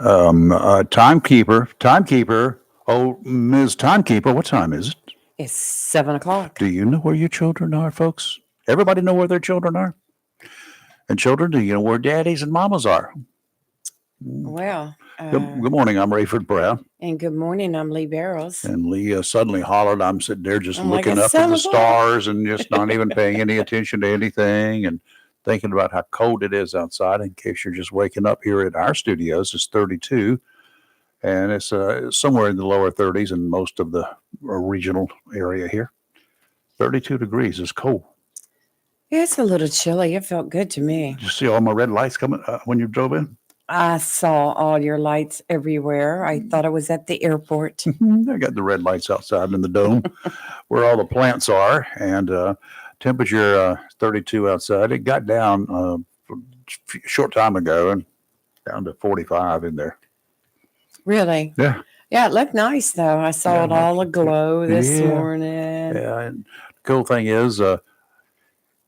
Timekeeper. Oh, Ms. Timekeeper, what time is it? It's 7 o'clock. Do you know where your children are, folks? Everybody know where their children are? And children, do you know where daddies and mamas are? Well, Good morning. I'm Rayford Brown. and good morning. I'm Lee Barrows. And Lee suddenly hollered. I'm sitting there just I'm like, looking "It's up at the 7 o'clock." stars and just not even paying any attention to anything and thinking about how cold it is outside. In case you're just waking up here at our studios, it's 32. And it's somewhere in the lower 30s in most of the regional area here. 32 degrees is cold. Yeah, it's a little chilly. It felt good to me. Did you see all my red lights coming when you drove in? I saw all your lights everywhere. I thought I was at the airport. I got the red lights outside in the dome where all the plants are, and temperature 32 outside. It got down a short time ago and down to 45 in there. Really? Yeah. Yeah, it looked nice, though. I saw it all aglow this morning. Yeah, and the cool thing is,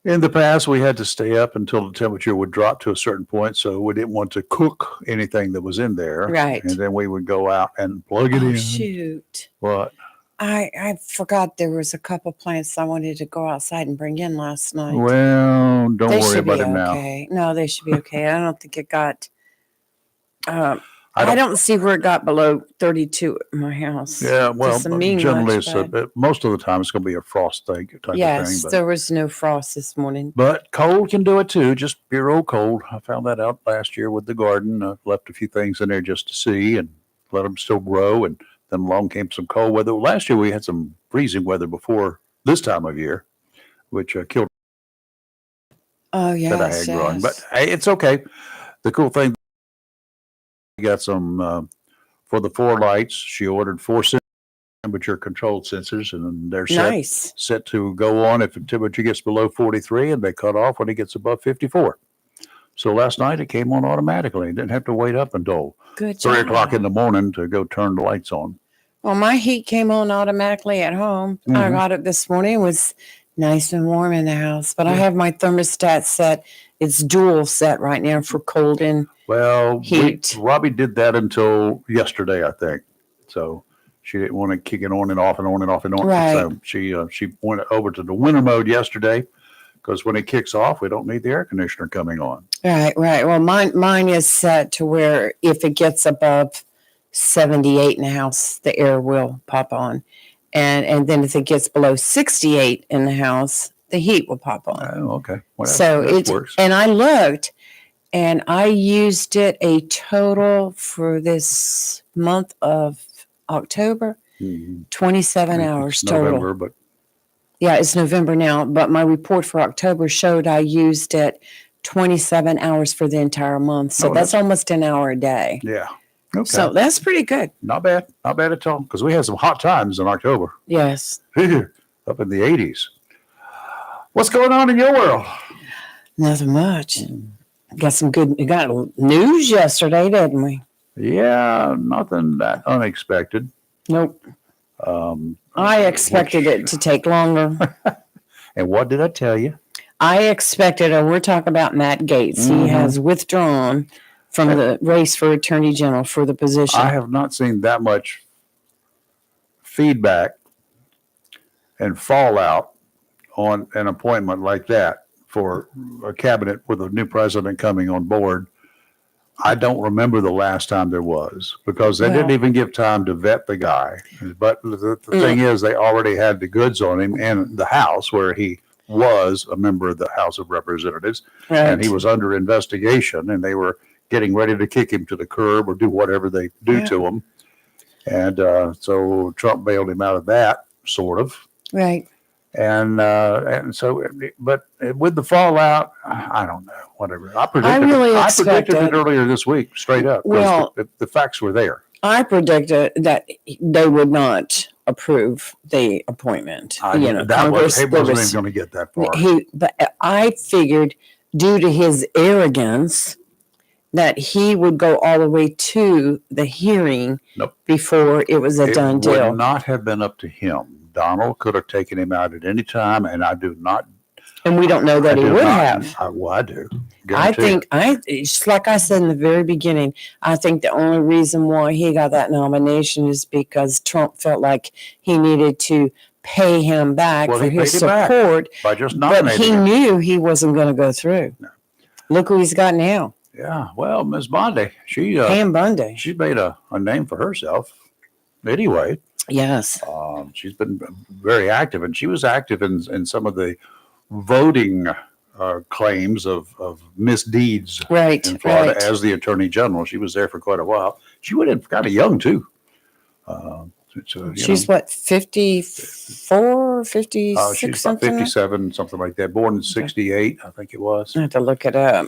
in the past, we had to stay up until the temperature would drop to a certain point, so we didn't want to cook anything that was in there. Right. And then we would go out and plug it in. Shoot. What? I forgot there was a couple plants I wanted to go outside and bring in last night. Well, don't They worry should be about it now. okay. No, they should be okay. I don't think it got. I don't see where it got below 32 at my house. Yeah, well, Doesn't mean generally, much, most of the time it's going to be a frost type of thing. Yes, But, there was no frost this morning. but cold can do it too, just pure old cold. I found that out last year with the garden. I left a few things in there just to see and let them still grow. And then along came some cold weather. Last year we had some freezing weather before this time of year, which killed Oh, yes, that I had growing. But hey, it's okay. The cool thing, we got some for the 4 lights. She ordered 4 temperature controlled sensors, and they're set to go on if the temperature gets below 43, and they cut off when it gets above 54. So last night it came on automatically. Didn't have to wait up until 3 o'clock in the morning to go turn the lights on. Well, my heat came on automatically at home. Mhm. I got it this morning. It was nice and warm in the house, but I have my thermostat set. It's dual set right now for cold and heat. Robbie did that until yesterday, I think. So she didn't want to kick it on and off and on and off and on. Right. So she went over to the winter mode yesterday because when it kicks off, we don't need the air conditioner coming on. Right. Well, mine is set to where if it gets above 78 in the house, the air will pop on. And then if it gets below 68 in the house, the heat will pop on. Oh, okay. Well, so that works. And I looked, and I used it a total for this month of October, 27 hours total. November, but yeah, it's November now, but my report for October showed I used it 27 hours for the entire month. So that's almost an hour a day. Yeah. Okay. So that's pretty good. Not bad at all, because we had some hot times in October. Yes. Up in the 80s. What's going on in your world? Nothing much. Got news yesterday, didn't we? Yeah, nothing that unexpected. Nope. I expected it to take longer. And what did I tell you? I expected, we're talking about Matt Gaetz. He has withdrawn from the race for Attorney General for the position. I have not seen that much feedback and fallout on an appointment like that for a cabinet with a new president coming on board. I don't remember the last time there was, because they didn't even give time to vet the guy. But the thing is, they already had the goods on him in the House, where he was a member of the House of Representatives, and he was under investigation, and they were getting ready to kick him to the curb or do whatever they do to him. And so Trump bailed him out of that, sort of. Right. And so, but with the fallout, I don't know, whatever. I predicted it earlier this week, straight up. Well, the facts were there. I predicted that they would not approve the appointment. Congress wasn't even going to get that far. But I figured, due to his arrogance, that he would go all the way to the hearing before it was a done deal. It would not have been up to him. Donald could have taken him out at any time, and I do not And we don't know that he do would not. have. Well, I do. I Guarantee think just like I said in the very beginning, I think the only reason why he got that nomination is because Trump felt like he needed to pay him back Well, for he his paid him back support, by just but nominating he him. knew he wasn't going to go through. No. Look who he's got now, Yeah. Well, Ms. Bondi, Pam Bundy. she's made a name for herself. Anyway, Yes, she's been very active, and she was active in some of the voting claims of misdeeds right, in Florida right. as the Attorney General. She was there for quite a while. She went in kind of young too. She's what, 54, 56, she's about something? 57, something like that. Born in 68, I think it was. I have to look it up.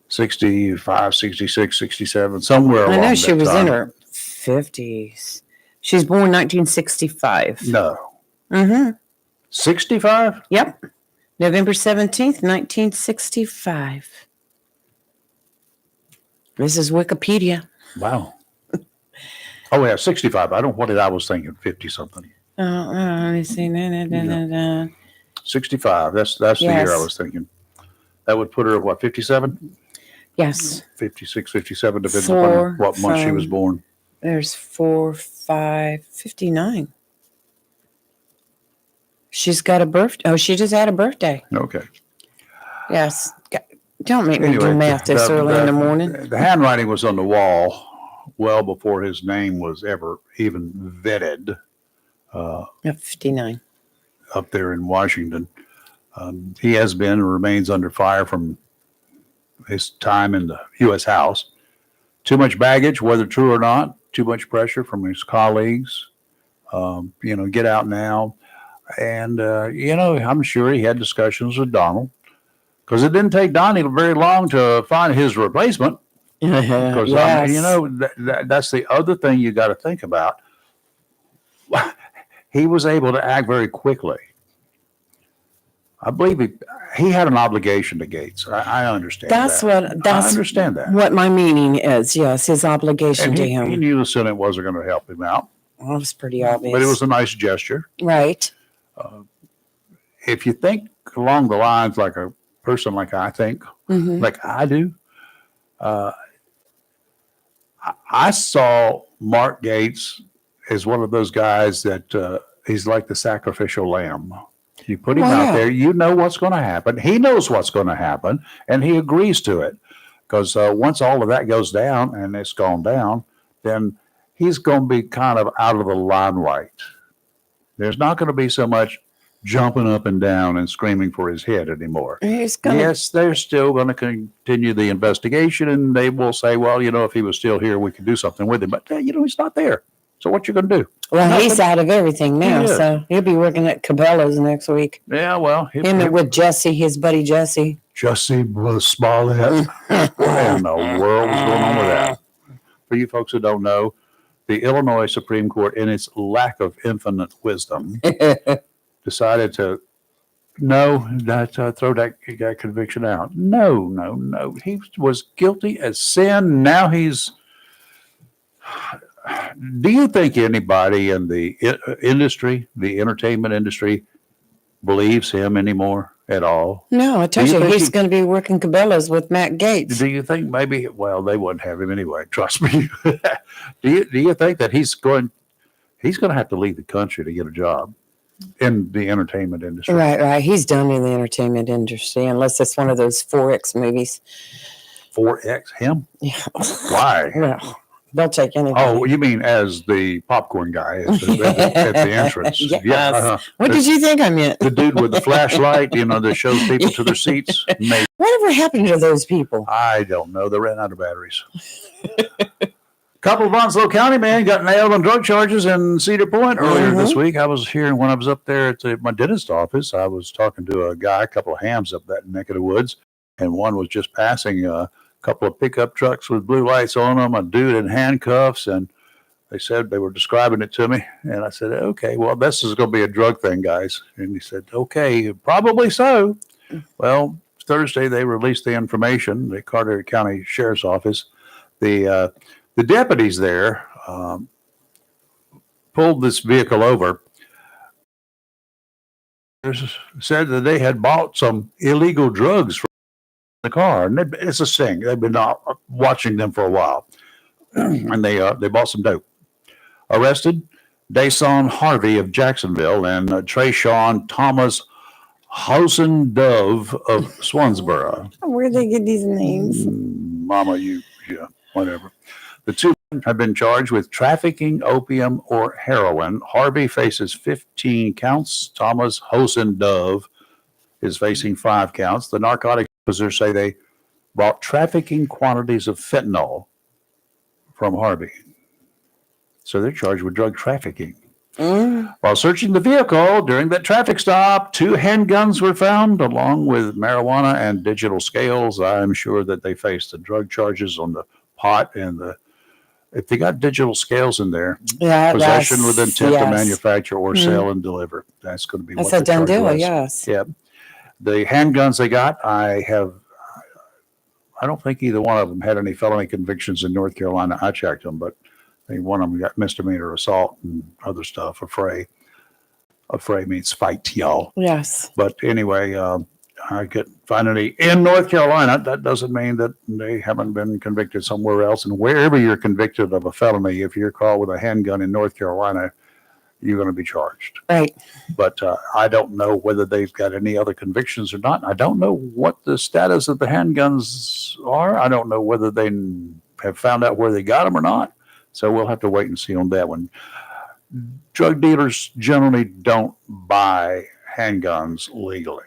65, 66, 67, somewhere along I know that she was time. in her 50s. She's born 1965. No. Mm-hmm. 65? Yep. November 17th, 1965. This is Wikipedia. Wow. Oh, yeah, 65. What did I was thinking? 50 something. Let me see. 65. That's the year I was thinking. That would put her at what, 57? Yes. 56, 57, depends upon what month she was born. There's 4, 5, 59. She's got a birthday. Oh, she just had a birthday. Okay. Yes. Don't make me Anyway, do math this early in the morning. The handwriting was on the wall well before his name was ever even vetted 59. up there in Washington. He has been and remains under fire from his time in the U.S. House. Too much baggage, whether true or not, too much pressure from his colleagues. Get out now. And, I'm sure he had discussions with Donald because it didn't take Donnie very long to find his replacement. Because, Yes. that's the other thing you got to think about. He was able to act very quickly. I believe he had an obligation to Gates. I understand That's that. I understand that. what my meaning is. Yes, his obligation And to he him. knew the Senate wasn't going to help him out, Well, it was pretty obvious. but it was a nice gesture. right. If you think along the lines like a person like I think, Hmm. like I do, I saw Mark Gates as one of those guys that he's like the sacrificial lamb. You put him out there, you know what's going to happen. He knows what's going to happen, and he agrees to it. Because once all of that goes down, and it's gone down, then he's going to be kind of out of the limelight. There's not going to be so much jumping up and down and screaming for his head anymore. Yes, they're still going to continue the investigation, and they will say, well, if he was still here, we could do something with him. But, he's not there. So what you going to do? Well, Nothing. he's out of everything now, He is. so he'll be working at Cabela's next week. Yeah, well. Him with Jesse, his buddy Jesse. Jesse Smollett. What in the world is going on with that? For you folks who don't know, the Illinois Supreme Court, in its lack of infinite wisdom, decided to throw that conviction out. No. He was guilty as sin. Now he's. Do you think anybody in the industry, the entertainment industry, believes him anymore at all? No, I told Do you you think he's going to be working Cabela's with Matt Gates. Do you think maybe? Well, they wouldn't have him anyway. Trust me. Do you think that he's going to have to leave the country to get a job in the entertainment industry? Right. He's done in the entertainment industry, unless it's one of those 4X movies. 4X him? Yeah. Why? Well, they'll take anybody. Oh, you mean as the popcorn guy at the entrance? Yes. Yeah. What did you think I meant? The dude with the flashlight, that shows people to their seats. Maybe. Whatever happened to those people? I don't know. They ran out of batteries. Couple of Onslow County man got nailed on drug charges in Cedar Point earlier this week. I was here when I was up there at my dentist office. I was talking to a guy, a couple of hams up that neck of the woods, and one was just passing a couple of pickup trucks with blue lights on them, a dude in handcuffs, and they said they were describing it to me. And I said, okay, well, this is going to be a drug thing, guys. And he said, okay, probably so. Well, Thursday they released the information, the Carteret County Sheriff's Office. The deputies there pulled this vehicle over said that they had bought some illegal drugs from the car, and it's a thing. They've been watching them for a while, and they bought some dope. Arrested Dason Harvey of Jacksonville and Trayshawn Thomas Housen Dove of Swansboro. Where they get these names? Mama, yeah, whatever. The two men have been charged with trafficking opium or heroin. Harvey faces 15 counts. Thomas Housen Dove is facing 5 counts. The narcotics officers say they bought trafficking quantities of fentanyl from Harvey. So they're charged with drug trafficking. While searching the vehicle during that traffic stop, 2 handguns were found along with marijuana and digital scales. I'm sure that they faced the drug charges on the pot and if they got digital scales in there, possession with intent to manufacture or sell and deliver. That's going to be that's what a done deal. was. Yes. Yeah. The handguns they got, I don't think either one of them had any felony convictions in North Carolina. I checked them, but I think one of them got misdemeanor assault and other stuff. Affray means fight, y'all. Yes. But anyway, I couldn't find any in North Carolina. That doesn't mean that they haven't been convicted somewhere else. And wherever you're convicted of a felony, if you're caught with a handgun in North Carolina, you're going to be charged. Right. But I don't know whether they've got any other convictions or not. I don't know what the status of the handguns are. I don't know whether they have found out where they got them or not. So we'll have to wait and see on that one. Drug dealers generally don't buy handguns legally.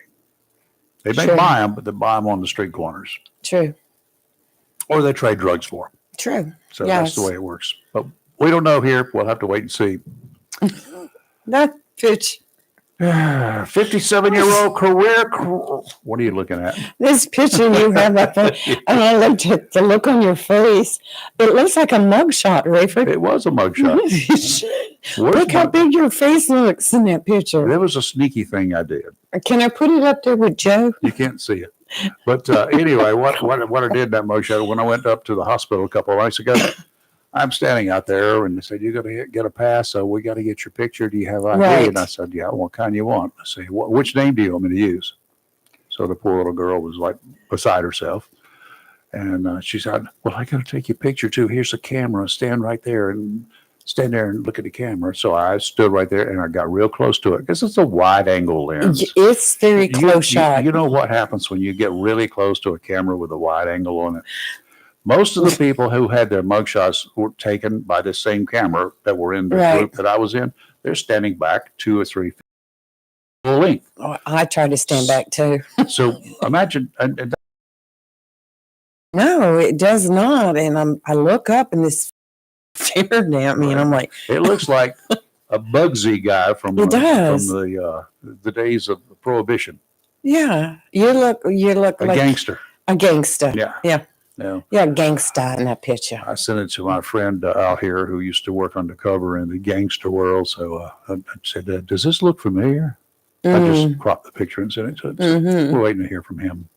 They may buy them, but they buy them on the street corners. True. Or they trade drugs for them. True. So that's the way it works. But we don't know here. We'll have to wait and see. That pitch. 57-year-old career. What are you looking at? This picture you have up there, and I looked at the look on your face. It looks like a mugshot, Rayford. It was a mugshot. Look how big your face looks in that picture. It was a sneaky thing I did. Can I put it up there with Joe? You can't see it. But anyway, what I did in that mugshot, when I went up to the hospital a couple of nights ago, I'm standing out there and they said, "You got to get a pass, so we got to get your picture. Do you have ID?" Right. And I said, "Yeah, what kind you want?" I said, "Which name do you want me to use?" So the poor little girl was like beside herself. And she said, "Well, I got to take your picture too. Here's a camera. Stand right there and look at the camera." So I stood right there and I got real close to it because it's a wide angle lens. It's very close shot. You know what happens when you get really close to a camera with a wide angle on it? Most of the people who had their mugshots were taken by the same camera that were in the group that I was in. They're standing back 2 or 3 feet full length. Oh, I try to stand back too. So imagine. No, it does not. And I look up and this staring at me, and I'm like, it looks like a Bugsy guy from It does. from the days of Prohibition. yeah, you look A like gangster. a gangster. Yeah. Yeah. Yeah. Yeah, gangsta in that picture. I sent it to my friend out here who used to work undercover in the gangster world. So I said, "Does this look familiar?" I just cropped the picture and sent it to him. So we're waiting to hear from him.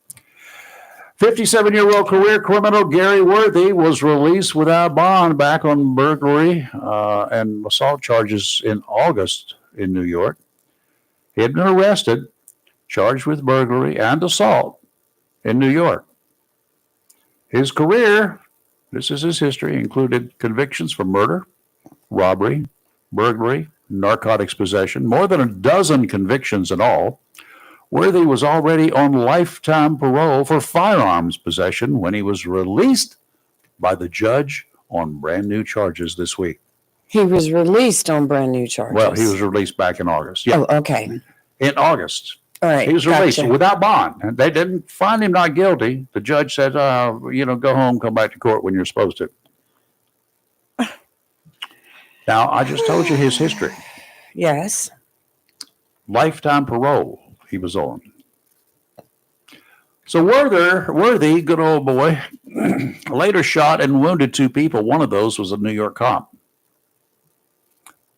57-year-old career criminal Gary Worthy was released without bond back on burglary and assault charges in August in New York. He had been arrested, charged with burglary and assault in New York. His career, this is his history, included convictions for murder, robbery, burglary, narcotics possession, more than a dozen convictions in all. Worthy was already on lifetime parole for firearms possession when he was released by the judge on brand new charges this week. He was released on brand new charges. Well, he was released back in August. Yeah, Oh, okay. in August. All right. He was released gotcha. without bond. And they didn't find him not guilty. The judge said, go home, come back to court when you're supposed to. Now, I just told you his history. Yes. Lifetime parole he was on. So Worthy, good old boy, later shot and wounded 2 people. One of those was a New York cop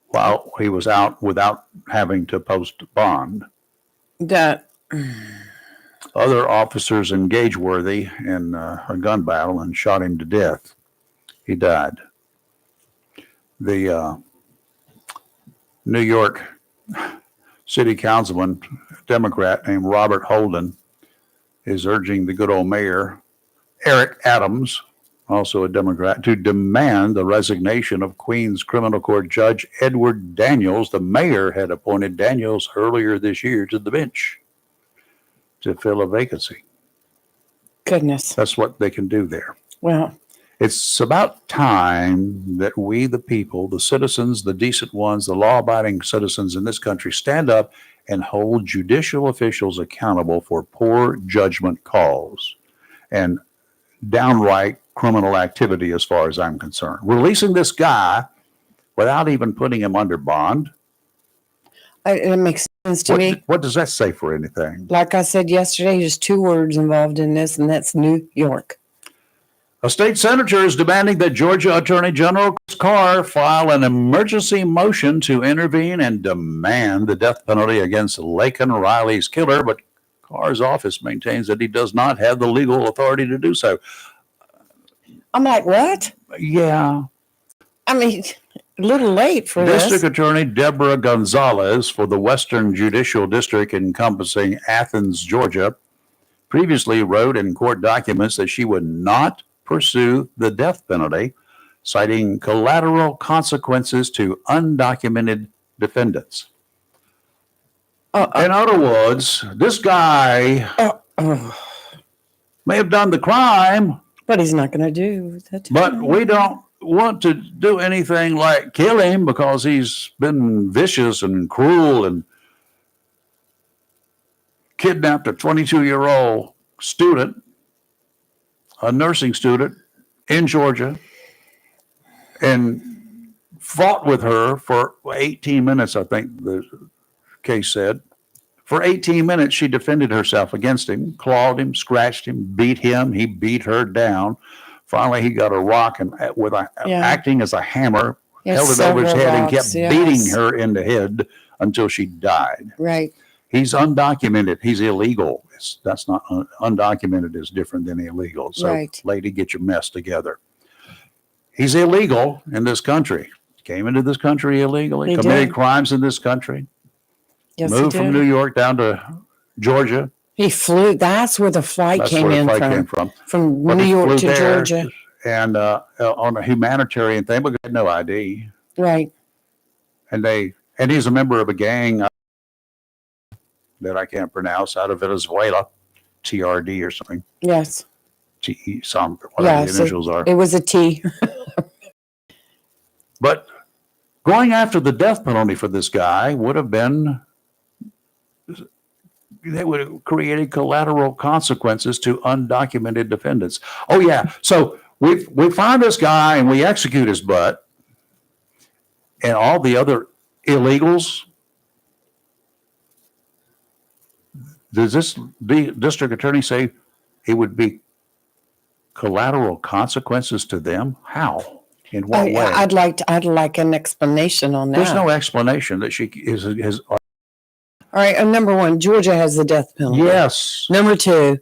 while he was out without having to post bond. That. Other officers engaged Worthy in a gun battle and shot him to death. He died. The New York city councilman, Democrat named Robert Holden, is urging the good old mayor, Eric Adams, also a Democrat, to demand the resignation of Queens Criminal Court Judge Edward Daniels. The mayor had appointed Daniels earlier this year to the bench to fill a vacancy. Goodness. That's what they can do there. Well, It's about time that we, the people, the citizens, the decent ones, the law-abiding citizens in this country stand up and hold judicial officials accountable for poor judgment calls and downright criminal activity as far as I'm concerned. Releasing this guy without even putting him under bond. it makes sense to me. What does that say for anything? Like I said yesterday, there's two words involved in this, and that's New York. A state senator is demanding that Georgia Attorney General Chris Carr file an emergency motion to intervene and demand the death penalty against Laken Riley's killer, but Carr's office maintains that he does not have the legal authority to do so. I'm like, what? Yeah. I mean, a little late for District this. Attorney Deborah Gonzalez for the Western Judicial District encompassing Athens, Georgia, previously wrote in court documents that she would not pursue the death penalty, citing collateral consequences to undocumented defendants. In other words, this guy may have done the crime, But he's not going to do that. but we don't want to do anything like kill him because he's been vicious and cruel and kidnapped a 22-year-old student, a nursing student in Georgia, and fought with her for 18 minutes, I think the case said. For 18 minutes, she defended herself against him, clawed him, scratched him, beat him. He beat her down. Finally, he got a rock and acting as a hammer, held it over his head and kept beating her in the head until she died. Right. He's undocumented. He's illegal. That's not undocumented is different than illegal. So, Right. lady, get your mess together. He's illegal in this country. Came into this country illegally, He committed did. crimes in this country, Yes, moved he from did. New York down to Georgia. He flew. That's where the flight That's came where the in flight from. came from. From But New he York flew to there Georgia. and on a humanitarian thing, but he had no ID. Right. And he's a member of a gang that I can't pronounce out of Venezuela, TRD or something. Yes. TE, some whatever the so initials are. it was a T. But going after the death penalty for this guy would have been, they would have created collateral consequences to undocumented defendants. Oh yeah, so we find this guy and we execute his butt, and all the other illegals. Does this district attorney say it would be collateral consequences to them? How? In what way? I'd like an explanation on that. There's no explanation that she is. All right. Number one, Georgia has the death penalty. Yes. Number two,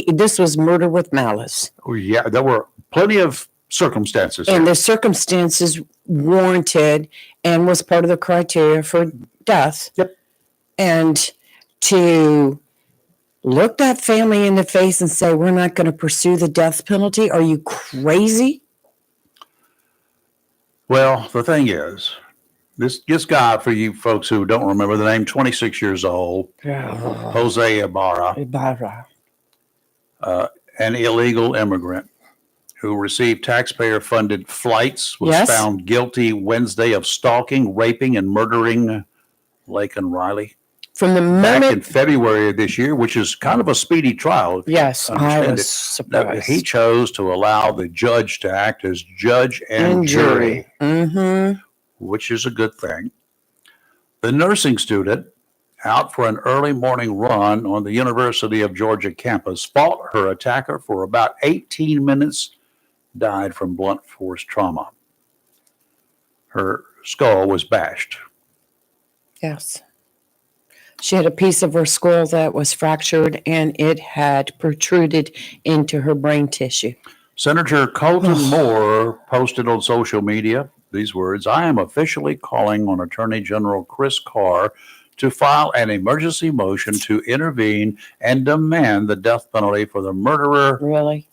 this was murder with malice. Oh, yeah, there were plenty of circumstances. And here. the circumstances warranted and was part of the criteria for death. Yep. And to look that family in the face and say, we're not going to pursue the death penalty. Are you crazy? Well, the thing is, this guy, for you folks who don't remember the name, 26 years old, Jose Ibarra, an illegal immigrant who received taxpayer-funded flights, was Yes. found guilty Wednesday of stalking, raping, and murdering Laken Riley From the back in moment, February of this year, which is kind of a speedy trial. if you yes, I understand was it. surprised. He chose to allow the judge to act as judge and jury, Mm-hmm. which is a good thing. The nursing student, out for an early morning run on the University of Georgia campus, fought her attacker for about 18 minutes, died from blunt force trauma. Her skull was bashed. Yes. She had a piece of her skull that was fractured and it had protruded into her brain tissue. Senator Colton Moore posted on social media these words: "I am officially calling on Attorney General Chris Carr to file an emergency motion to intervene and demand the death penalty for the murderer Really?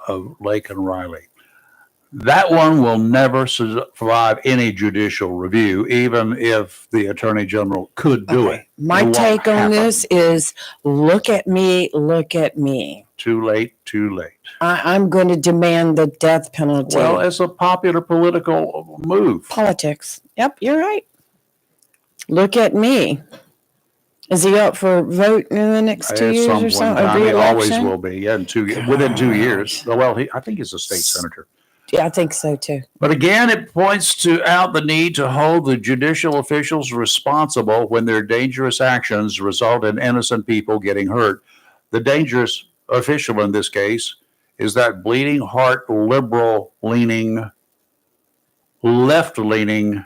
of Lake and Riley. That one will never survive any judicial review, even if the Attorney General could do it. My It won't take on happen. this is look at me, look at me. Too late, too late. I'm going to demand the death penalty. Well, it's a popular political move. Politics. Yep, you're right. Look at me. Is he up for vote in the next 2 At years some or point in something? time, he always Re-election? will be. Yeah, within 2 years. Well, I think he's a state senator. Yeah, I think so too. But again, it points out the need to hold the judicial officials responsible when their dangerous actions result in innocent people getting hurt. The dangerous official in this case is that bleeding heart, liberal-leaning, left-leaning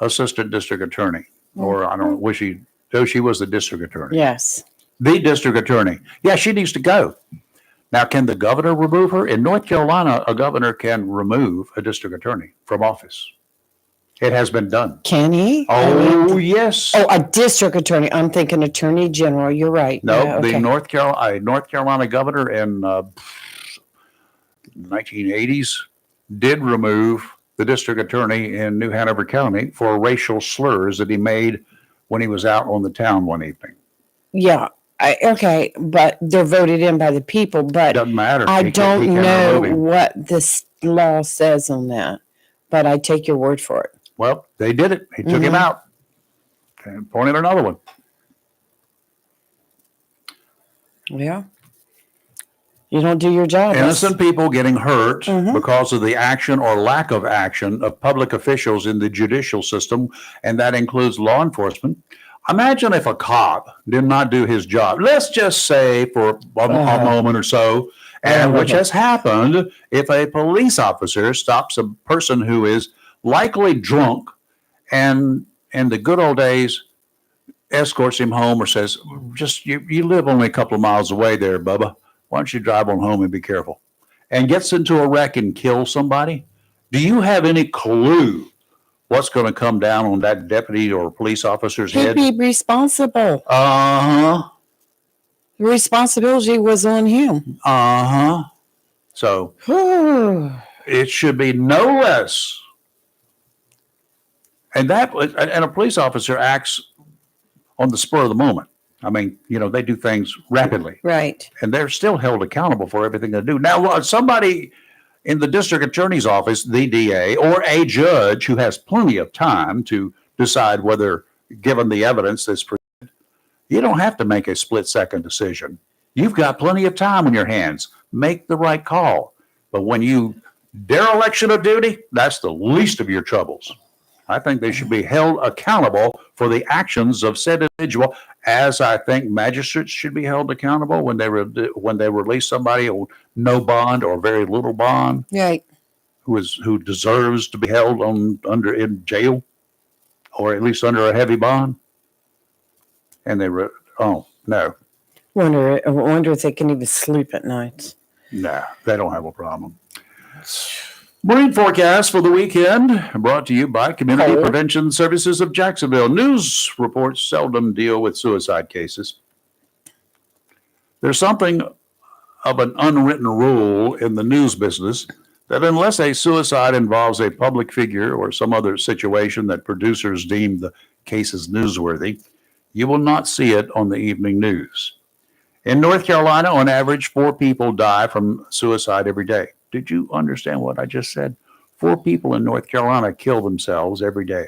assistant district attorney. Or I don't wish she was the district attorney. Yes. The district attorney. Yeah, she needs to go. Now, can the governor remove her? In North Carolina, a governor can remove a district attorney from office. It has been done. Can he? Oh, yes. Oh, a district attorney. I'm thinking attorney general. You're right. No, Yeah, the okay. North Carolina governor in 1980s did remove the district attorney in New Hanover County for racial slurs that he made when he was out on the town one evening. Yeah. Okay, but they're voted in by the people. But Doesn't matter. I He don't can know remove him. what this law says on that. But I take your word for it. Well, they did it. He took him out and appointed another one. Yeah. You don't do your job. Innocent people getting hurt Mhm. because of the action or lack of action of public officials in the judicial system, and that includes law enforcement. Imagine if a cop did not do his job. Let's just say for a moment or so, and which has happened, if a police officer stops a person who is likely drunk and in the good old days escorts him home or says, just you live only a couple of miles away there, Bubba. Why don't you drive on home and be careful? And gets into a wreck and kills somebody. Do you have any clue what's going to come down on that deputy or police officer's He'd head? be responsible. Uh-huh. The responsibility was on him. Uh-huh. So it should be no less. And a police officer acts on the spur of the moment. I mean, they do things rapidly. Right. And they're still held accountable for everything they do. Now, somebody in the district attorney's office, the DA, or a judge who has plenty of time to decide whether, given the evidence that's presented, you don't have to make a split-second decision. You've got plenty of time on your hands. Make the right call. But when you dereliction of duty, that's the least of your troubles. I think they should be held accountable for the actions of said individual, as I think magistrates should be held accountable when they release somebody on no bond or very little bond, Right. who deserves to be held in jail, or at least under a heavy bond. And no, I wonder if they can even sleep at night. no, they don't have a problem. Marine forecast for the weekend brought to you by Community Cold. Prevention Services of Jacksonville. News reports seldom deal with suicide cases. There's something of an unwritten rule in the news business that unless a suicide involves a public figure or some other situation that producers deem the case is newsworthy, you will not see it on the evening news. In North Carolina, on average, 4 people die from suicide every day. Did you understand what I just said? 4 people in North Carolina kill themselves every day.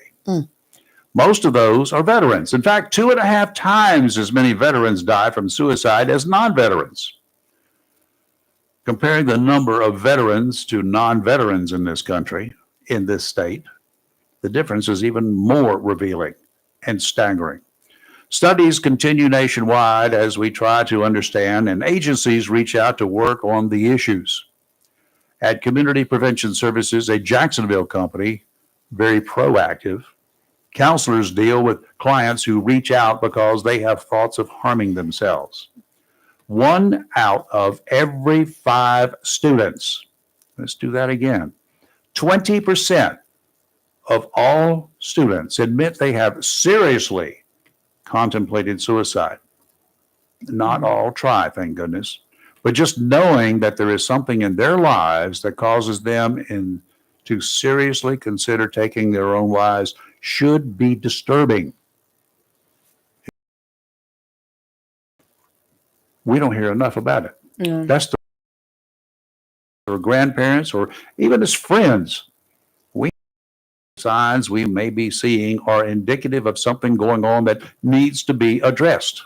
Most of those are veterans. In fact, 2.5 times as many veterans die from suicide as non-veterans. Comparing the number of veterans to non-veterans in this country, in this state, the difference is even more revealing and staggering. Studies continue nationwide as we try to understand, and agencies reach out to work on the issues. At Community Prevention Services, a Jacksonville company, very proactive, counselors deal with clients who reach out because they have thoughts of harming themselves. 1 out of every 5 students, let's do that again, 20% of all students admit they have seriously contemplated suicide. Not all try, thank goodness. But just knowing that there is something in their lives that causes them to seriously consider taking their own lives should be disturbing. We don't hear enough about it. Yeah. That's the or grandparents or even as friends. We signs we may be seeing are indicative of something going on that needs to be addressed.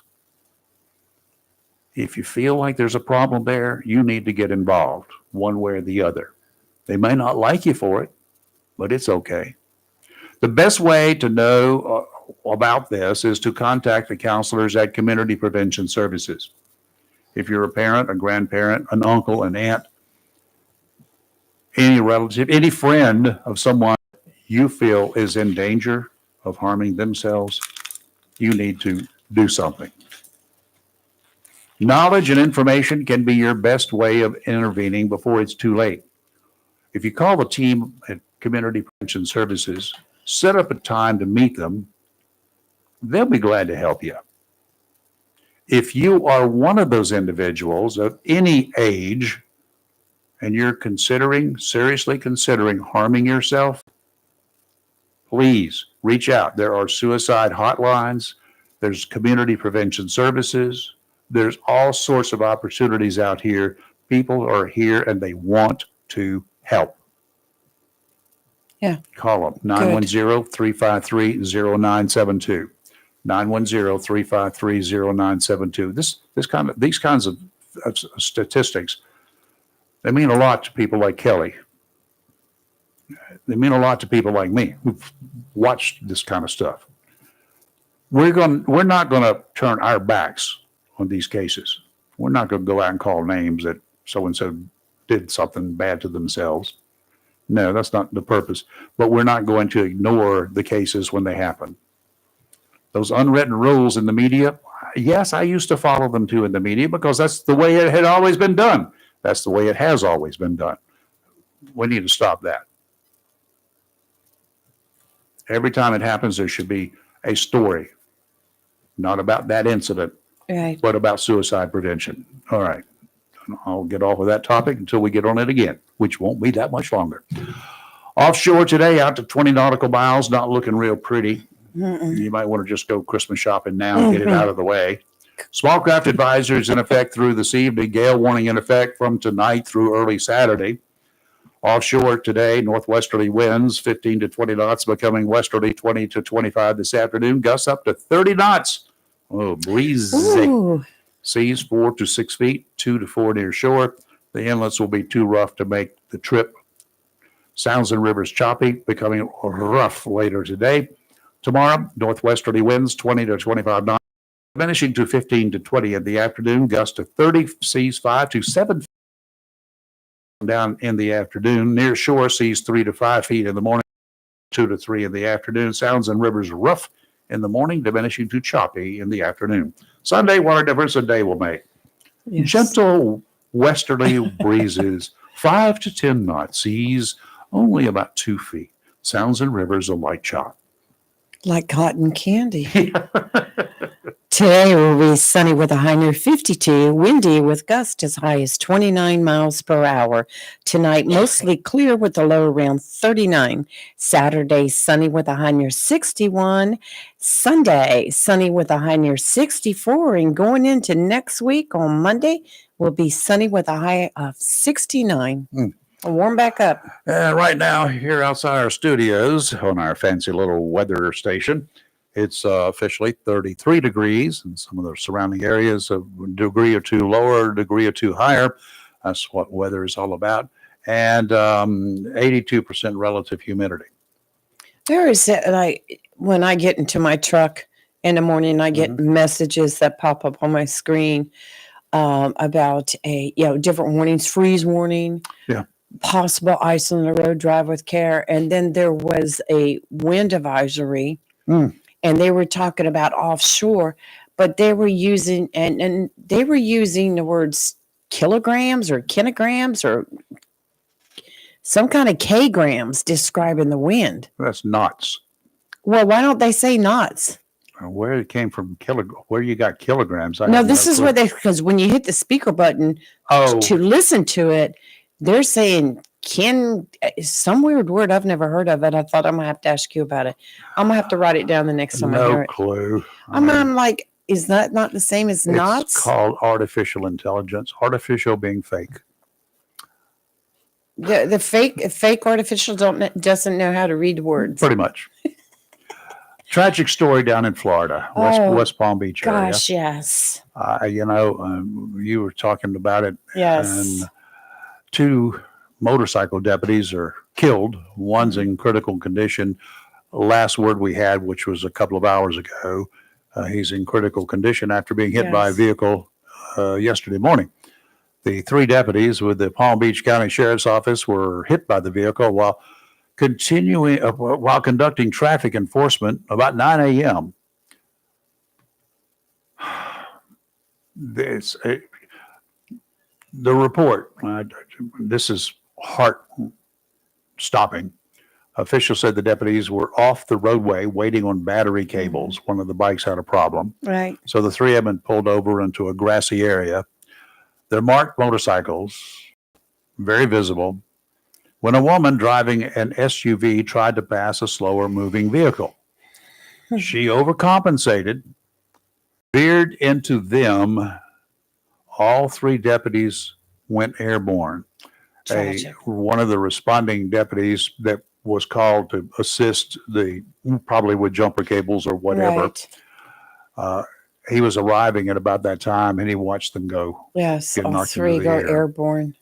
If you feel like there's a problem there, you need to get involved one way or the other. They may not like you for it, but it's okay. The best way to know about this is to contact the counselors at Community Prevention Services. If you're a parent, a grandparent, an uncle, an aunt, any relative, any friend of someone you feel is in danger of harming themselves, you need to do something. Knowledge and information can be your best way of intervening before it's too late. If you call the team at Community Prevention Services, set up a time to meet them, they'll be glad to help you. If you are one of those individuals of any age and you're seriously considering harming yourself, please reach out. There are suicide hotlines. There's Community Prevention Services. There's all sorts of opportunities out here. People are here and they want to help. Yeah. Call them 910-353-0972. 910-353-0972. These kinds of statistics, they mean a lot to people like Kelly. They mean a lot to people like me who've watched this kind of stuff. We're not going to turn our backs on these cases. We're not going to go out and call names that so-and-so did something bad to themselves. No, that's not the purpose. But we're not going to ignore the cases when they happen. Those unwritten rules in the media, yes, I used to follow them too in the media because that's the way it had always been done. That's the way it has always been done. We need to stop that. Every time it happens, there should be a story, not about that incident, Right. but about suicide prevention. All right. I'll get off of that topic until we get on it again, which won't be that much longer. Offshore today, out to 20 nautical miles, not looking real pretty. You might want to just go Christmas shopping now and get it out of the way. Small craft advisories in effect through this evening. Gale warning in effect from tonight through early Saturday. Offshore today, northwesterly winds 15 to 20 knots, becoming westerly 20 to 25 this afternoon. Gusts up to 30 knots. Oh, breezy. Ooh. Seas 4 to 6 feet, 2 to 4 near shore. The inlets will be too rough to make the trip. Sounds and rivers choppy, becoming rough later today. Tomorrow, northwesterly winds 20 to 25 knots, diminishing to 15 to 20 in the afternoon. Gusts to 30, seas 5 to 7 feet down in the afternoon. Near shore, seas 3 to 5 feet in the morning, 2 to 3 in the afternoon. Sounds and rivers rough in the morning, diminishing to choppy in the afternoon. Sunday, what a difference a day will make. Yes. Gentle westerly breezes, 5 to 10 knots, seas only about 2 feet. Sounds and rivers a light chop. Like cotton candy. Today will be sunny with a high near 52, windy with gusts as high as 29 miles per hour. Tonight, mostly clear with a low around 39. Saturday, sunny with a high near 61. Sunday, sunny with a high near 64. And going into next week on Monday, will be sunny with a high of 69. I'll warm back up. Right now, here outside our studios on our fancy little weather station, it's officially 33 degrees, and some of the surrounding areas a degree or two lower, a degree or two higher. That's what weather is all about. And 82% relative humidity. There is like when I get into my truck in the morning, I get messages that pop up on my screen about different warnings, freeze warning, possible ice on the road, drive with care, and then there was a wind advisory, and they were talking about offshore, but they were using and they were using the words kilograms or some kind of kgrams describing the wind. That's knots. Well, why don't they say knots? Where it came from, where you got kilograms? I No, have this is clue. where because when you hit the speaker button Oh, to listen to it, they're saying some weird word I've never heard of it. I thought I'm gonna have to ask you about it. I'm gonna have to write it down the next time I hear no it. clue. I'm like, is that not the same as It's knots? called artificial intelligence. Artificial being fake. The fake artificial doesn't know how to read words. Pretty much. Tragic story down in Florida, West Palm Beach area. Gosh, yes. You were talking about it. Yes. And 2 motorcycle deputies are killed. One's in critical condition. Last word we had, which was a couple of hours ago, he's in critical condition after being hit by a Yes. vehicle yesterday morning. The 3 deputies with the Palm Beach County Sheriff's Office were hit by the vehicle while conducting traffic enforcement about 9 a.m. The report, this is heart stopping. Officials said the deputies were off the roadway waiting on battery cables. One of the bikes had a problem. Right. So the 3 of them pulled over into a grassy area. They're marked motorcycles, very visible, when a woman driving an SUV tried to pass a slower moving vehicle. She overcompensated, veered into them. All 3 deputies went airborne. Tragic. One of the responding deputies that was called to assist probably with jumper cables or whatever. Right. He was arriving at about that time and he watched them go. Yes. Get All knocked 3 into the go air. airborne.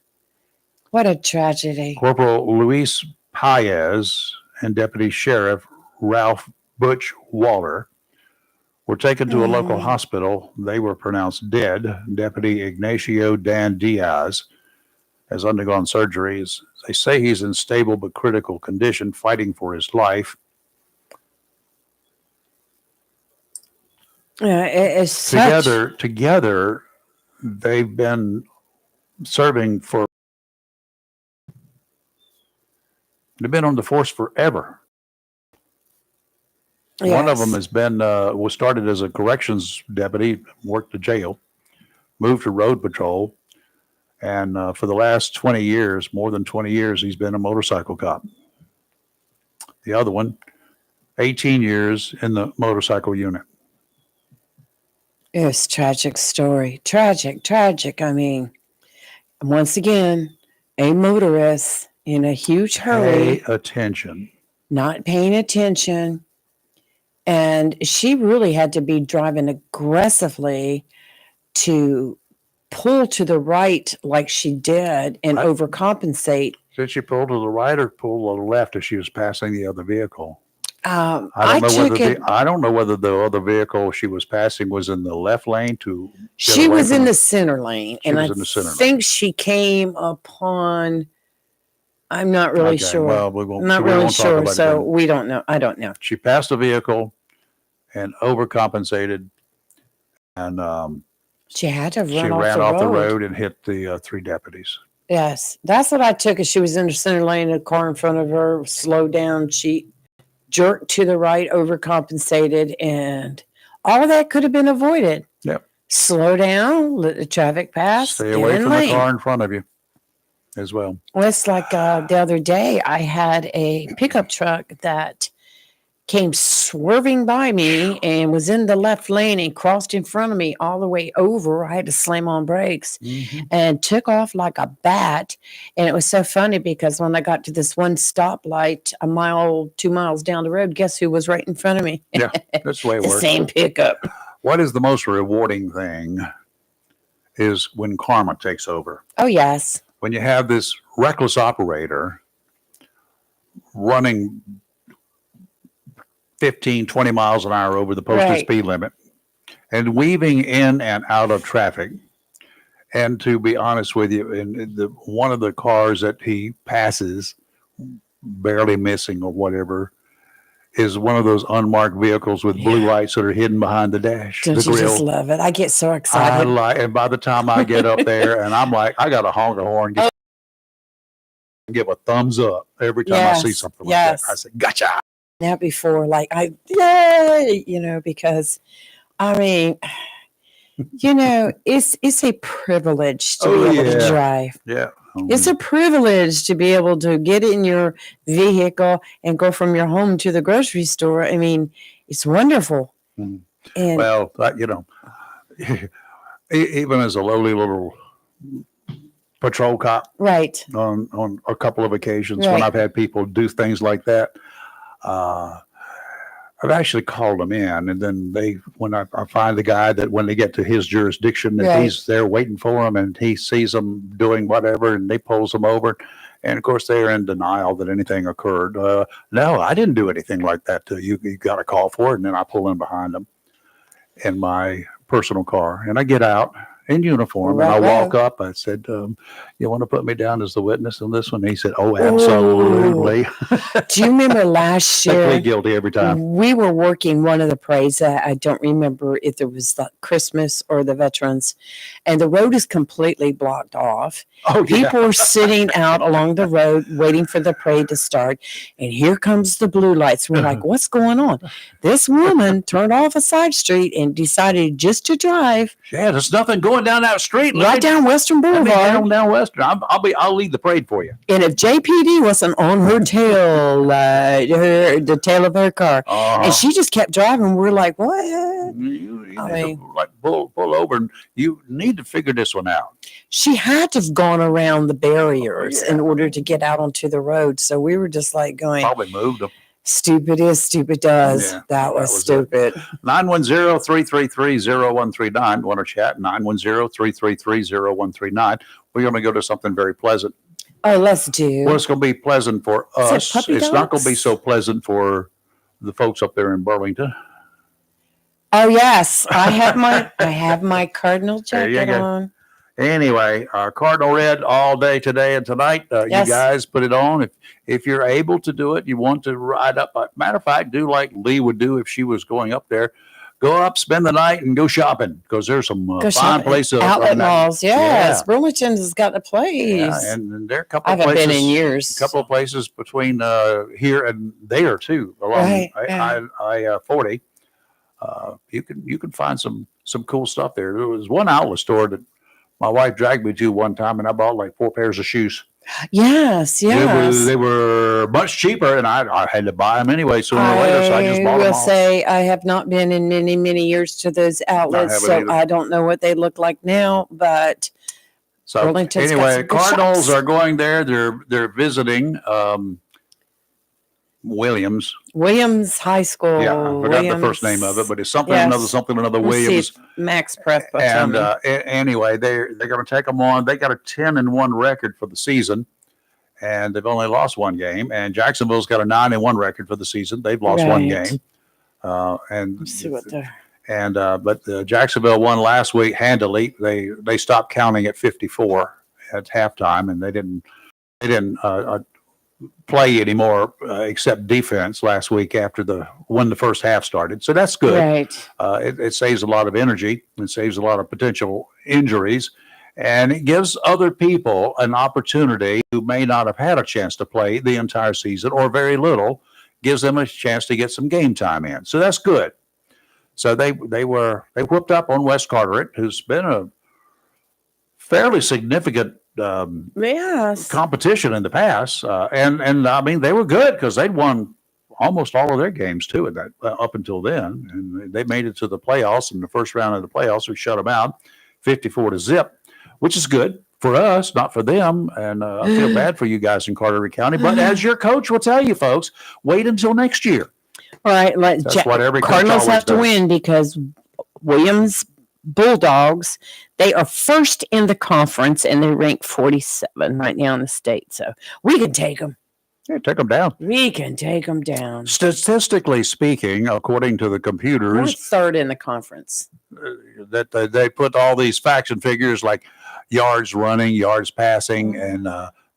What a tragedy. Corporal Luis Paez and Deputy Sheriff Ralph Butch Waller were taken to a local hospital. They were pronounced dead. Deputy Ignacio Dan Diaz has undergone surgeries. They say he's in stable but critical condition, fighting for his life. It's Together, they've been serving for. They've been on the force forever. Yes. One of them has been was started as a corrections deputy, worked the jail, moved to road patrol, and for the last 20 years, more than 20 years, he's been a motorcycle cop. The other one, 18 years in the motorcycle unit. It's a tragic story. Tragic. I mean, once again, a motorist in a huge hurry, Pay attention. not paying attention. And she really had to be driving aggressively to pull to the right like she did and overcompensate. Did she pull to the right or pull to the left as she was passing the other vehicle? I don't know whether the other vehicle she was passing was in the left lane to. She was in the center lane, and I think lane. She came upon. I'm not really sure. Well, we won't. Not really sure, so we don't know. I don't know. She passed the vehicle and overcompensated, and she had to run. She ran off the road and hit the 3 deputies. Yes, that's what I took. As she was in the center lane, a car in front of her slowed down. She jerked to the right, overcompensated, and all of that could have been avoided. Yep. Slow down, let the traffic pass. Stay away from the car in front of you as well. Well, it's like the other day, I had a pickup truck that came swerving by me and was in the left lane and crossed in front of me all the way over. I had to slam on brakes and took off like a bat. And it was so funny because when I got to this one stoplight, 2 miles down the road, guess who was right in front of me? Yeah, that's the way it The works. same pickup. What is the most rewarding thing is when karma takes over. Oh, yes. When you have this reckless operator running 15, 20 miles an hour over the posted speed limit and weaving in and out of traffic. And to be honest with you, one of the cars that he passes, barely missing or whatever, is one of those unmarked vehicles with blue lights that are hidden behind the dash. Don't you just love it? I get so excited. And by the time I get up there and I'm like, I got to honk a horn, give a thumbs up every time I see something like that. I say, gotcha. that before. Like yay, because I mean, it's a privilege to be able to drive. Yeah. It's a privilege to be able to get in your vehicle and go from your home to the grocery store. I mean, it's wonderful. Mhm. And Well, even as a lowly little patrol cop right. on a couple of occasions when Right. I've had people do things like that, I've actually called them in, and then when I find the guy that when they get to his jurisdiction, that Right. he's there waiting for them, and he sees them doing whatever, and they pulls them over, and of course they're in denial that anything occurred. No, I didn't do anything like that to you. You got a call for it, and then I pull in behind them in my personal car, and I get out in uniform, and I walk up. I said, "You want to put me down as the witness on this one?" He said, "Oh, absolutely." Do you remember last I year? plead guilty every time. We were working one of the parades. I don't remember if it was the Christmas or the Veterans, and the road is completely blocked off. Oh, yeah. People are sitting out along the road waiting for the parade to start, and here comes the blue lights. We're like, "What's going on?" This woman turned off a side street and decided just to drive. Yeah, there's nothing going down that street. Right down Western Let me Boulevard. down Western. I'll lead the parade for you. And if JPD wasn't on her tail, the tail of her car, and she just kept driving, we're like, "What?" You I need mean- to pull over, and you need to figure this one out. She had to have gone around the barriers Yeah. in order to get out onto the road. So we were just like going, Probably moved them. stupid is, stupid does. Yeah, that was was it. stupid. 910-333-0139. Want to chat? 910-333-0139. We're going to go to something very pleasant. Oh, let's do. Well, it's going to be pleasant for Is it us. puppy It's not going to be dogs? so pleasant for the folks up there in Burlington. Oh, yes. I have my Cardinal There you jacket go. on. Anyway, Cardinal Red all day today and tonight. Yes. You guys put it on. If you're able to do it, you want to ride up. Matter of fact, do like Lee would do if she was going up there. Go up, spend the night, and go shopping because there's some Go fine shopping. places. Outlet up there. malls. Yes. Yeah. Burlington has got a place. Yeah, and there are a couple I of haven't places. been in years. A couple of places between here and there too, along Right, yeah. I-40. You can find some cool stuff there. There was one outlet store that my wife dragged me to one time, and I bought like 4 pairs of shoes. Yes, yes. They were much cheaper, and I had to buy them anyway sooner or later, so I just bought I them will all. say I have not been in many, many years to those outlets, haven't so either. I don't know what they look like now. But So Burlington's got anyway, some good Cardinals shops. are going there. They're visiting Williams. Williams High School. Yeah, I forgot the first name of it, but it's something Yes. another Let's see Williams. if Max Prep. will tell And me. anyway, they're going to take them on. They got a 10-1 record for the season, and they've only lost one game. And Jacksonville's got a 9-1 record for the season. They've lost one Right. game. Let's see what they're. But Jacksonville won last week handily. They stopped counting at 54 at halftime, and they didn't play anymore except defense last week when the first half started. So that's good. Right. It saves a lot of energy. It saves a lot of potential injuries, and it gives other people an opportunity who may not have had a chance to play the entire season or very little, gives them a chance to get some game time in. So that's good. So they whooped up on West Carteret, who's been a fairly significant Yes. competition in the past, and I mean they were good because they'd won almost all of their games too at that up until then, and they made it to the playoffs in the first round of the playoffs. We shut them out 54-0, which is good for us, not for them. And I feel bad for you guys in Carteret County, but as your coach will tell you, folks, wait until next year. All right. That's what every coach Cardinals always have to does. win because Williams Bulldogs, they are first in the conference and they rank 47 right now in the state. So we can take them. Yeah, take them down. We can take them down. Statistically speaking, according to the We're computers, third in the conference. that they put all these facts and figures like yards running, yards passing, and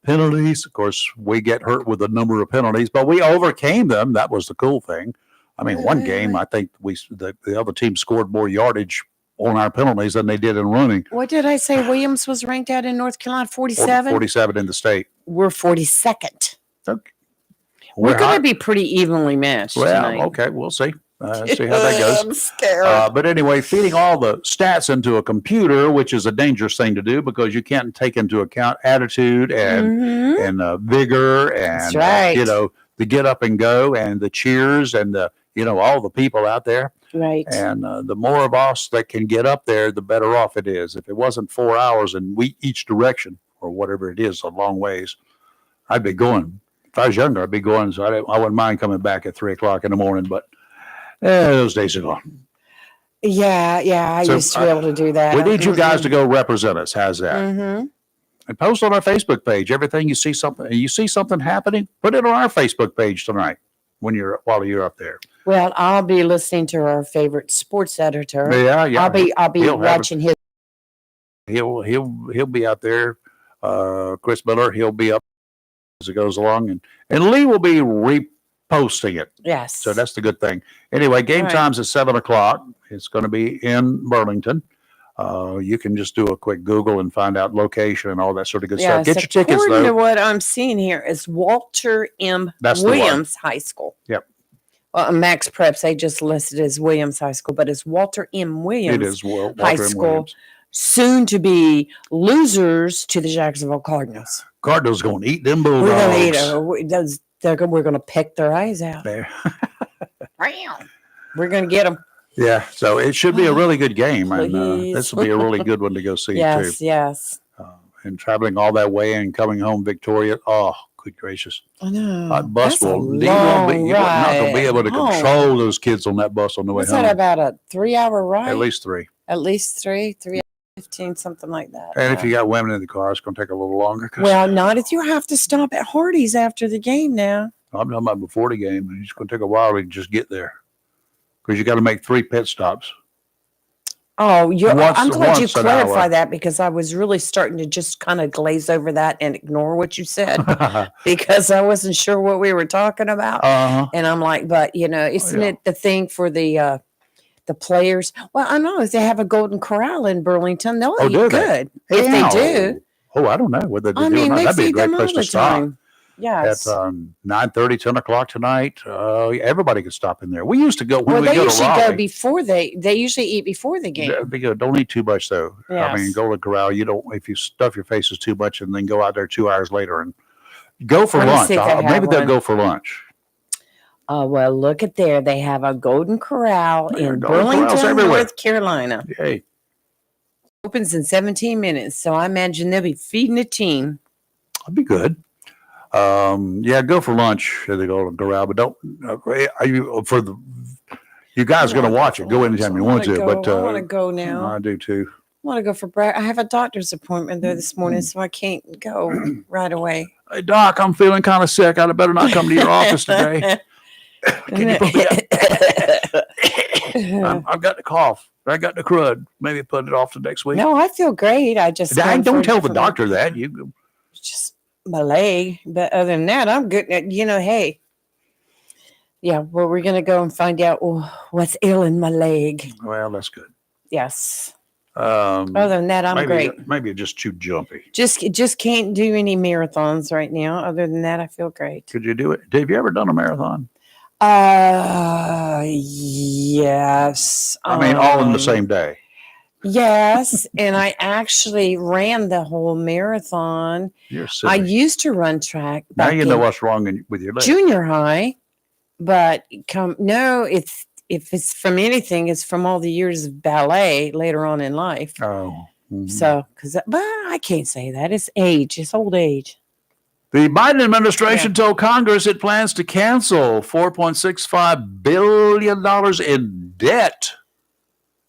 penalties. Of course, we get hurt with a number of penalties, but we overcame them. That was the cool thing. I mean, one game, I think the other team scored more yardage on our penalties than they did in running. What did I say? Williams was ranked out in North Carolina 47. 47 in the state. We're 42nd. Okay. We're going to be pretty evenly matched tonight. Well, okay, we'll see. See how that goes. I'm scared. But anyway, feeding all the stats into a computer, which is a dangerous thing to do because you can't take into account attitude and vigor and That's right. The get up and go and the cheers and all the people out there. Right. And the more of us that can get up there, the better off it is. If it wasn't 4 hours in each direction or whatever it is, a long ways, I'd be going. If I was younger, I'd be going. So I wouldn't mind coming back at 3:00 in the morning, but those days are gone. Yeah. I used to be able to do that. We need you guys to go represent us. How's that? Mm-hmm. And post on our Facebook page. Everything you see something happening, put it on our Facebook page tonight while you're up there. Well, I'll be listening to our favorite sports editor. Yeah. I'll be watching his. He'll be out there. Chris Miller. He'll be up as it goes along, and Lee will be reposting it. Yes. So that's the good thing. Anyway, game time's at 7:00. It's going to be in Burlington. You can just do a quick Google and find out location and all that sort of good stuff. Get your tickets, According though. to what I'm seeing here is Walter M. That's the Williams High School. Yep. Well, Max Preps, they just listed as Williams High School, but it's Walter M. Williams It is Walter High M. School, Williams. soon to be losers to the Jacksonville Cardinals. Cardinals going to eat them Bulldogs. We're going to eat them. We're going to peck their eyes out. There. We're going to get them. Yeah, so it should be a really good game, and Please. this will be a really good one to go see too. Yes. And traveling all that way and coming home victorious. Oh, good gracious! I know. That bus That's a you're long not going to be able to ride control those kids on that bus on the way What's home. that, about a 3-hour ride? At least 3. At least 3 hours 15, something like that. And if you got women in the car, it's going to take a little longer. Well, not if you have to stop at Hardee's after the game now. I'm talking about before the game, and it's going to take a while to just get there because you got to make 3 pit stops. Oh, I'm glad you once an clarified hour. that because I was really starting to just kind of glaze over that and ignore what you said because I wasn't sure what we were talking about. And I'm like, but isn't it the thing for the players? Well, I know if they have a Golden Corral in Burlington, they'll eat good. If they do. Oh, I don't know whether they I do or mean, not. they That'd be a feed great them all place the to stop. time. Yes. At 9:30, 10 o'clock tonight. Everybody could stop in there. We used to go when Well, we they go to usually Raleigh. go before they usually eat before the game. That'd be good. Don't eat too much though. I mean, Yes. Golden Corral. You don't if you stuff your faces too much and then go out there 2 hours later and go for Let me lunch. see if they have Maybe they'll one. go for lunch. Well, look at there. They have a Golden Corral Yeah, in Golden Corrals Burlington, everywhere. North Carolina. Hey, Opens in 17 minutes, so I imagine they'll be feeding a team. that'd be good. Yeah, go for lunch at the Golden Corral, but don't. Are you for the? You guys are going to watch it. Go anytime you want to, but I want to go now. I do too. I want to go for breakfast. I have a doctor's appointment there this morning, so I can't go right away. Hey Doc, I'm feeling kind of sick. I'd better not come to your office today. Can you put me up? I've got the cough. I got the crud. Maybe put it off to next week. No, I feel great. I just Don't tell the doctor that. You just my leg, but other than that, I'm good. Hey, yeah. Well, we're gonna go and find out what's ailing my leg. well, that's good. Yes. Other than that, I'm great. Maybe it's just too jumpy. Just can't do any marathons right now. Other than that, I feel great. Could you do it? Have you ever done a marathon? Yes. I mean, all in the same day. Yes, and I actually ran the whole marathon. You're I silly. used to run track Now back you know in what's wrong with your leg. junior high, but if it's from anything, it's from all the years of ballet later on in life. Oh. Mhm. So, but I can't say that. It's age. It's old age. The Biden administration told Congress it plans to cancel $4.65 billion in debt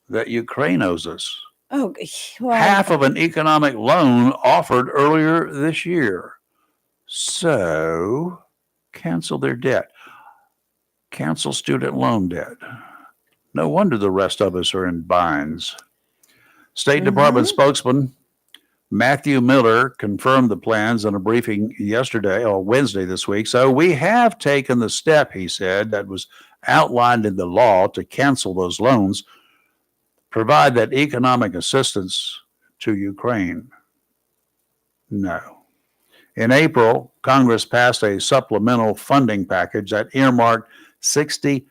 that Ukraine owes us. Oh, well, Half of an economic loan offered earlier this year. So, cancel their debt. Cancel student loan debt. No wonder the rest of us are in binds. State Department spokesman Matthew Miller confirmed the plans in a briefing Wednesday this week. So we have taken the step, he said, that was outlined in the law to cancel those loans, provide that economic assistance to Ukraine. No. In April, Congress passed a supplemental funding package that earmarked $60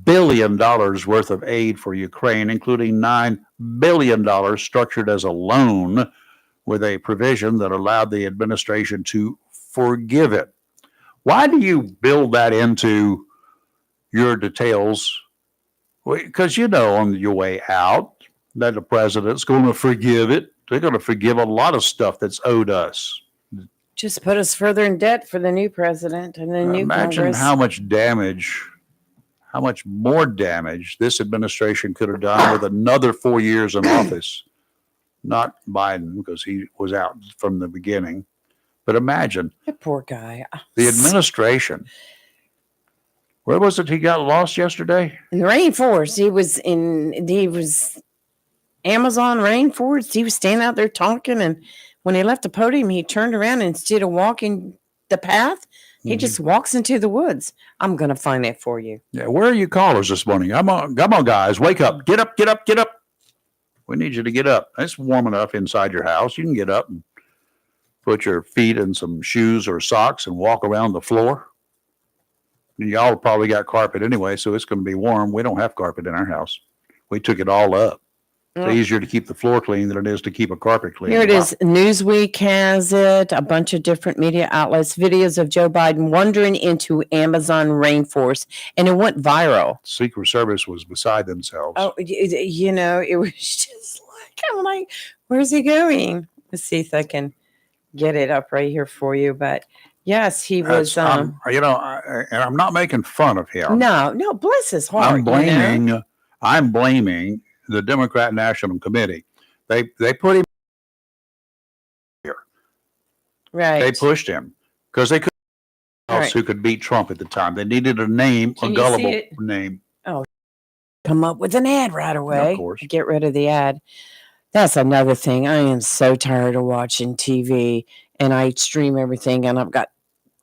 billion worth of aid for Ukraine, including $9 billion structured as a loan with a provision that allowed the administration to forgive it. Why do you build that into your details? Because you know on your way out that the president's going to forgive it. They're going to forgive a lot of stuff that's owed us. Just put us further in debt for the new president and the new Imagine Congress. how much more damage this administration could have done with another 4 years in office. Not Biden, because he was out from the beginning. But imagine That poor guy. the administration. Where was it he got lost yesterday? In the rainforest. He was Amazon rainforest. He was standing out there talking, and when he left the podium, he turned around and instead of walking the path, he just walks into the woods. I'm gonna find it for you. Yeah, where are you callers this morning? Come on, guys, wake up. Get up, get up, get up. We need you to get up. It's warm enough inside your house. You can get up and put your feet in some shoes or socks and walk around the floor. Y'all probably got carpet anyway, so it's going to be warm. We don't have carpet in our house. We took it all up. It's easier to keep the floor clean than it is to keep a carpet clean. Here it is. Newsweek has it, a bunch of different media outlets, videos of Joe Biden wandering into Amazon rainforest, and it went viral. Secret Service was beside themselves. Oh, it was just like, I'm like, where's he going? Let's see if I can get it up right here for you. But yes, he was. And I'm not making fun of him. No, bless his heart. I'm blaming the Democrat National Committee. They put him here. Right. They pushed him because they couldn't else who could beat Trump at the time. They needed a name, a gullible name. Oh, come up with an ad right away. Of course. Get rid of the ad. That's another thing. I am so tired of watching TV, and I stream everything, and I've got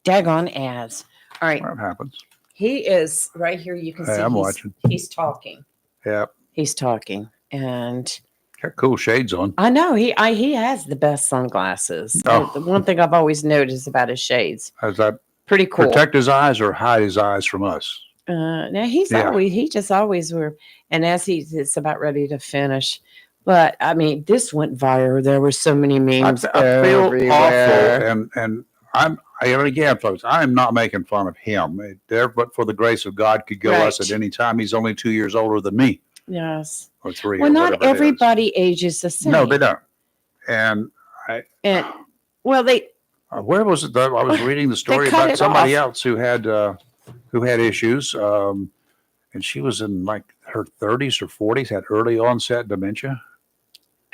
daggone ads. All right. That happens. He is right here. You can see I'm watching. He's talking. Yeah. He's talking, and got cool shades on. I know he has the best sunglasses. Oh. The one thing I've always noticed about his shades. Does that Pretty cool. protect his eyes or hide his eyes from us? Now he just always were, and as it's about ready to finish. But I mean, this went viral. There were so many memes. I feel everywhere. awful, and again, folks, I am not making fun of him. But for the grace of God, could go us at any time. He's only 2 years older than me. Yes. Or 3. Well, or not everybody ages the same. No, they don't. And where was it? I was reading the story about somebody else who had issues, and she was in like her 30s or 40s, had early onset dementia.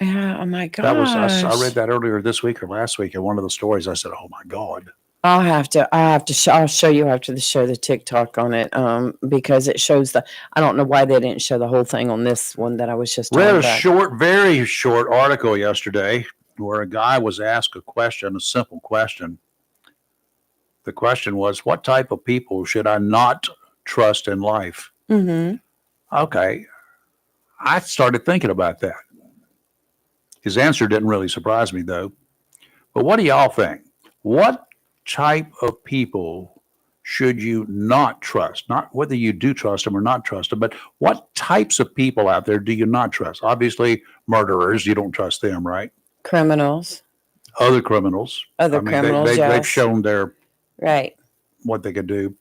Yeah. Oh my God. I read that earlier this week or last week in one of the stories. I said, "Oh my God." I'll show you after the show the TikTok on it, because it shows I don't know why they didn't show the whole thing on this one that I was just talking about. Read a very short article yesterday where a guy was asked a simple question. The question was, what type of people should I not trust in life? Mm-hmm. Okay. I started thinking about that. His answer didn't really surprise me though. But what do y'all think? What type of people should you not trust? Not whether you do trust them or not trust them, but what types of people out there do you not trust? Obviously, murderers, you don't trust them, right? Criminals. Other criminals. Criminals, yes. They've shown what they can do.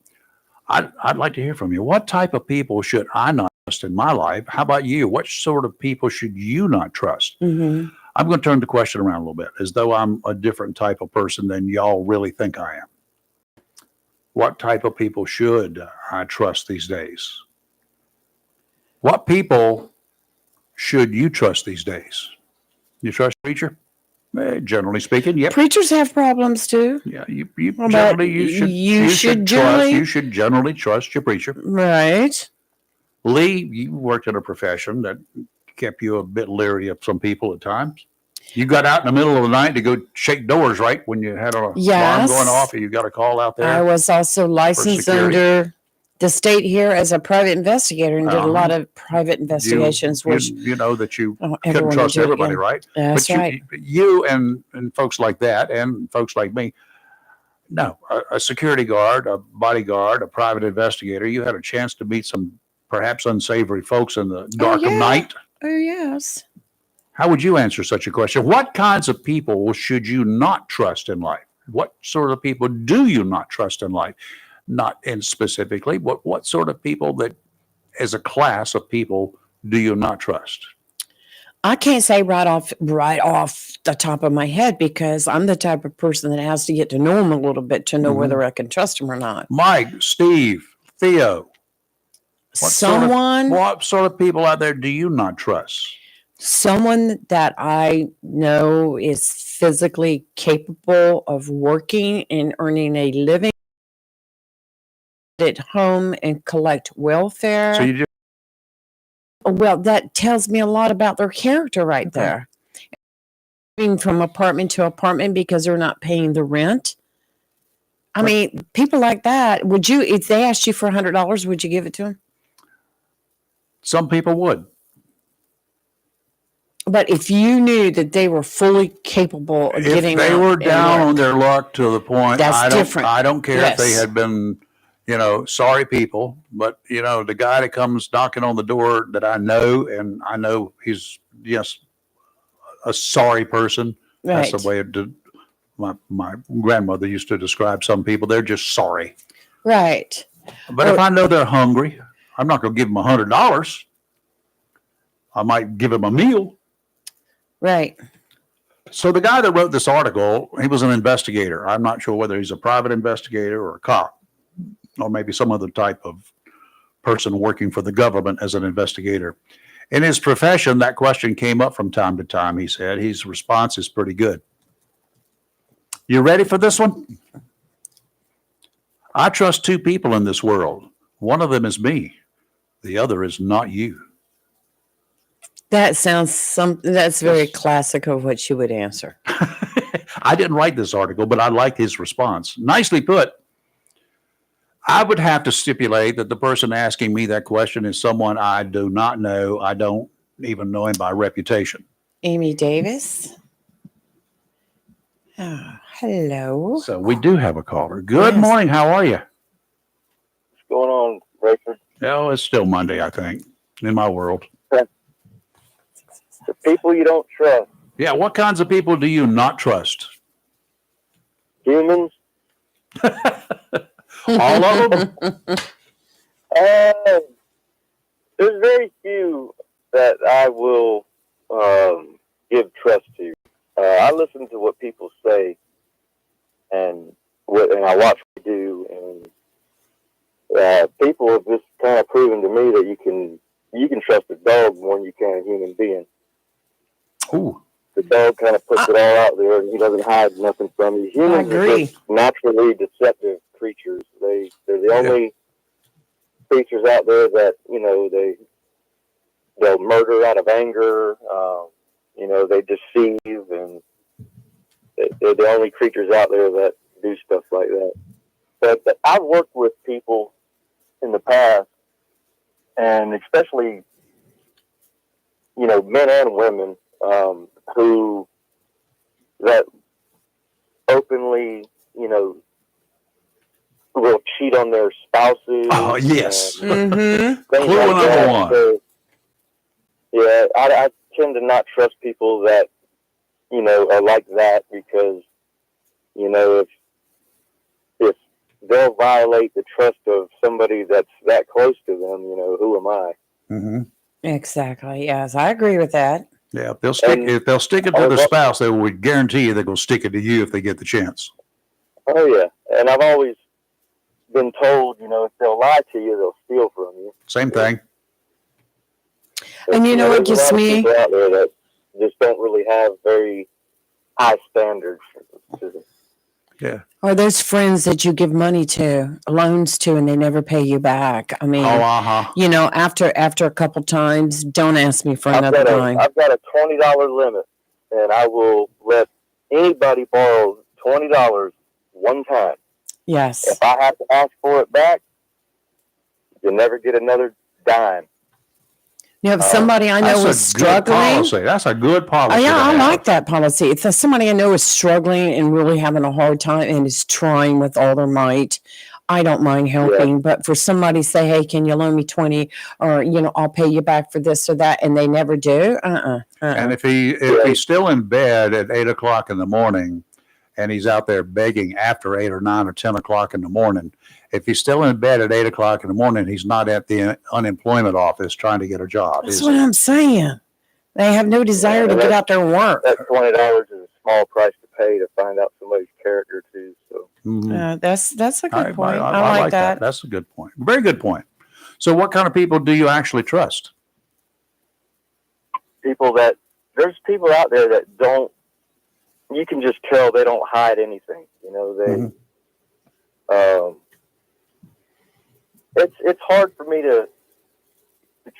I'd like to hear from you. What type of people should I not trust in my life? How about you? What sort of people should you not trust? Mm-hmm. I'm going to turn the question around a little bit, as though I'm a different type of person than y'all really think I am. What type of people should I trust these days? What people should you trust these days? You trust a preacher? Generally speaking, yep. Preachers have problems too. Yeah, you should generally trust your preacher. Right. Lee, you worked in a profession that kept you a bit leery of some people at times. You got out in the middle of the night to go shake doors, right? When you had an alarm going off and you got a call out there. I was also licensed under the state here as a private investigator and did a lot of private investigations. You know that you couldn't trust everybody, right? That's right. You and folks like that and folks like me, No, a security guard, a bodyguard, a private investigator. You had a chance to meet some perhaps unsavory folks in the dark of yeah. night. Oh, yes. How would you answer such a question? What kinds of people should you not trust in life? What sort of people do you not trust in life? Not in specifically, what sort of people that, as a class of people, do you not trust? I can't say right off the top of my head because I'm the type of person that has to get to know them a little bit to know whether I can trust them or not. Mike, Steve, Theo. What sort of people out there do you not trust? Someone that I know is physically capable of working and earning a living at home and collect welfare. So you just, Well, that tells me a lot about their character right there. Moving from apartment to apartment because they're not paying the rent. I mean, people like that, would you, if they asked you for $100, would you give it to them? some people would. But if you knew that they were fully capable of getting If they out were and down work, on their luck to the point, That's different. I don't care if they Yes. had been, sorry people, but the guy that comes knocking on the door that I know, and I know he's a sorry person. right. That's the way my grandmother used to describe some people. They're just sorry. Right. But if I know they're hungry, I'm not going to give them $100. I might give them a meal. Right. So the guy that wrote this article, he was an investigator. I'm not sure whether he's a private investigator or a cop, or maybe some other type of person working for the government as an investigator. In his profession, that question came up from time to time, he said. His response is pretty good. You ready for this one? I trust two people in this world. One of them is me. The other is not you. That sounds that's very classic of what you would answer. I didn't write this article, but I like his response. Nicely put. I would have to stipulate that the person asking me that question is someone I do not know. I don't even know him by reputation. Amy Davis. Oh, hello. So we do have a caller. Good Yes. morning. How are you? What's going on, Rayford? Oh, it's still Monday, I think, in my world. The people you don't trust. Yeah, what kinds of people do you not trust? Humans. All of them? There's very few that I will give trust to. I listen to what people say, and I watch what they do, and people have just kind of proven to me that you can trust a dog more than you can a human being. Ooh. The dog kind of puts it all out there, and he doesn't hide nothing from you. Humans are just naturally deceptive creatures. They're the only creatures out there that they'll murder out of anger. They deceive, and they're the only creatures out there that do stuff like that. But I've worked with people in the past, and especially men and women. Who that openly, will cheat on their spouses. Oh, yes. Mm-hmm. Clue number one. So, yeah, I tend to not trust people that, are like that because, if they'll violate the trust of somebody that's that close to them, who am I? Mm-hmm. Exactly. Yes, I agree with that. Yeah, if they'll stick it to the spouse, they would guarantee you they're going to stick it to you if they get the chance. Oh yeah, and I've always been told, if they'll lie to you, they'll steal from you. Same thing. And what there's gets a lot of me? people out there that just don't really have very high standards. Yeah. Are those friends that you give money to, loans to, and they never pay you back? I mean, after a couple times, don't ask me for another dime. I've got a $20 limit, and I will let anybody borrow $20 one time. Yes. If I have to ask for it back, you'll never get another dime. You know, if somebody I know is struggling. Policy. That's a good policy. Oh, yeah, I have. like that policy. If there's somebody I know is struggling and really having a hard time and is trying with all their might, I don't mind helping. But for somebody to say, hey, can you loan me 20 or, you know, I'll pay you back for this or that, and they never do. And if he's still in bed at 8 o'clock in the morning and he's out there begging after 8 or 9 or 10 o'clock in the morning, if he's still in bed at 8 o'clock in the morning, he's not at the unemployment office trying to get a job. That's what I'm saying. They have no desire to get out there and work. That $20 is a small price to pay to find out somebody's character too. So that's a good point. I like that. That's a good point. Very good point. So what kind of people do you actually trust? There's people out there that don't, you can just tell they don't hide anything. You know, it's hard for me to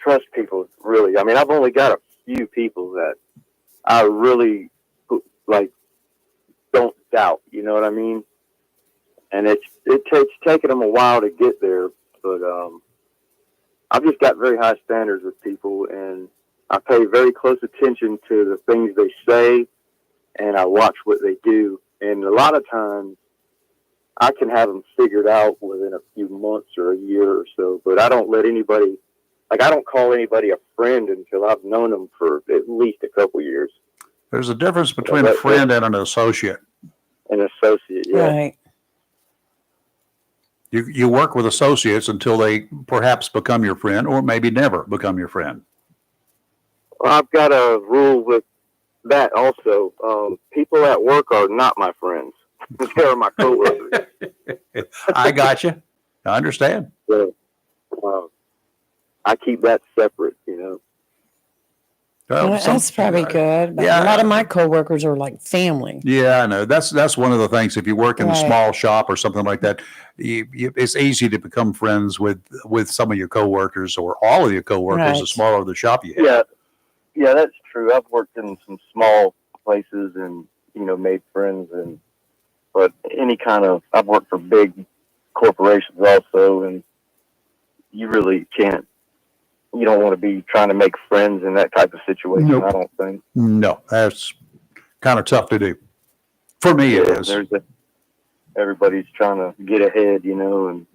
trust people, really. I mean, I've only got a few people that I really don't doubt, you know what I mean? And it's taken them a while to get there, but I've just got very high standards with people, and I pay very close attention to the things they say, and I watch what they do. And a lot of times I can have them figured out within a few months or a year or so, but I don't let anybody, I don't call anybody a friend until I've known them for at least a couple years. There's a difference between a friend and an associate. An associate, yeah. Right. You work with associates until they perhaps become your friend, or maybe never become your friend. Well, I've got a rule with that also. People at work are not my friends. They're my coworkers. I got you. I understand. So, I keep that separate, you know. Well, that's probably good. But yeah. A lot of my coworkers are like family. Yeah, I know. That's one of the things. If you work in a small shop or something like that, it's easy to become friends with some of your coworkers or all of your coworkers. The smaller the shop you have. Yeah, that's true. I've worked in some small places and made friends, but I've worked for big corporations also, and you really can't. You don't want to be trying to make friends in that type of situation. Nope. I don't think. No, that's kind of tough to do. For me, it is. Everybody's trying to get ahead, and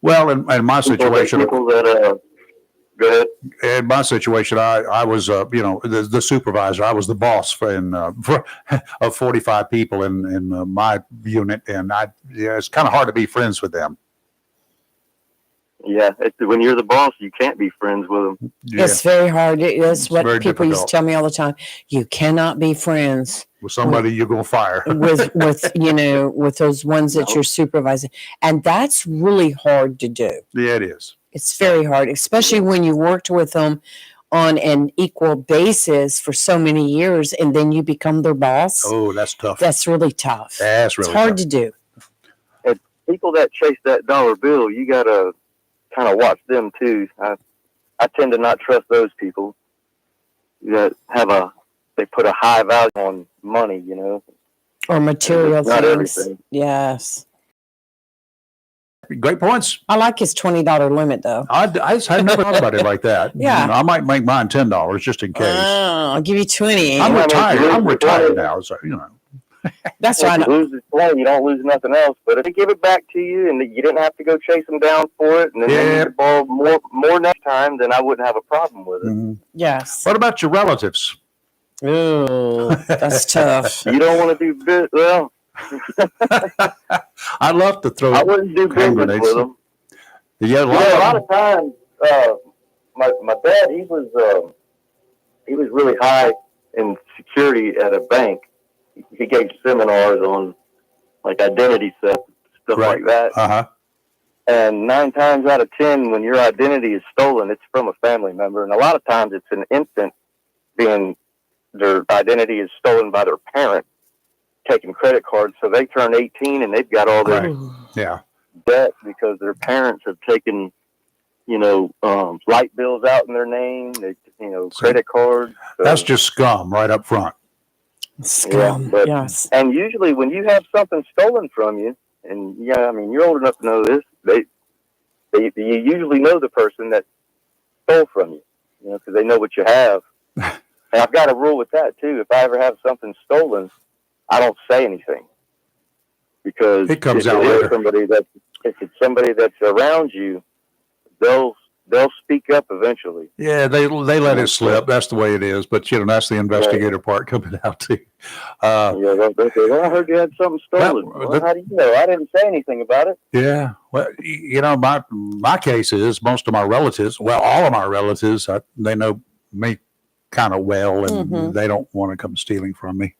Well, in my situation, people that go ahead. In my situation, I was the supervisor. I was the boss of 45 people in my unit, and it's kind of hard to be friends with them. Yeah, when you're the boss, you can't be friends with them. Yeah. It's very hard. It's what people difficult. Used to tell me all the time. You cannot be friends with somebody you're going to fire. with those ones that you're supervising. And that's really hard to do. Yeah, it is. It's very hard, especially when you worked with them on an equal basis for so many years and then you become their boss. Oh, that's tough. That's really tough. That's really it's hard tough. to do. And people that chase that dollar bill, you got to kind of watch them too. I tend to not trust those people that they put a high value on money, or material not things. Everything. Yes. Great points. I like his $20 limit though. I never thought about it like that. Yeah. I might make mine $10 just in case. I'll give you 20. I'm retired now, so That's right. If you lose this plane, you don't lose nothing else. But if they give it back to you and you didn't have to go chase them down for it, and then they need the ball more next time, then I wouldn't have a problem with it. Mm-hmm. Yes. What about your relatives? Oh, that's tough. You don't want to do business. Well, I'd love to throw. I wouldn't do business with them. Yeah, a lot of times, my dad, he was really high in security at a bank. He gave seminars on identity theft, stuff like that. Uh-huh. And 9 times out of 10, when your identity is stolen, it's from a family member. And a lot of times it's an infant their identity is stolen by their parent taking credit cards. So they turn 18 and they've got all their debt because their parents have taken, light bills out in their name, credit cards. So. That's just scum right up front. Scum, yes. And usually when you have something stolen from you, and you're old enough to know this, you usually know the person that stole from you, because they know what you have. And I've got a rule with that too. If I ever have something stolen, I don't say anything, because It comes if out it is later. if it's somebody that's around you, they'll speak up eventually. Yeah, they let it slip. That's the way it is. But that's the investigator part coming out too. They'll say, "Well, I heard you had something stolen." Well, how do you know? I didn't say anything about it. Yeah. Well, my case is most of my relatives. Well, all of my relatives, they know me kind of well, and they don't want to come stealing from me.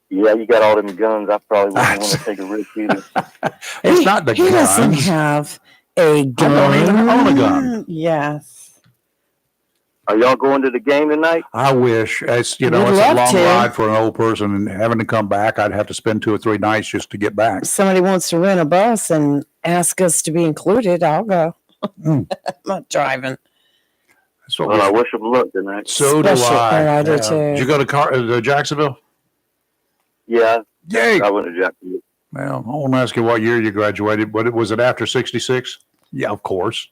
Yeah, you got all them guns. I probably wouldn't want to take a risk either. It's not the He doesn't guns. have a gun. I don't even own a gun. Yes. Are y'all going to the game tonight? I wish. It's We'd it's a love long to. ride for an old person, and having to come back, I'd have to spend 2 or 3 nights just to get back. Somebody wants to rent a bus and ask us to be included, I'll go. I'm not driving. That's what Well, I wish them luck tonight. So do Special. I. Oh, I do too. Did you go to Jacksonville? Yeah, Yay. I went to Jacksonville. Well, I won't ask you what year you graduated, but was it after 66? Yeah, of course.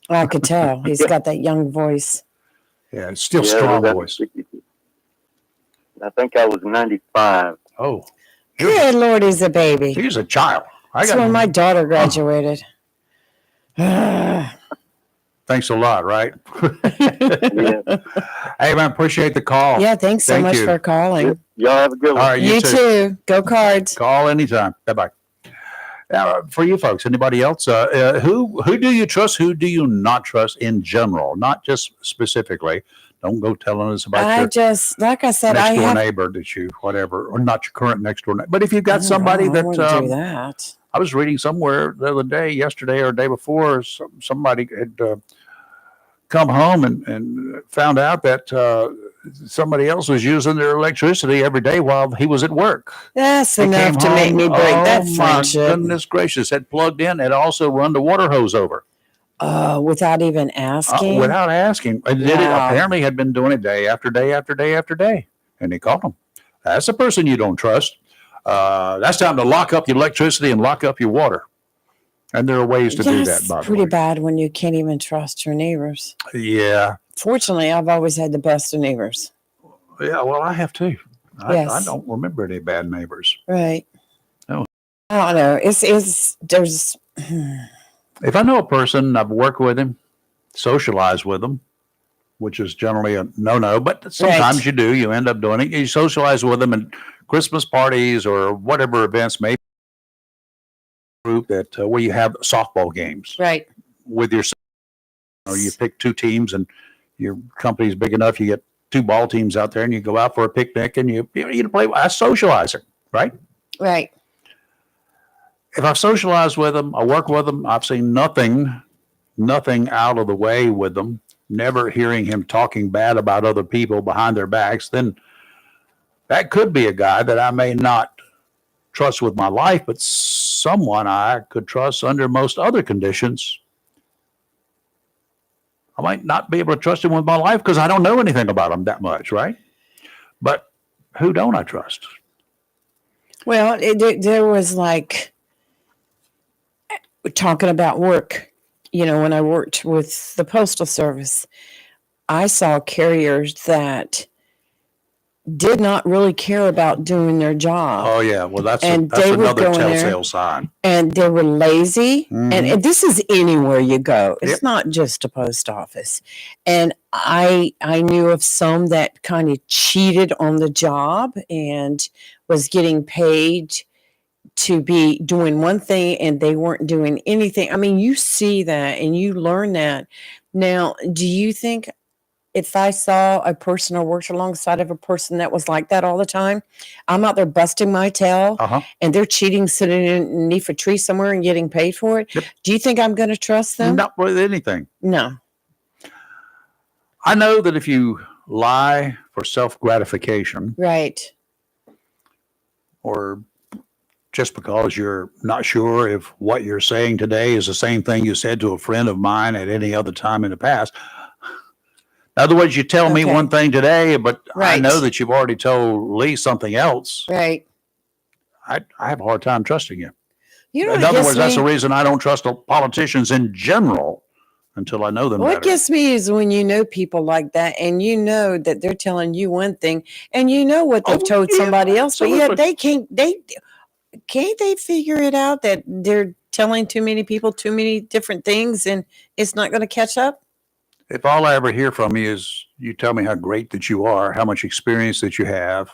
I could tell. He's got that young voice. Yeah, it's still Yeah, strong it was voice. after 62. I think I was 95. Oh, Good Lord, he's a baby. he's a child. That's when my daughter graduated. Thanks a lot, right? Yeah. Hey, man, appreciate the call. Yeah, thanks so Thank much you. for calling. Y'all have a good one. All right, You too. Go Cards. Call anytime. Bye-bye. Now, for you folks, anybody else, who do you trust? Who do you not trust in general? Not just specifically. Don't go telling us about I your just, like I said, next I door have. neighbor that you, whatever, or not your current next door neighbor. But if you've got somebody I that, wouldn't do that. I was reading somewhere the other day, yesterday or the day before, somebody had come home and found out that somebody else was using their electricity every day while he was at work. That's He enough came to make home, me break that my friendship. goodness gracious, had plugged in and also run the water hose over. Without even asking. Without asking. And did it, Wow. apparently had been doing it day after day after day after day. And they called him. That's a person you don't trust. That's time to lock up your electricity and lock up your water. And there are ways to do that, That's by the pretty way. bad when you can't even trust your neighbors. Yeah. Fortunately, I've always had the best of neighbors. Yeah, well, I have too. I Yes. don't remember any bad neighbors. Right. No. I don't know. There's. If I know a person, I've worked with him, socialized with them, which is generally a no-no, but sometimes Right. you do. You end up doing it. You socialize with them in Christmas parties or whatever events, maybe group that where you have softball games Right. with your, or you pick 2 teams and your company's big enough, you get 2 ball teams out there and you go out for a picnic and you play. I socialize it, right? Right. If I've socialized with them, I work with them, I've seen nothing out of the way with them, never hearing him talking bad about other people behind their backs, then that could be a guy that I may not trust with my life, but someone I could trust under most other conditions. I might not be able to trust him with my life because I don't know anything about him that much, right? But who don't I trust? Well, there was like talking about work. When I worked with the Postal Service, I saw carriers that did not really care about doing their job. Oh yeah, well that's And that's they would another go in there. telltale sign. And they were lazy. Mhm. And this is anywhere you go. It's Yep. not just a post office. And I knew of some that kind of cheated on the job and was getting paid to be doing one thing and they weren't doing anything. I mean, you see that and you learn that. Now, do you think if I saw a person or worked alongside of a person that was like that all the time, I'm out there busting my tail Uh-huh. and they're cheating, sitting underneath a tree somewhere and getting paid for it. Yep. Do you think I'm going to trust them? Not with anything. No. I know that if you lie for self-gratification Right. or just because you're not sure if what you're saying today is the same thing you said to a friend of mine at any other time in the past. In other words, you tell me Okay. one thing today, but I Right. know that you've already told Lee something else. Right. I have a hard time trusting you. You know, In what other gets words, that's me? the reason I don't trust politicians in general. until I know them What better. gets me is when you know people like that and you know that they're telling you one thing and you know what they've Oh, told yeah, somebody else, but yet absolutely. can't they figure it out that they're telling too many people too many different things and it's not going to catch up? If all I ever hear from you is you tell me how great that you are, how much experience that you have.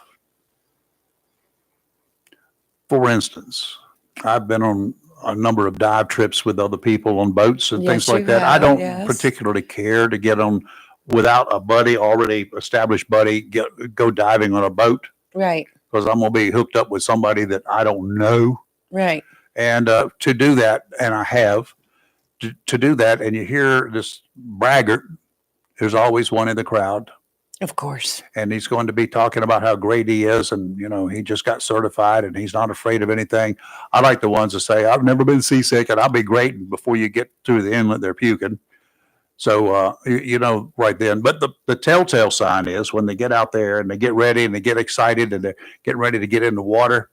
For instance, I've been on a number of dive trips with other people on boats and things Yes, you like that. I have. don't Yes. particularly care to get on without a buddy, already established buddy, go diving on a boat Right. because I'm going to be hooked up with somebody that I don't know. Right. And to do that, and I have to do that, and you hear this braggart, there's always one in the crowd, Of course. and he's going to be talking about how great he is, and he just got certified, and he's not afraid of anything. I like the ones that say, "I've never been seasick, and I'll be great." And before you get through the inlet, they're puking. So right then. But the telltale sign is when they get out there and they get ready and they get excited and they're getting ready to get in the water,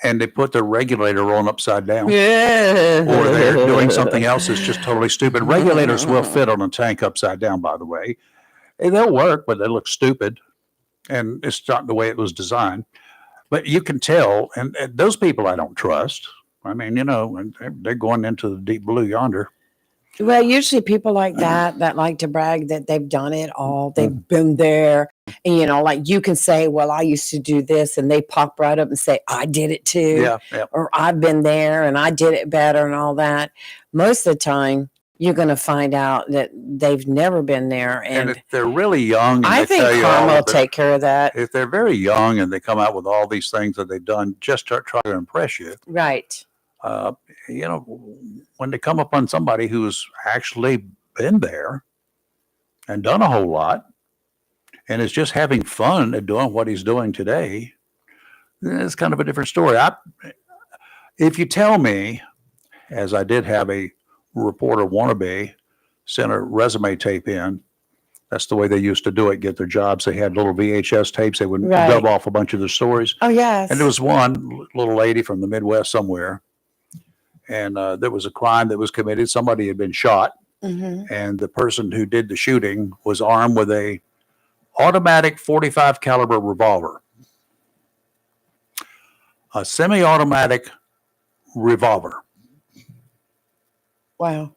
and they put the regulator on upside down. Yeah. Or they're doing something else that's just totally stupid. Regulators will fit on a tank upside down, by the way. And they'll work, but they look stupid. And it's not the way it was designed. But you can tell, and those people I don't trust. I mean, and they're going into the deep blue yonder. Well, usually people like that like to brag that they've done it all. They've been there. And, like you can say, well, I used to do this. And they pop right up and say, I did it too. Yeah. Or I've been there and I did it better and all that. Most of the time, you're going to find out that they've never been there. And And if they're really young, and I they think tell you karma all will of take care of that. if they're very young and they come out with all these things that they've done just to try to impress you, Right. uh, when they come upon somebody who's actually been there and done a whole lot and is just having fun at doing what he's doing today, it's kind of a different story. If you tell me, as I did have a reporter wannabe send a resume tape in, that's the way they used to do it, get their jobs. They had little VHS tapes. They would Right. dub off a bunch of their stories. Oh, yes. And there was one little lady from the Midwest somewhere, and there was a crime that was committed. Somebody had been shot, and the person who did the shooting was armed with a automatic 45 caliber revolver, a semi-automatic revolver, Wow.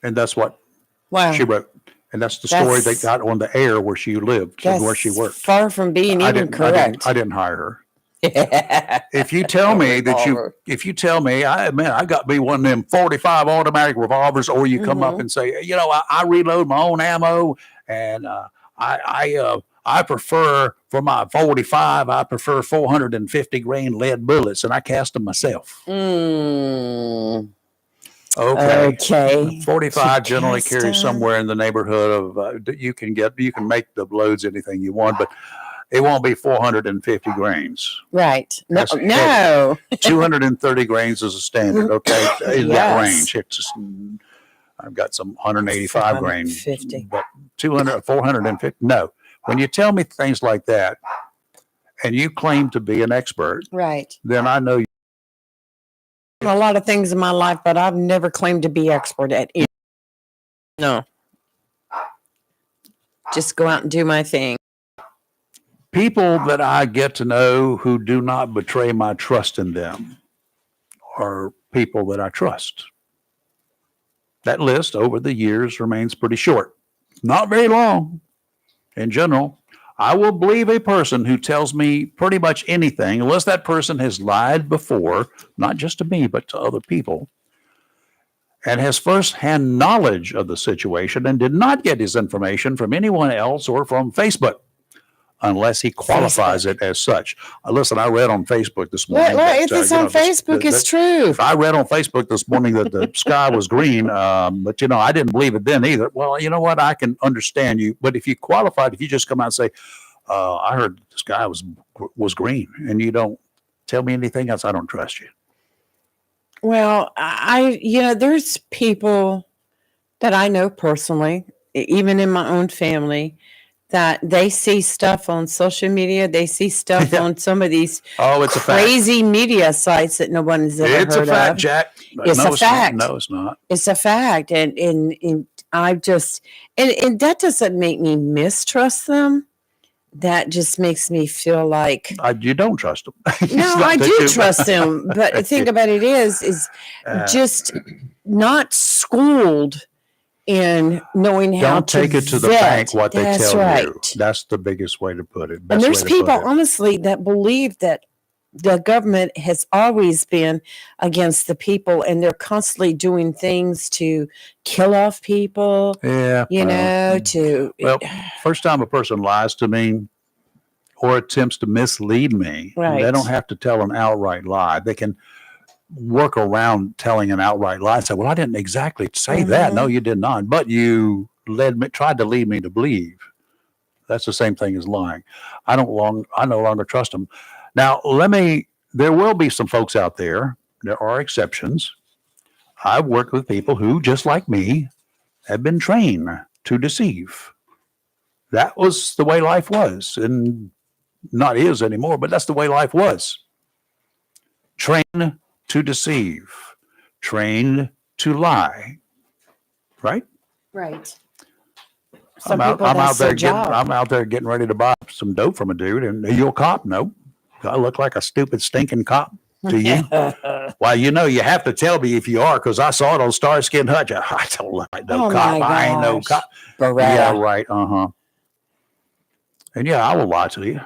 and that's what Wow. she wrote. And that's the story they That's- got on the air where she lived and where she That's worked. far from being I even didn't, correct. I didn't hire her. If you tell me if you tell me, I got me one of them 45 automatic revolvers, or you come up and say, I reload my own ammo, and I prefer for my 45, I prefer 450 grain lead bullets, and I cast them myself. Okay. 45 generally Cast carries them. somewhere in the neighborhood of you can make the loads anything you want, but it won't be 450 grains. Right. No. That's heavy. No. 230 grains is a standard, okay, in that Yes. range. It's just, I've got some 185 grain, 450. but 200, 450. No, when you tell me things like that, and you claim to be an expert, Right. then I know A lot of things in my life, but I've never claimed to be expert at it. No. Just go out and do my thing. people that I get to know who do not betray my trust in them are people that I trust. That list over the years remains pretty short, not very long. In general, I will believe a person who tells me pretty much anything, unless that person has lied before, not just to me, but to other people, and has firsthand knowledge of the situation and did not get his information from anyone else or from Facebook, unless he qualifies it as such. Listen, I read on Facebook this morning. If it's on Facebook, it's true. I read on Facebook this morning that the sky was green, but I didn't believe it then either. Well, you know what? I can understand you, but if you qualified, if you just come out and say, "I heard the sky was green," and you don't tell me anything else, I don't trust you. Well, there's people that I know personally, even in my own family, that they see stuff on social media. They see stuff Yeah. on some of these Oh, it's a fact. crazy media sites that no one has ever It's a heard fact, of. Jack. It's No, a fact. Not. No, it's not. It's a fact. And I just, and that doesn't make me mistrust them. That just makes me feel like, You don't trust them. no, I do trust them. But the thing about it is just not schooled in knowing how don't take it to the vet. bank what they That's tell right. you. That's the biggest way to put it. And there's people, It. honestly, that believe that the government has always been against the people, and they're constantly doing things to kill off people. Yeah. Well, First time a person lies to me or attempts to mislead me, Right. they don't have to tell an outright lie. They can work around telling an outright lie and say, well, I didn't exactly say that. No, you did not. But you tried to lead me to believe. That's the same thing as lying. I no longer trust them. Now, there will be some folks out there. There are exceptions. I've worked with people who, just like me, have been trained to deceive. That was the way life was, and not is anymore, but that's the way life was. Trained to deceive, trained to lie, right? right. I'm out there getting ready to buy some dope from a dude, and are you a cop? No. Do I look like a stupid, stinking cop to you? Well, you have to tell me if you are, because I saw it on Starsky and Hutch. I don't look like no cop. I ain't no cop. Yeah, right. And yeah, I will lie to you.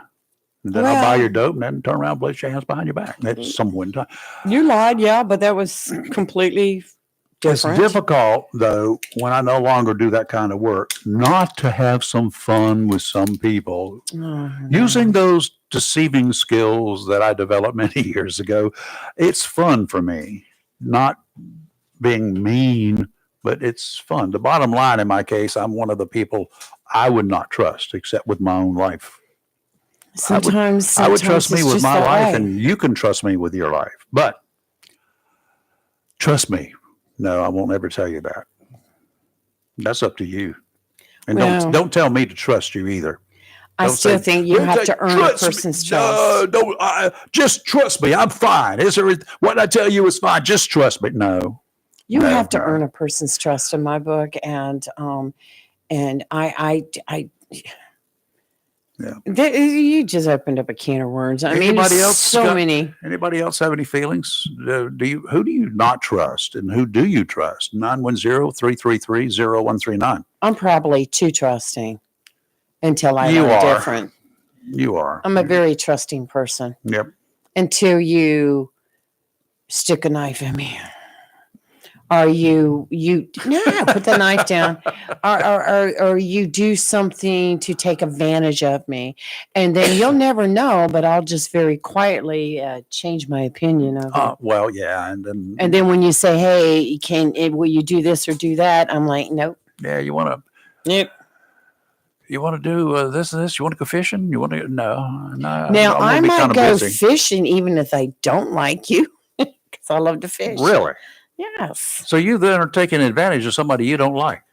And then I'll buy your dope and then turn around and place your hands behind your back. That's some one time. You lied, yeah, but that was completely different. It's difficult, though, when I no longer do that kind of work, not to have some fun with some people. Using those deceiving skills that I developed many years ago, it's fun for me. Not being mean, but it's fun. The bottom line in my case, I'm one of the people I would not trust except with my own life. Sometimes I would trust me it's with just my that life, way. and you can trust me with your life. But trust me, no, I won't ever tell you that. That's up to you. And don't tell me to trust you either. I still think you have to earn a person's trust. Just trust me. I'm fine. What I tell you is fine. Just trust me. No. You have to earn a person's trust in my book, and you just opened up a can of worms. Anybody else many. Anybody else have any feelings? Who do you not trust, and who do you trust? 910-333-0139. I'm probably too trusting until I learn different. You are. I'm a very trusting person. Yep. Until you stick a knife in me. Or you put the knife down, or you do something to take advantage of me, and then you'll never know. But I'll just very quietly change my opinion of it. Well, yeah, and then when you say, "Hey, will you do this or do that?" I'm like, "Nope." Yeah, you want to. Yep. You want to do this and this? You want to go fishing? You want to? No. Now I might go fishing even if I don't like you, because I love to fish. Really? Yes. So you then are taking advantage of somebody you don't like.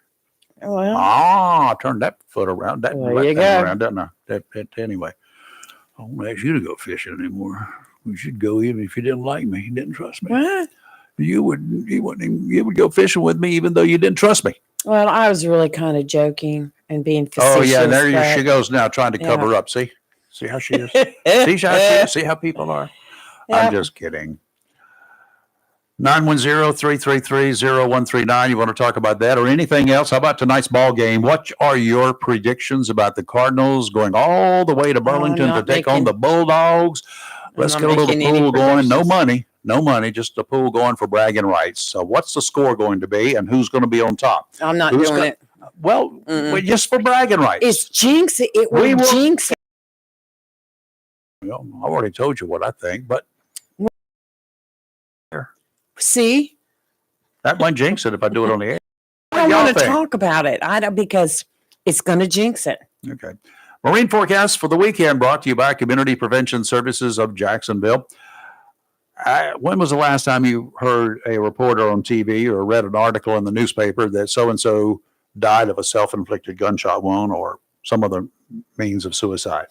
Well, turn that foot around. That there you go. Around, doesn't I? Anyway, I won't ask you to go fishing anymore. We should go even if you didn't like me, you didn't trust me. What? You would go fishing with me even though you didn't trust me. Well, I was really kind of joking and being facetious. Oh yeah, there she goes now, trying to cover up. See how she is. See how people are. Yep. I'm just kidding. 910-333-0139. You want to talk about that or anything else? How about tonight's ball game? What are your predictions about the Cardinals going all the way to Burlington to take on the Bulldogs? Let's get a little pool going. No money, just a pool going for bragging rights. So what's the score going to be and who's going to be on top? I'm not doing it. Well, just for bragging rights. It's jinx. It will jinx. Well, I already told you what I think, but see, that might jinx it if I do it on the air. I don't want to talk about it. Because it's going to jinx it. Okay. Marine forecast for the weekend brought to you by Community Prevention Services of Jacksonville. When was the last time you heard a reporter on TV or read an article in the newspaper that so-and-so died of a self-inflicted gunshot wound or some other means of suicide.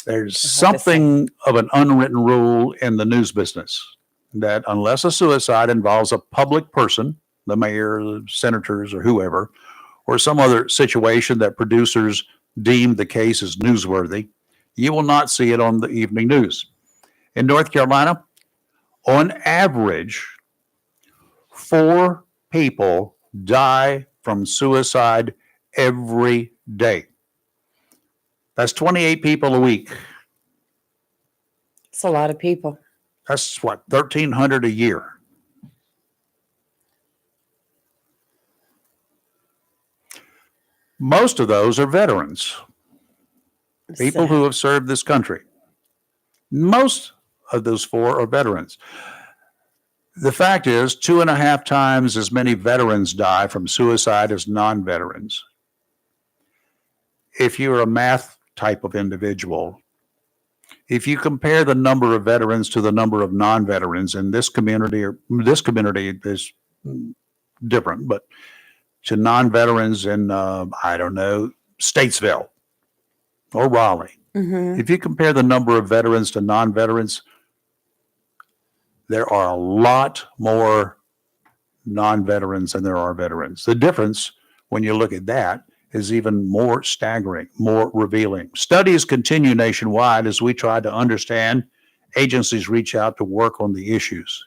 There's I have to say. something of an unwritten rule in the news business that unless a suicide involves a public person, the mayor, the senators, or whoever, or some other situation that producers deem the case as newsworthy, you will not see it on the evening news. In North Carolina, on average, 4 people die from suicide every day. That's 28 people a week. It's a lot of people. That's what, 1,300 a year. Most of those are veterans, people who have served this country. Most of those 4 are veterans. The fact is, 2.5 times as many veterans die from suicide as non-veterans. If you're a math type of individual, if you compare the number of veterans to the number of non-veterans in this community, or this community is different, but to non-veterans in, I don't know, Statesville or Raleigh, if you compare the number of veterans to non-veterans, there are a lot more non-veterans than there are veterans. The difference, when you look at that, is even more staggering, more revealing. Studies continue nationwide as we try to understand. Agencies reach out to work on the issues.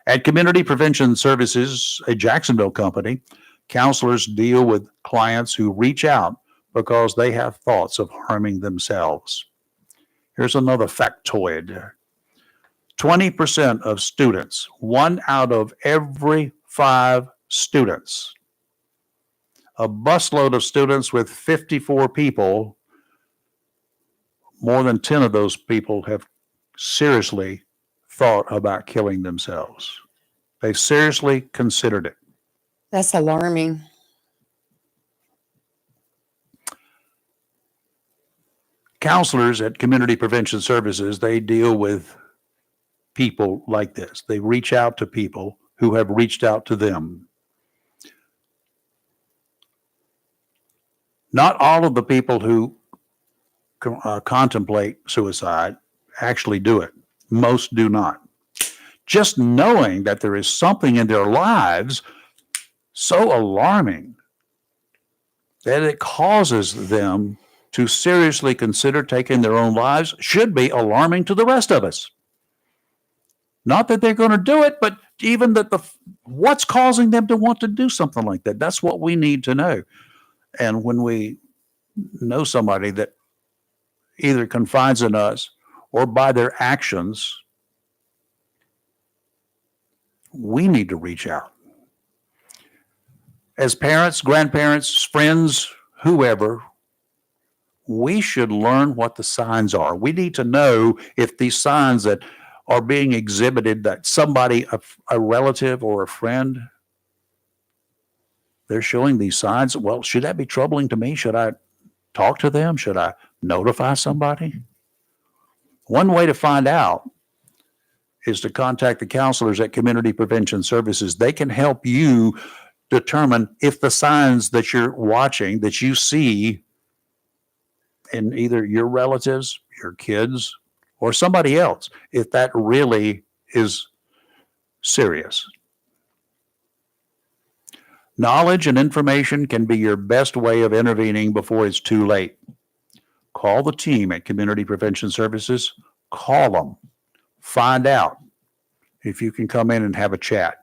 At Community Prevention Services, a Jacksonville company, counselors deal with clients who reach out because they have thoughts of harming themselves. Here's another factoid. 20% of students, 1 out of every 5 students, a busload of students with 54 people, more than 10 of those people have seriously thought about killing themselves. They've seriously considered it. That's alarming. Counselors at Community Prevention Services, they deal with people like this. They reach out to people who have reached out to them. Not all of the people who contemplate suicide actually do it. Most do not. Just knowing that there is something in their lives so alarming that it causes them to seriously consider taking their own lives should be alarming to the rest of us. Not that they're going to do it, but even that what's causing them to want to do something like that. That's what we need to know. And when we know somebody that either confides in us or by their actions, we need to reach out. As parents, grandparents, friends, whoever, we should learn what the signs are. We need to know if these signs that are being exhibited, that somebody, a relative or a friend, they're showing these signs. Well, should that be troubling to me? Should I talk to them? Should I notify somebody? One way to find out is to contact the counselors at Community Prevention Services. They can help you determine if the signs that you're watching, that you see in either your relatives, your kids, or somebody else, if that really is serious. Knowledge and information can be your best way of intervening before it's too late. Call the team at Community Prevention Services. Call them. Find out if you can come in and have a chat.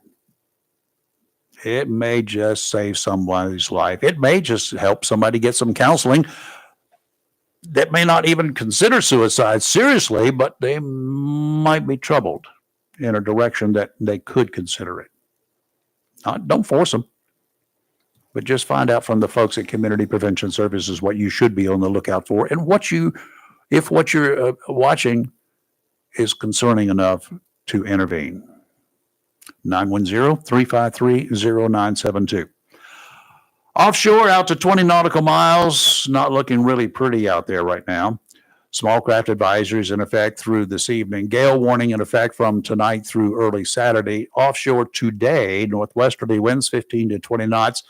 It may just save somebody's life. It may just help somebody get some counseling that may not even consider suicide seriously, but they might be troubled in a direction that they could consider it. Don't force them, but just find out from the folks at Community Prevention Services what you should be on the lookout for, and if what you're watching is concerning enough to intervene. 910-353-0972. Offshore out to 20 nautical miles, not looking really pretty out there right now. Small craft advisories in effect through this evening. Gale warning in effect from tonight through early Saturday. Offshore today, northwesterly winds 15 to 20 knots.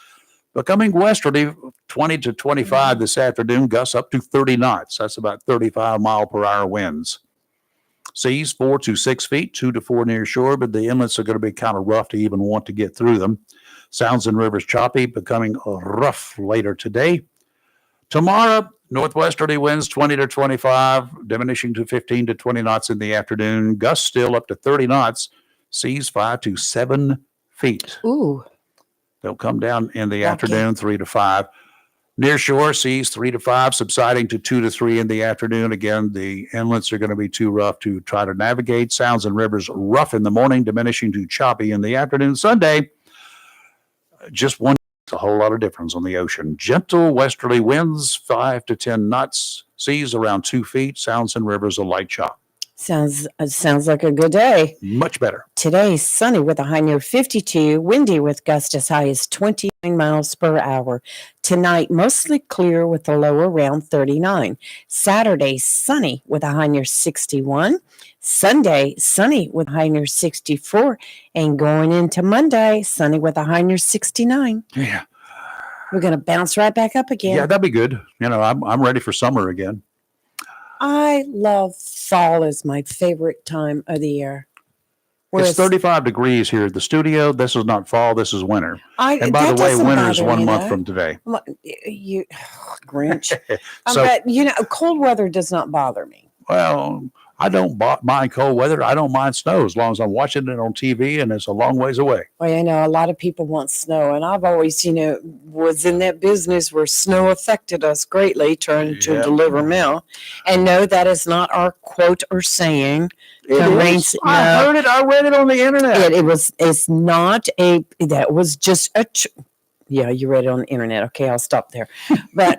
Becoming westerly, 20 to 25 this afternoon, gusts up to 30 knots. That's about 35-mile-per-hour winds. Seas 4 to 6 feet, 2 to 4 near shore, but the inlets are going to be kind of rough to even want to get through them. Sounds and rivers choppy, becoming rough later today. Tomorrow, northwesterly winds 20 to 25, diminishing to 15 to 20 knots in the afternoon. Gusts still up to 30 knots. Seas 5 to 7 feet. Ooh. They'll come down in the Okay. afternoon, 3 to 5. Near shore seas 3 to 5, subsiding to 2 to 3 in the afternoon. Again, the inlets are going to be too rough to try to navigate. Sounds and rivers rough in the morning, diminishing to choppy in the afternoon. Sunday, just one, a whole lot of difference on the ocean. Gentle westerly winds, 5 to 10 knots. Seas around 2 feet. Sounds and rivers a light chop. Sounds like a good day. Much better. Today, sunny with a high near 52, windy with gusts as high as 29 miles per hour. Tonight, mostly clear with a low around 39. Saturday, sunny with a high near 61. Sunday, sunny with a high near 64. And going into Monday, sunny with a high near 69. Yeah. We're going to bounce right back up again. Yeah, that'd be good. You know, I'm ready for summer again. I love fall as my favorite time of the year. It's 35 degrees here at the studio. This is not fall. This is winter. And by the way, winter is 1 month from today. You Grinch. So, but you know, cold weather does not bother me. well, I don't mind cold weather. I don't mind snow as long as I'm watching it on TV and it's a long ways away. Well, you know, a lot of people want snow, and I've always, was in that business where snow affected us greatly, trying to Yeah. deliver mail. And no, that is not our quote or saying. I heard it. I read it on the internet. It's not that was just yeah, you read it on the internet. Okay, I'll stop there. But,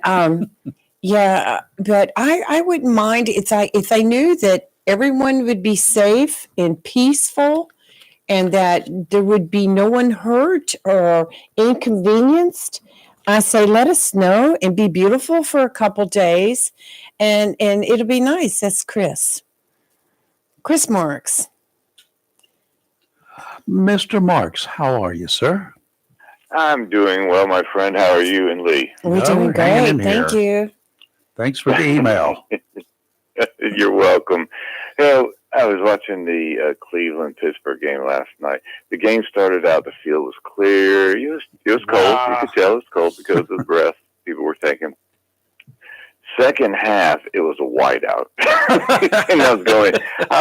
yeah, but I wouldn't mind if I knew that everyone would be safe and peaceful and that there would be no one hurt or inconvenienced. I say, let us know and be beautiful for a couple days and it'll be nice. That's Chris. Chris Marks. Mr. Marks, how are you, sir? I'm doing well, my friend. How are you and Lee? We're No, doing hanging great. in Thank here. you. Thanks for the email. You're welcome. I was watching the Cleveland-Pittsburgh game last night. The game started out, the field was clear. It was cold. You could tell it was cold because of the breath people were taking. Second half, it was a whiteout. And I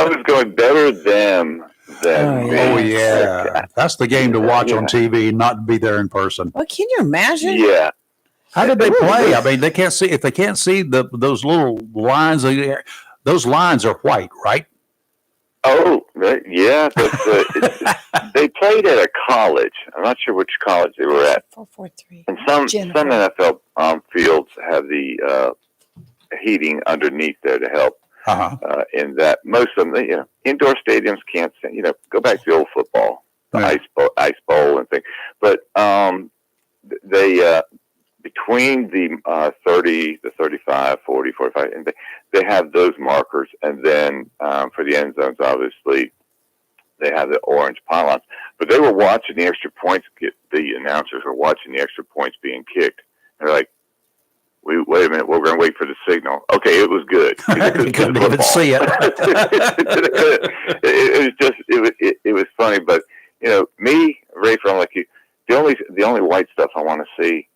was going better them than me. Oh, yeah. That's the game to watch on TV, not be there in person. Well, can you imagine? Yeah. How did they play? I mean, they can't see, if they can't see those little lines, those lines are white, right? Oh, yeah. They played at a college. I'm not sure which college they were at. 443. And some Jennifer. NFL fields have the heating underneath there to help. In that most of them, indoor stadiums can't, go back to the old football, the ice bowl and things. But they between the 30, the 35, 40, 45, and they have those markers, and then for the end zones, obviously, they have the orange pylons. But they were watching the extra points. The announcers were watching the extra points being kicked. They're like, wait a minute, we're going to wait for the signal. Okay, it was good. You couldn't even see it. It was funny, but me, Rafer, I'm like you. The only white stuff I want to see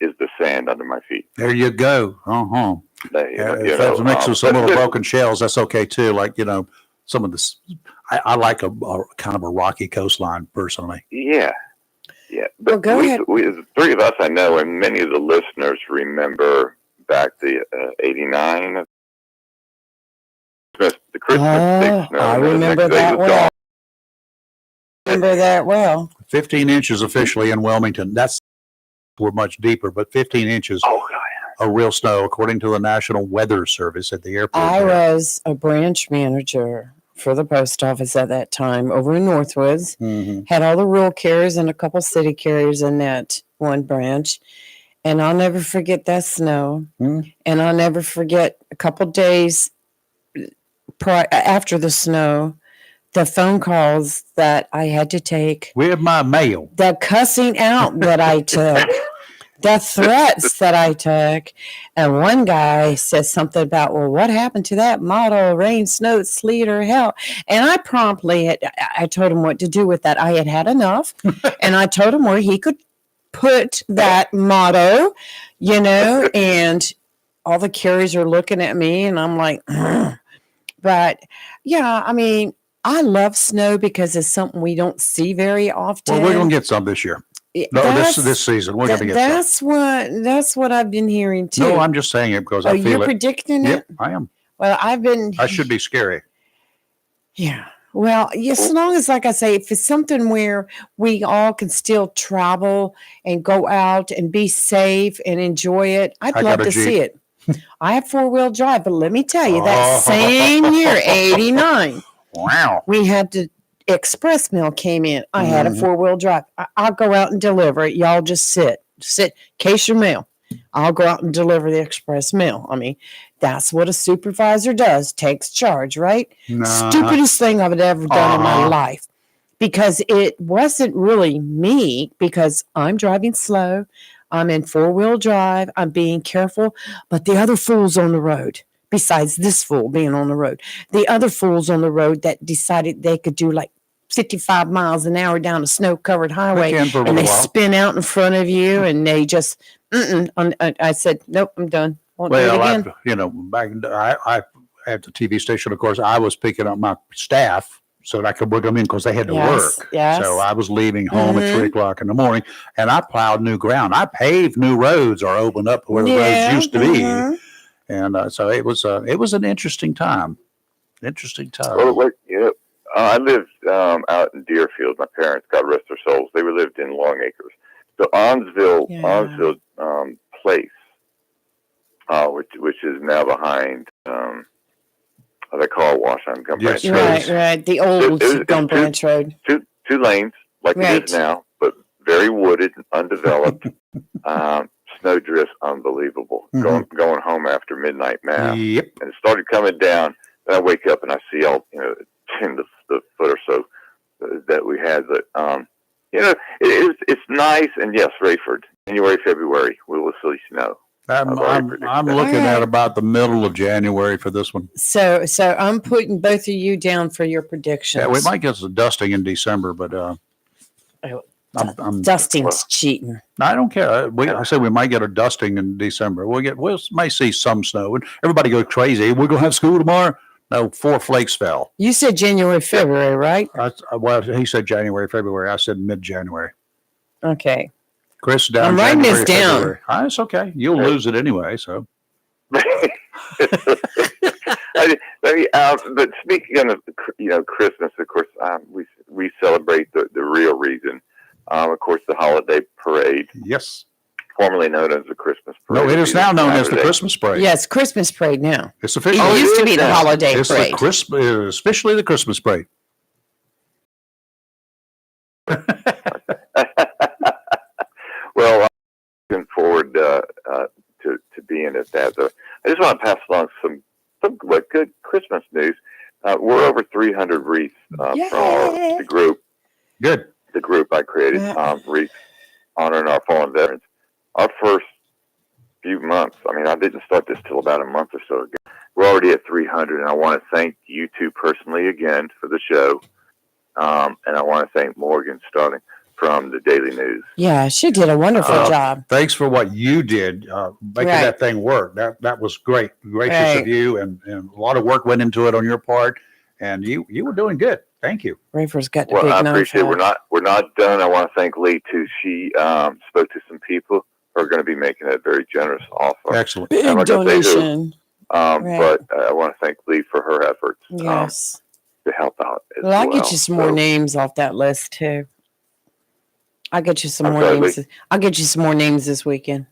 is the sand under my feet. There you go. If that's mixed with some little broken shells, that's okay too. Like, some of this, I like a kind of a rocky coastline personally. Yeah. Yeah. Well, go ahead. The three of us I know, and many of the listeners remember back the 89, the Christmas big snow. I remember that well. Remember that well. 15 inches officially in Wilmington. We're much deeper, but 15 inches of real snow, according to the National Weather Service at the airport. I was a branch manager for the post office at that time over in Northwoods. Mm-hmm. Had all the rural carriers and a couple city carriers in that one branch. And I'll never forget that snow. Mm-hmm. And I'll never forget a couple days after the snow, the phone calls that I had to take. With my mail. The cussing out that I took. the threats that I took. And one guy says something about, well, what happened to that motto, rain, snow, sleet, or hell? And I promptly, I told him what to do with that. I had had enough. And I told him where he could put that motto, and all the carriers are looking at me and I'm like, ugh. But yeah, I mean, I love snow because it's something we don't see very often. Well, we're going to get some this year. No, this season. We're going to get some. That's what I've been hearing too. No, I'm just saying it because I feel you're it. predicting it? Yep, I am. Well, I should be scary. Yeah. Well, as long as, like I say, if it's something where we all can still travel and go out and be safe and enjoy it, I'd love to see it. I have 4-wheel drive, but let me tell you, that same year, 89, wow, we had the express mail came in. I had a 4-wheel drive. I'll go out and deliver it. Y'all just sit, case your mail. I'll go out and deliver the express mail. I mean, that's what a supervisor does, takes charge, right? Nah. Stupidest thing I've ever done in my life, because it wasn't really me, because I'm driving slow. I'm in 4-wheel drive. I'm being careful, but the other fools on the road, besides this fool being on the road, the other fools on the road that decided they could do like 55 miles an hour down a snow-covered highway, and they spin out in front of you, and they just, I said, nope, I'm done. Won't do it again. Back I at the TV station, of course, I was picking up my staff so that I could work them in because they had to work. Yes. So I was leaving home at 3:00 in the morning, and I plowed new ground. I paved new roads or opened up where the roads used to be. And so it was an interesting time. Well, I lived out in Deerfield. My parents, God rest their souls, they lived in Long Acres. So Onsville Place, which is now behind the car wash on Gum Branch Road. Right. The old Gum Branch Road. Two lanes, like it is now, but very wooded and undeveloped. Snow drifts, unbelievable. Going home after midnight mass. Yep. And it started coming down. Then I wake up and I see all, 10 the foot or so that we had. But, it's nice. And yes, Rayford, January, February, we will see snow. I'm looking at about the middle of January for this one. So I'm putting both of you down for your predictions. Yeah, we might get some dusting in December, but dusting's cheating. I don't care. I said we might get a dusting in December. We might see some snow, and everybody goes crazy. We're gonna have school tomorrow. No, 4 flakes fell. You said January, February, right? Well, he said January, February. I said mid-January. Okay. Chris down. I'm writing this down. February. It's okay. You'll lose it anyway. So. But speaking of Christmas, of course, we celebrate the real reason. Of course, the holiday parade. Yes. Formerly known as the Christmas parade. No, it is now known as the Christmas parade. Yes, Christmas parade now. It's official. It used to be the holiday parade. It's officially the Christmas parade. Well, I'm looking forward to being at that. I just want to pass along some good Christmas news. We're over 300 wreaths from the group. Good. The group I created, wreaths honoring our fallen veterans. Our first few months, I didn't start this till about a month or so ago. We're already at 300, and I want to thank you two personally again for the show. And I want to thank Morgan Starling from the Daily News. Yeah, she did a wonderful job. Thanks for what you did, making that thing work. That was great. Gracious of you, and a lot of work went into it on your part, and you were doing good. Thank you. Rafer's got the big I appreciate it. We're not done. I want to thank Lee too. She spoke to some people who are going to be making a very generous offer. Excellent. Big donation. But I want to thank Lee for her efforts. Yes. To help out. Well, I'll get you some more names off that list too. I'll get you some more names. I'll get you some more names this weekend.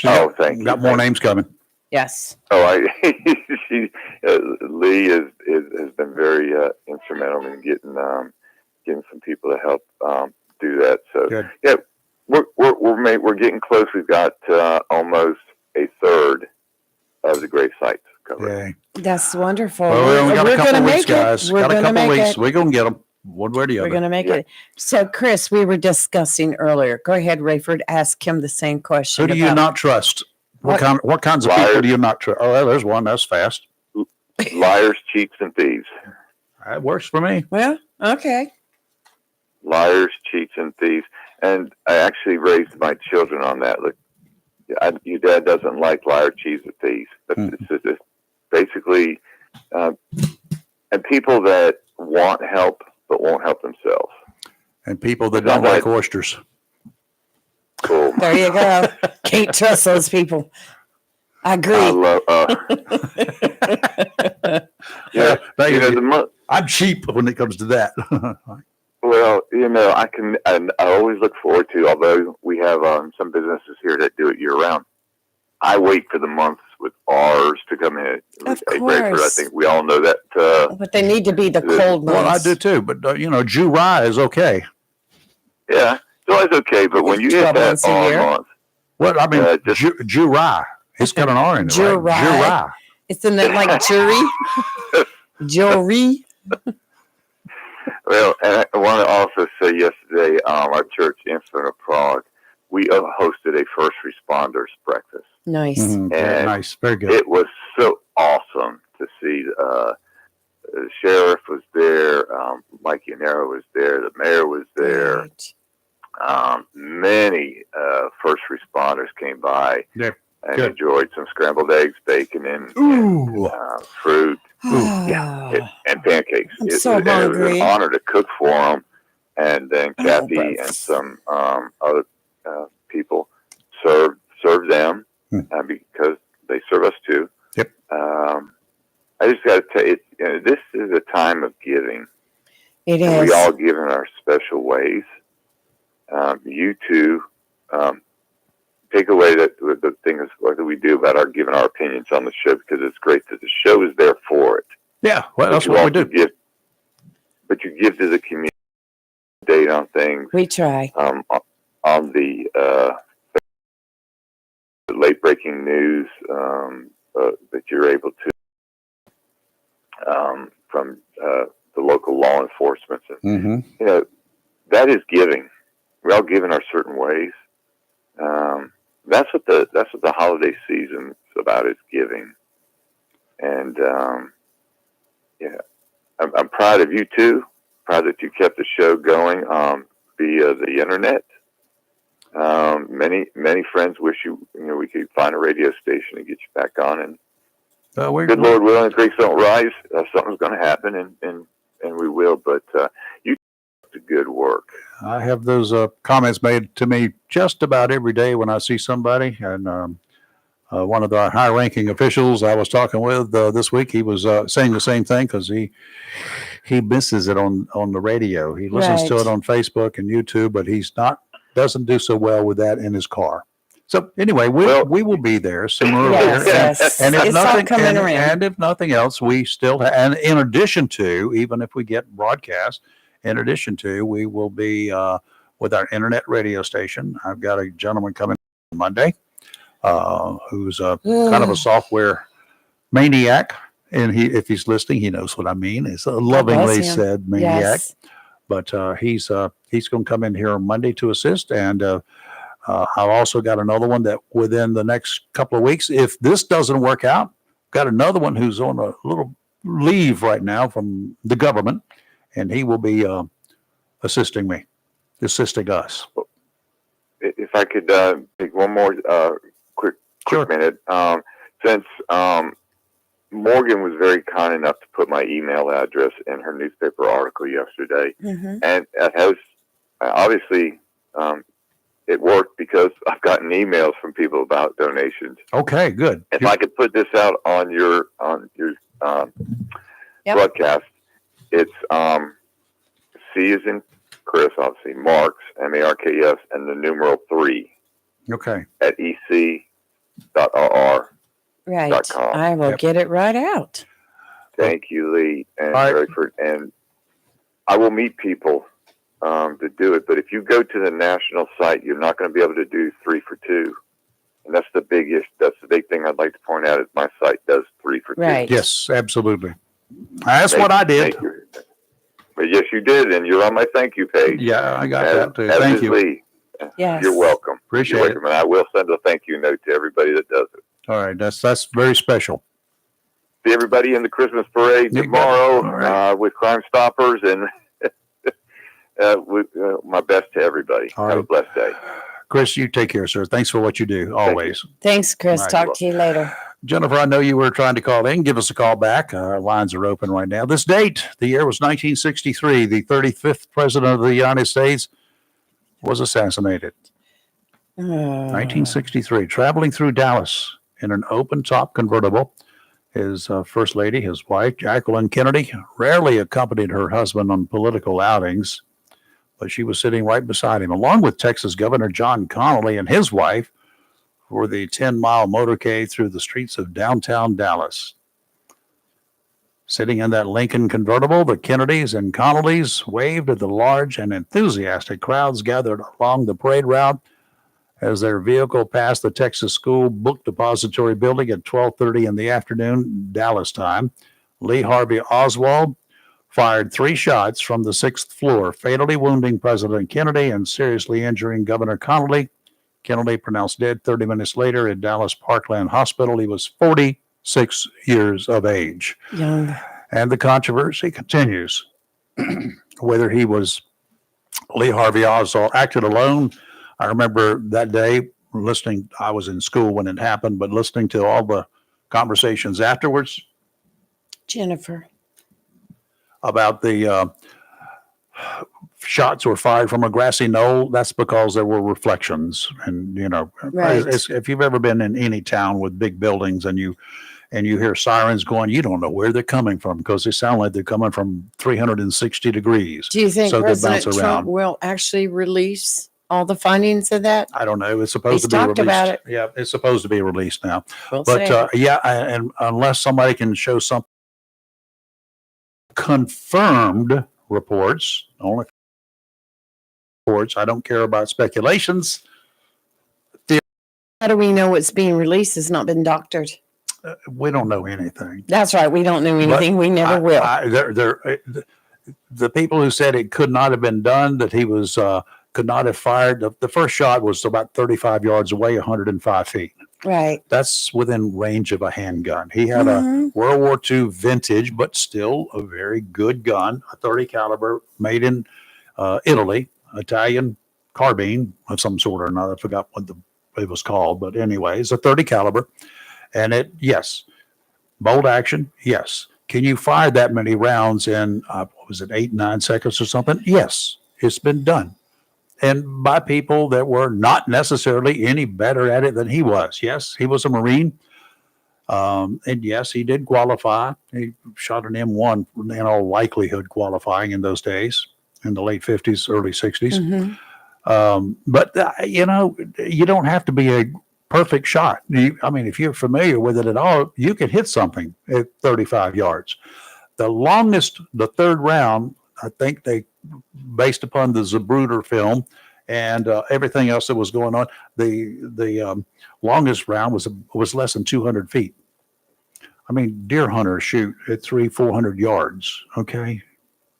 Thank you. Got more names coming. Yes. Lee has been very instrumental in getting some people to help do that. So good. Yeah, we're getting close. We've got almost a third of the grave sites covered. Yay. That's wonderful. Well, we only got a couple of weeks, guys. We're got a couple of weeks. it. We're going to get them. One majority of We're it. going to make Yeah. it. So, Chris, we were discussing earlier. Go ahead, Rayford. Ask him the same question. Who do you about- not trust? What? What kinds of people Liars. do you not trust? Oh, well, there's one. That's fast. Liars, cheats, and thieves. That works for me. Well, okay. Liars, cheats, and thieves. And I actually raised my children on that. Look, your dad doesn't like liar, cheats, and thieves. But it's basically, and people that want help but won't help themselves. And people that It's not don't like like- oysters. Cool. There you go. Can't trust those people. I agree. I love. Yeah, They- you know, the I'm cheap when it comes to that. well, you know, I always look forward to. Although we have some businesses here that do it year round, I wait for the months with ours to come in. Of Hey, Bradford, I course. think we all know that. But they need to be the cold ones. Well, I do too, but July is okay. Yeah, it's always okay, but when you hit 12 that months a all year. month, What I mean, just- July. It's got an R in it, July. right? July. Isn't it like jury? Jury? well, and I want to also say yesterday, our church, Infant of Prague, we hosted a first responders breakfast. Nice. Mhm. Very And nice. Very good. It was so awesome to see. The sheriff was there, Mike Yanero was there, the mayor was there. Right. Many first responders came by Yeah, and good. enjoyed some scrambled eggs, bacon, and Ooh. fruit Ah, and pancakes. I'm It so was hungry. an honor to cook for them. And then Kathy but- and some other people served them because they serve us too. Yep. I just got to tell you, this is a time of giving. It And is. we all give in our special ways. You two take away the things that we do about our giving our opinions on the show, because it's great that the show is there for it. Yeah, well, that's you what we also do. but you give to the community date on things. We try. On the late breaking news that you're able to from the local law enforcement, and Mm-hmm. that is giving. We all give in our certain ways. That's what the holiday season is about, is giving. And I'm proud of you too. Proud that you kept the show going via the internet. Many friends wish we could find a radio station and get you back on. And good Lord willing, creeks don't rise. Something's going to happen, and we will. But you did good work. I have those comments made to me just about every day when I see somebody. And one of the high-ranking officials I was talking with this week, he was saying the same thing, because he misses it on the radio. He listens to Right. it on Facebook and YouTube, but doesn't do so well with that in his car. So anyway, we will be there sooner or Yes, later. yes. And if It's all nothing, coming and, around. and if nothing else, we still and in addition to, even if we get broadcast, in addition to, we will be with our internet radio station. I've got a gentleman coming on Monday who's kind of a software maniac, and if he's listening, he knows what I mean. It's a lovingly him. said maniac, Yes. but he's going to come in here on Monday to assist, and I've also got another one that within the next couple of weeks, if this doesn't work out, got another one who's on a little leave right now from the government, and he will be assisting us. If I could take one more quick Sure. minute, since Morgan was very kind enough to put my email address in her newspaper article yesterday, Mhm. and it has obviously it worked, because I've gotten emails from people about donations. Okay, good. If I could put this out on your Yep. broadcast, it's C as in Chris, obviously, Marks, MARKS, and the numeral 3 Okay. at ec.rr. Right. .com. I will Yep. get it right out. Thank you, Lee and All right. Rayford. And I will meet people to do it. But if you go to the national site, you're not going to be able to do 3 for 2. And that's the big thing I'd like to point out, is my site does 3 for 2. Right. Yes, absolutely. That's what I did. Thank you. Yes, you did, and you're on my thank you page. Yeah, I got As- that too. as Thank is you. Lee. Yes. You're welcome. Appreciate You're it. welcome, and I will send a thank you note to everybody that does it. All right, that's very special. See everybody in the Christmas parade You got it. tomorrow All right. with Crime Stoppers, and my best to everybody. All Have a right. blessed day. Chris, you take care, sir. Thanks for what you do, always. Thanks, Chris. Right. Talk to you later. Jennifer, I know you were trying to call in. Give us a call back. Our lines are open right now. This date, the year was 1963. The 35th president of the United States was assassinated. 1963. Traveling through Dallas in an open-top convertible. His first lady, his wife, Jacqueline Kennedy, rarely accompanied her husband on political outings, but she was sitting right beside him, along with Texas Governor John Connally and his wife, for the 10-mile motorcade through the streets of downtown Dallas. Sitting in that Lincoln convertible, the Kennedys and Connollys waved at the large and enthusiastic crowds gathered along the parade route as their vehicle passed the Texas School Book Depository building at 12:30 in the afternoon, Dallas time. Lee Harvey Oswald fired 3 shots from the 6th floor, fatally wounding President Kennedy and seriously injuring Governor Connally. Kennedy pronounced dead 30 minutes later at Dallas Parkland Hospital. He was 46 years of age. Young. And the controversy continues. Whether he was Lee Harvey Oswald acted alone. I remember that day listening, I was in school when it happened, but listening to all the conversations afterwards Jennifer. about the shots were fired from a grassy knoll. That's because there were reflections. And, you know, Right. if you've ever been in any town with big buildings and you hear sirens going, you don't know where they're coming from because they sound like they're coming from 360 degrees. Do you think So they President bounce Trump around. will actually release all the findings of that? I don't know. It's supposed He's to be talked released. about it. Yeah, it's supposed to be released now. We'll But see. and unless somebody can show some confirmed reports, only reports. I don't care about speculations. How do we know what's being released has not been doctored? We don't know anything. That's right. We don't know But anything. We never will. The people who said it could not have been done, that he was could not have fired. The first shot was about 35 yards away, 105 feet. Right. That's within range of a handgun. He had a Mhm. World War II vintage, but still a very good gun, a 30 caliber, made in Italy, Italian carbine of some sort or another. I forgot what it was called, but anyway, it's a 30 caliber. And yes, bolt action, yes. Can you fire that many rounds in, what was it, 8-9 seconds or something? Yes, it's been done. And by people that were not necessarily any better at it than he was. Yes, he was a Marine. And yes, he did qualify. He shot an M1 in all likelihood qualifying in those days, in the late 50s, early 60s. Mhm. But you know, you don't have to be a perfect shot. I mean, if you're familiar with it at all, you can hit something at 35 yards. The longest, the third round, I think they, based upon the Zapruder film and everything else that was going on, the longest round was less than 200 feet. I mean, deer hunters shoot at 300-400 yards. Okay,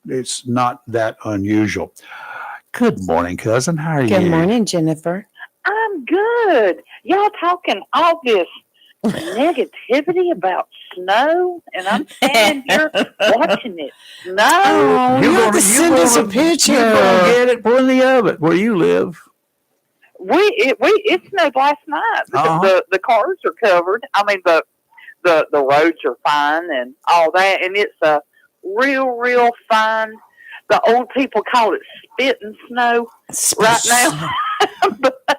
it's not that unusual. Good morning, cousin. How are you? Good morning, Jennifer. I'm good. Y'all talking all this negativity about snow, and I'm standing here watching it snow. Oh, you have to send us a picture. You're gonna get it, plenty of it, where you live. It snowed last night. Uh-huh. The cars are covered. I mean the roads are fine and all that, and it's a real fine. The old people call it spitting snow right now.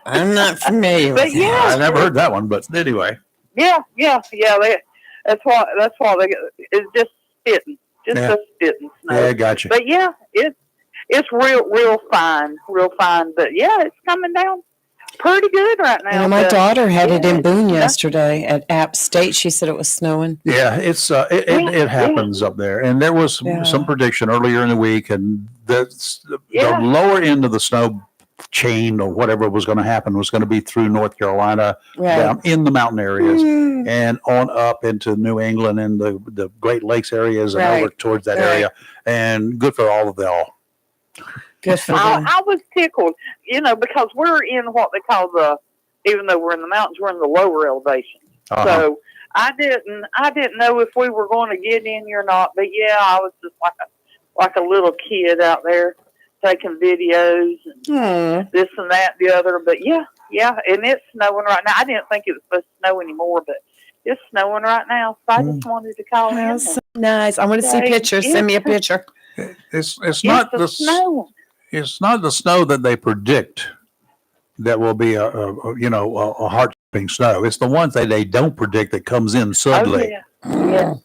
I'm not familiar But with yeah. that. I never heard that one, but anyway. Yeah. That's why it's just spitting, Yeah. a spitting snow. Yeah, gotcha. But yeah, it's real fine. But yeah, it's coming down pretty good right now. You know, my but- daughter had it in Boone Yeah. yesterday at App State. She said it was snowing. Yeah, it happens up there, and there was Yeah. some prediction earlier in the week, and the Yeah. lower end of the snow chain or whatever was going to happen was going to be through North Carolina, Right. down in the mountain areas, Mm, and on up into New England and the Great Lakes areas and over Right. towards that Right. area. And good for all of y'all. good for I, them. I was tickled, because we're in what they call even though we're in the mountains, we're in the lower elevation. Uh-huh. So I didn't know if we were going to get any or not. But yeah, I was just like a little kid out there taking videos and Hmm. this and that, and the other. But yeah, and it's snowing right now. I didn't think it was supposed to snow anymore, but it's snowing right now. So I just wanted to call in. Oh, and so nice. I want to see say, pictures. Send me a picture. It's not the snow. it's not the snow that they predict that will be a heart-stopping snow. It's the ones that they don't predict that comes in Oh suddenly.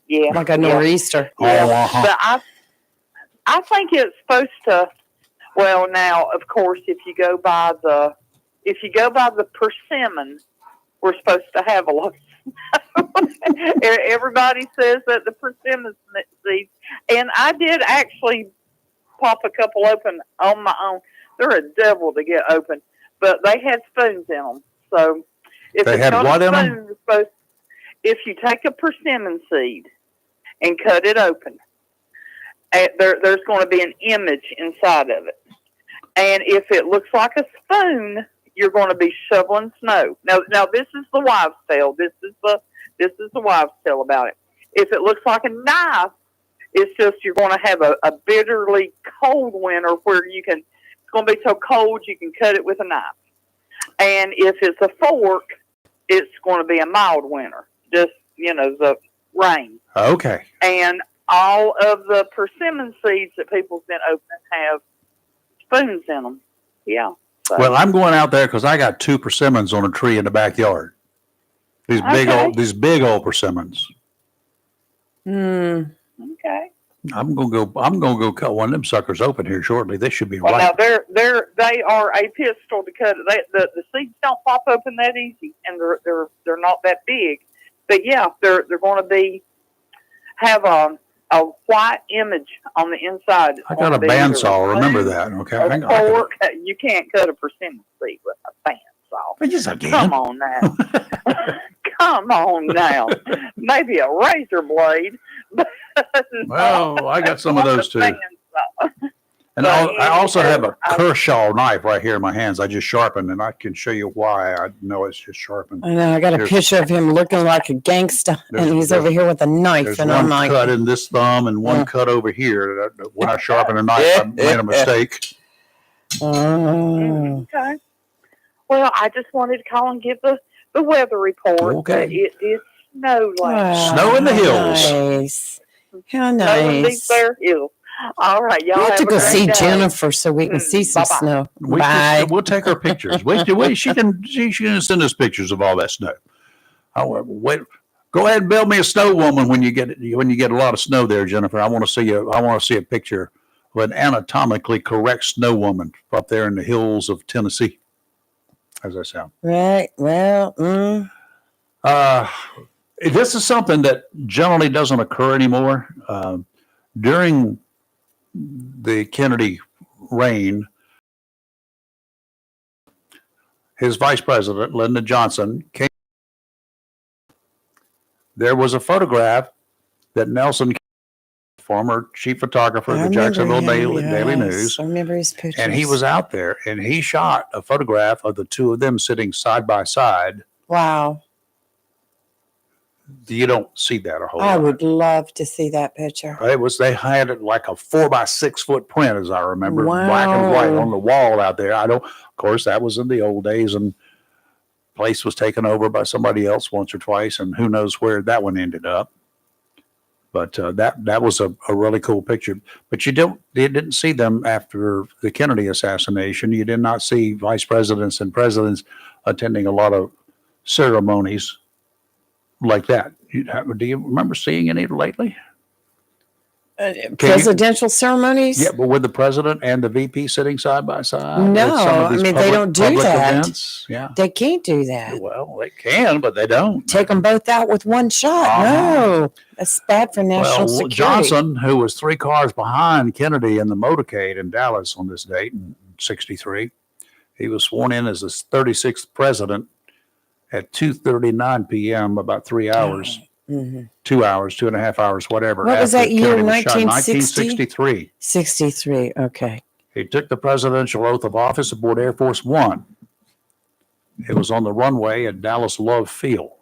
yeah, Like a nor'easter. Yeah. Oh, uh-huh. But I think it's supposed to. Well, now of course, if you go by the persimmon, we're supposed to have a lot of snow. Everybody says that the persimmon seeds, and I did actually pop a couple open on my own. They're a devil to get open, but they had spoons in them. So if They it's had got what a in 'em? spoon, it's supposed, if you take a persimmon seed and cut it open, there's going to be an image inside of it. And if it looks like a spoon, you're going to be shoveling snow. Now this is the wives' tale. This is the wives' tale about it. If it looks like a knife, it's just you're going to have a bitterly cold winter where it's going to be so cold you can cut it with a knife. And if it's a fork, it's going to be a mild winter. Just, the rain. Okay. And all of the persimmon seeds that people's been opening have spoons in them. Yeah. So, Well, I'm going out there because I got 2 persimmons on a tree in the backyard. These big old persimmons. Hmm. okay. I'm gonna go cut one of them suckers open here shortly. They should be Well, ripe. now they are a pistol to cut. The seeds don't pop open that easy, and they're not that big. But yeah, they're going to have a white image on the inside. I got a bandsaw. Remember that, okay? A fork. You can't cut a persimmon seed with a bandsaw. Yes, I can. Come on now. Come on now. Maybe a razor blade. Well, I got some of those too. And But I also have a I- Kershaw knife right here in my hands. I just sharpened, and I can show you why. I know it's just sharpened. I know. I got a There's- picture of him looking like a gangster, There's- and he's there's- over here with a knife, There's and one I'm like, cut in this thumb and one cut over here. When I sharpened a knife, I made a mistake. oh. Okay. Well, I just wanted to call and give the weather report. Okay. That it did snow last Wow, Snow in the how hills. Nice. How snow in these nice. there hills. All right, y'all We have have to a go great see day. Jennifer so we can see some Bye-bye. snow. Bye. We'll take her pictures. She can send us pictures of all that snow. Wait, go ahead and build me a snow woman when you get a lot of snow there, Jennifer. I want to see a picture of an anatomically correct snow woman up there in the hills of Tennessee. How's that sound? Right. Well, This is something that generally doesn't occur anymore. During the Kennedy reign, his vice president, Lyndon Johnson, came. There was a photograph that Nelson, former chief photographer of I the remember Jacksonville him, Daily yes. News, I remember his pictures. and he was out there and he shot a photograph of the two of them sitting side by side. Wow. You don't see that a whole I lot. would love to see that picture. They had it like a 4x6 foot print, as I remember, black and white Wow. on the wall out there. Of course, that was in the old days, and place was taken over by somebody else once or twice, and who knows where that one ended up. But that was a really cool picture. But you didn't see them after the Kennedy assassination. You did not see vice presidents and presidents attending a lot of ceremonies like that. Do you remember seeing any lately? Presidential ceremonies? Yeah, but with the president and the VP sitting side by side. No, at some of these they don't do public that. Events. Yeah. They can't do that. Well, they can, but they don't. Take them both out with one shot. Uh-huh. No, that's bad for national Well, security. Johnson, who was 3 cars behind Kennedy in the motorcade in Dallas on this date in '63, He was sworn in as the 36th president at 2:39 p.m., about 3 hours, Mhm. 2 hours, 2.5 hours, whatever. What was after that year, Kennedy was shot. 1960? 1963. 63. Okay. He took the presidential oath of office aboard Air Force One. It was on the runway at Dallas Love Field.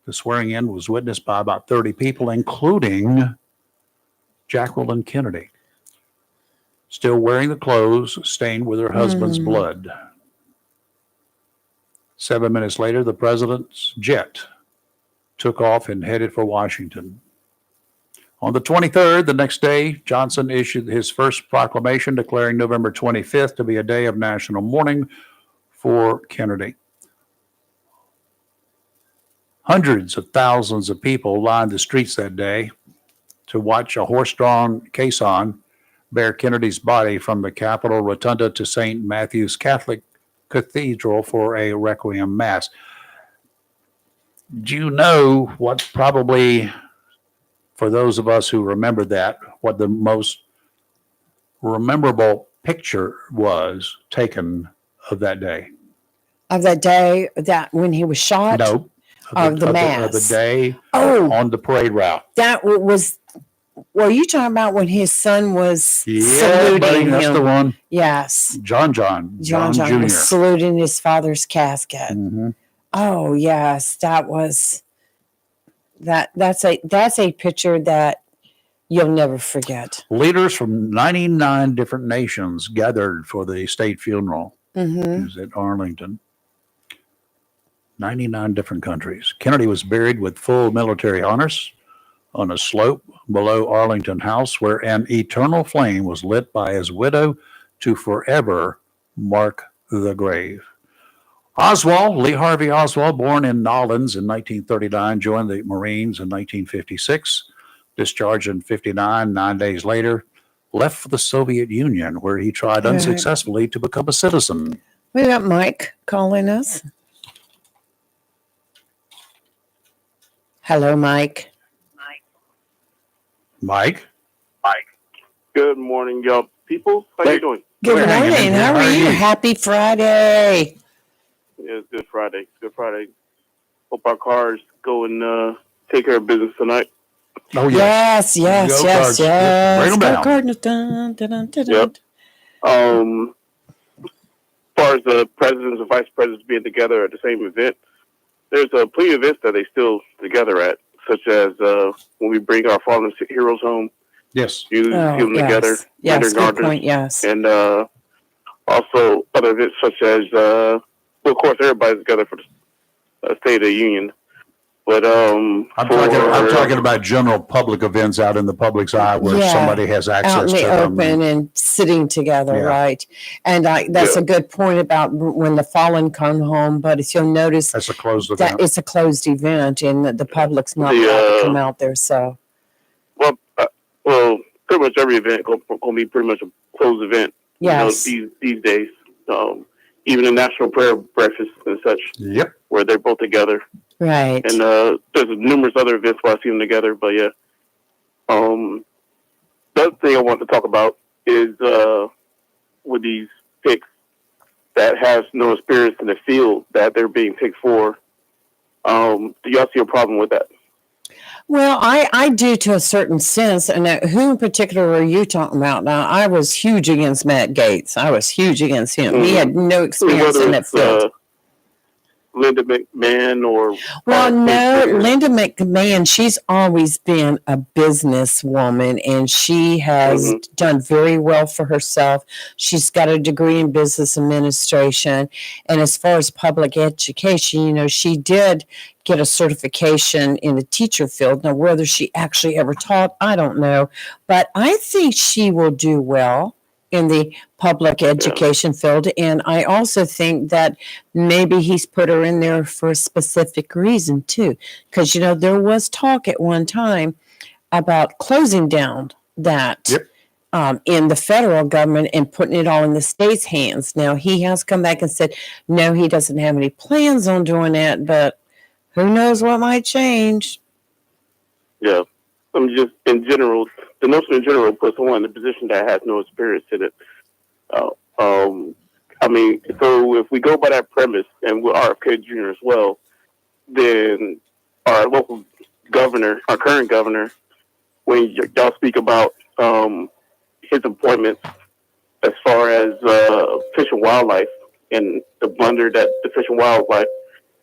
The swearing in was witnessed by about 30 people, including Jacqueline Kennedy, still wearing the clothes stained with her husband's blood. 7 minutes later, the president's jet took off and headed for Washington. On the 23rd, the next day, Johnson issued his first proclamation declaring November 25th to be a day of national mourning for Kennedy. Hundreds of thousands of people lined the streets that day to watch a horse-drawn caisson bear Kennedy's body from the Capitol Rotunda to St. Matthew's Catholic Cathedral for a requiem mass. Do you know what probably, for those of us who remember that, what the most memorable picture was taken of that day? Of that day, that when he was shot? No. Of the of mass. the day Oh, on the parade route. that was, were you talking about when his son was Yeah, buddy, saluting that's him? the one. Yes. John Jr. Was saluting his father's casket. Mhm. Oh, yes. That was, that's a picture that you'll never forget. Leaders from 99 different nations gathered for the state funeral. Mm-hmm. It was at Arlington. 99 different countries. Kennedy was buried with full military honors on a slope below Arlington House, where an eternal flame was lit by his widow to forever mark the grave. Oswald, Lee Harvey Oswald, born in Nolens in 1939, joined the Marines in 1956, discharged in 59, 9 days later, left for the Soviet Union, where he tried Right. unsuccessfully to become a citizen. We got Mike calling us. Hello, Mike. Mike? Good morning, y'all people. How you doing? Good We're hanging in morning. here. How How are are you? you? Happy Friday. Yeah, it's Good Friday. Good Friday. Hope our cars go and take care of business tonight. Oh, Yes, yes, Go yes, Cards. yes. Bring 'em Go down. Cardinals. Dun, dun, dun, dun, Yep. dun. As far as the presidents and vice presidents being together at the same event, there's plenty of events that they still together at, such as when we bring our fallen heroes home, Yes. you see them together, Yes, yes, good kindergartners, point, yes. and also other events such as, well, of course, everybody's together for the State of the Union. But I'm talking about general public events out in the public's eye where Yeah, somebody has Out in access the to them. open and sitting together, Yeah. right? And that's Yeah. a good point about when the fallen come home. But if you'll notice That's a closed that event. it's a closed event and the public's not The, allowed to come out there. So, well, pretty much every event going to be pretty much a closed event. yes. You know, these days, even the National Prayer Breakfast and such, Yep. where they're both together. Right. And there's numerous other events where I see them together. But yeah, the other thing I want to talk about is with these picks that has no experience in the field that they're being picked for. Do y'all see a problem with that? Well, I do to a certain sense. And who in particular are you talking about? Now, I was huge against Matt Gaetz. I was huge against him. He had no experience in that field. Linda McMahon or Well, no, Linda. Linda McMahon, she's always been a businesswoman and she has done very well for herself. She's got a degree in business administration. And as far as public education, you know, she did get a certification in the teacher field. Now, whether she actually ever taught, I don't know. But I think she will do well in the public education field. And I also think that maybe he's put her in there for a specific reason too. Because, you know, there was talk at one time about closing down that in the federal government and putting it all in the state's hands. Now, he has come back and said, no, he doesn't have any plans on doing that, but who knows what might change. Yeah. I'm just, in general, the notion in general puts someone in a position that has no experience in it. I I mean, so if we go by that premise, and with RFK Jr. as well, then our local governor, our current governor, when y'all speak about his appointments as far as fish and wildlife and the blunder that the fish and wildlife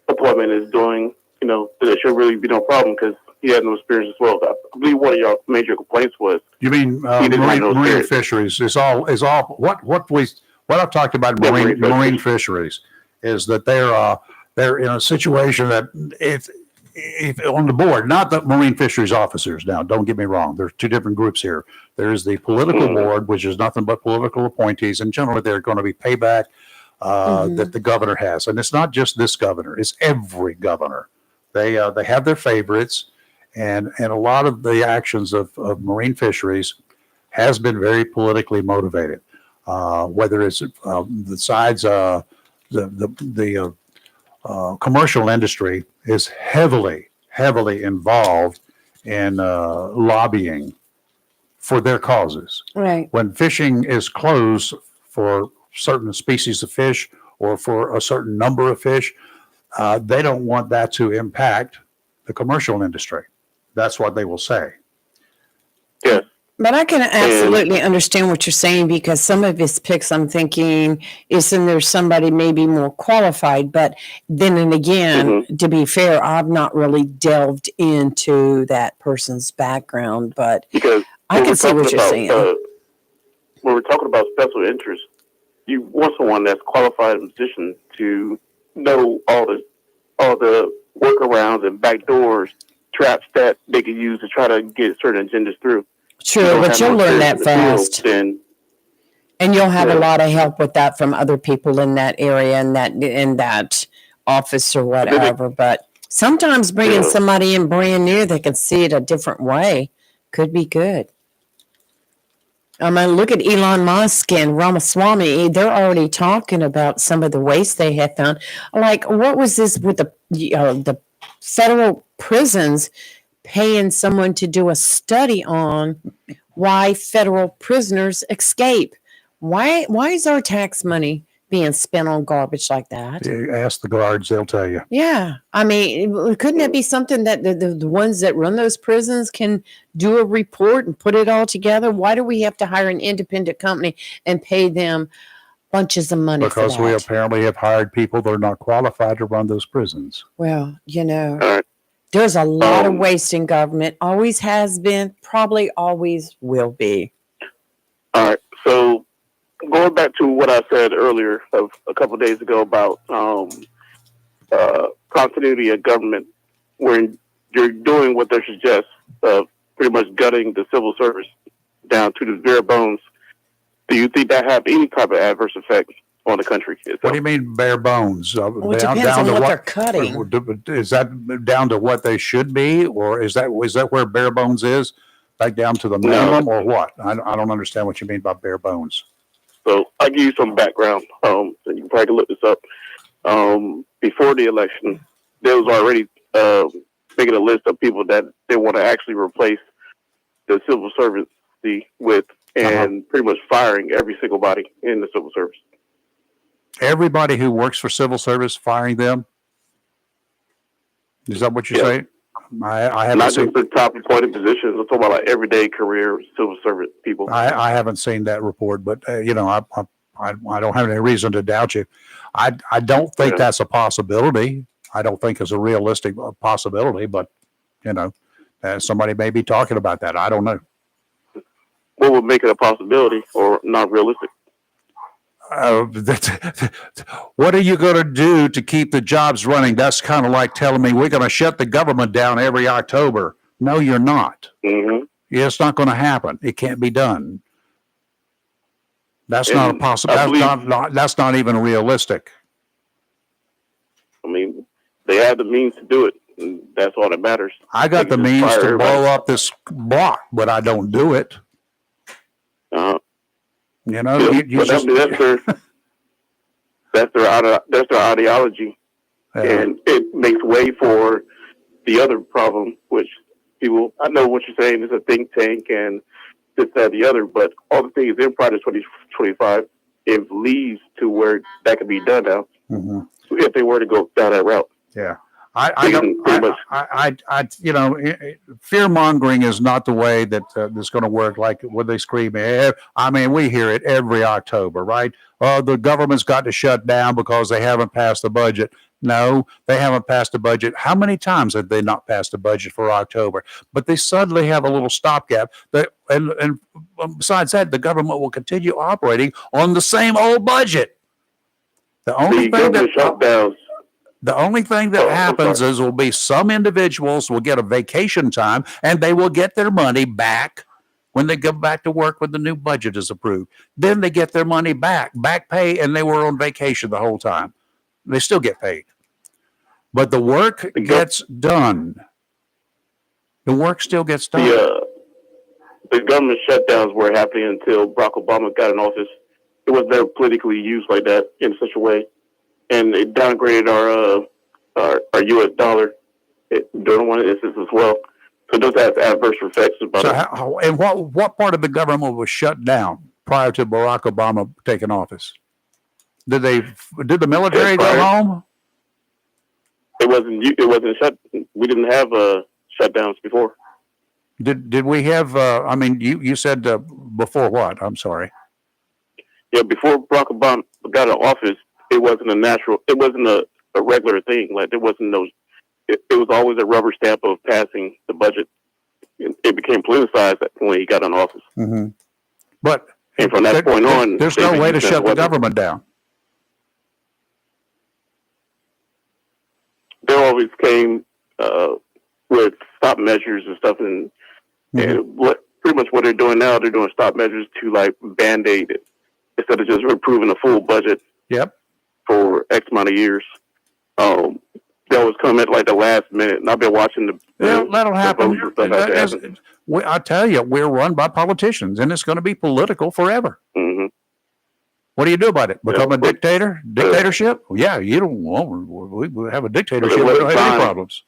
appointment is doing, you know, there should really be no problem because he had no experience as well. I believe one of your major complaints was You mean He didn't have no marine experience. fisheries is all what I've talked about Yeah, marine fisheries is that they're in a situation that if on the board, not the marine fisheries officers. Now, don't get me wrong. There's two different groups here. There's the political board, which is nothing but political appointees, and generally they're going to be payback that the governor has, and it's not just this governor; it's every governor. They have their favorites, and a lot of the actions of marine fisheries has been very politically motivated. Whether it's the sides, the commercial industry is heavily involved in lobbying for their causes. Right. When fishing is closed for certain species of fish or for a certain number of fish, they don't want that to impact the commercial industry. That's what they will say. yes. But I can absolutely understand what you're saying because some of his picks, I'm thinking, isn't there somebody maybe more qualified? But then and again, to be fair, I've not really delved into that person's background, but Because I can see what you're saying. When we're talking about special interest, you want someone that's qualified in position to know all the workarounds and backdoors, traps that they can use to try to get certain agendas through. True, but you'll learn that fast. Then And you'll have a Yeah. lot of help with that from other people in that area and that office or whatever. But sometimes bringing Yeah. somebody in brand new that can see it a different way could be good. I mean, look at Elon Musk and Ramaswamy. They're already talking about some of the waste they have found. Like, what was this with the federal prisons paying someone to do a study on why federal prisoners escape? Why is our tax money being spent on garbage like that? You ask the guards, they'll tell you. Yeah. I mean, couldn't it be something that the ones that run those prisons can do a report and put it all together? Why do we have to hire an independent company and pay them bunches of money Because for we that? apparently have hired people that are not qualified to run those prisons. Well, you know, all right. there's a lot of Um, waste in government. Always has been, probably always will be. All right. So going back to what I said earlier of a couple of days ago about continuity of government, when you're doing what they suggest, pretty much gutting the civil service down to the bare bones, do you think that have any type of adverse effect on the country itself? What do you mean bare bones? Well, it depends on to what they're cutting. Is that down to what they should be, or is that where bare bones is? Back down to the minimum, or what? I don't understand what you mean by bare bones. So I'll give you some background. So you can probably look this up. Before the election, there was already making a list of people that they want to actually replace the civil service with, and pretty much firing every single body in the civil service. Everybody who works for civil service, firing them? Is that what you're Yeah. saying? I haven't Not seen. just the top appointed positions. I'm talking about like everyday career civil service people. I haven't seen that report, but you know, I don't have any reason to doubt you. I don't think Yeah. that's a possibility. I don't think it's a realistic possibility, but you know, somebody may be talking about that. I don't know. What would make it a possibility or not realistic? What are you going to do to keep the jobs running? That's kind of like telling me we're going to shut the government down every October. No, you're not. Mm-hmm. Yeah, it's not going to happen. It can't be done. That's not a And possible. I That's not even realistic. I mean, they have the means to do it. And that's all that matters. I got the They can just means fire to everybody. blow up this block, but I don't do it. You know, Yeah, you but just, that's their ideology, and it makes way for the other problem, which people. I know what you're saying is a think tank and this, that, the other, but all the things in Project 2025 it leads to where that could be done now. Mm-hmm. If they were to go down that route. Yeah. You know, fear mongering is not the way that that's going to work. Like when they scream, I mean, we hear it every October, right? Oh, the government's got to shut down because they haven't passed the budget. No, they haven't passed the budget. How many times have they not passed the budget for October? But they suddenly have a little stopgap. And besides that, the government will continue operating on the same old budget. The only thing that shutdowns. The only thing that happens is will be some individuals will get a vacation time and they will get their money back when they go back to work when the new budget is approved. Then they get their money back pay, and they were on vacation the whole time. They still get paid. But the work gets done. The work still gets done. The government shutdowns were happening until Barack Obama got in office. It was never politically used like that in such a way. And it downgraded our U.S. dollar during one instance as well. So those have adverse effects about it. And what part of the government was shut down prior to Barack Obama taking office? Did the military go home? It wasn't shut. We didn't have shutdowns before. Did we have? I mean, you said before what? I'm sorry. Yeah, before Barack Obama got in office, it wasn't a regular thing. Like there wasn't no. It was always a rubber stamp of passing the budget. It became politicized when he got in office. Mm-hmm. And from that point on, there's no way to shut the government down. They always came with stop measures and stuff, and pretty much what they're doing now, they're doing stop measures to like band-aid it instead of just approving a full budget. Yep. For X amount of years. They always come at like the last minute, and I've been watching that'll happen. I tell you, we're run by politicians, and it's going to be political forever. Mm-hmm. What do you do about it? Become a dictatorship? Yeah, you don't want. We have a dictatorship. We don't have any problems.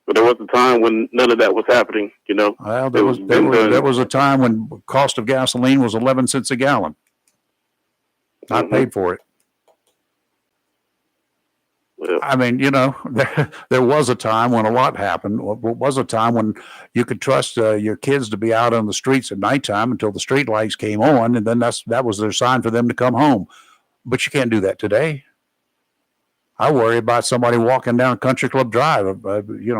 But there was a time when none of that was happening. You know. Well, there was a time when the cost of gasoline was 11 cents a gallon. I paid for it. Yeah. I mean, you know, there was a time when a lot happened. There was a time when you could trust your kids to be out on the streets at nighttime until the street lights came on, and then that was their sign for them to come home. But you can't do that today. I worry about somebody walking down Country Club Drive,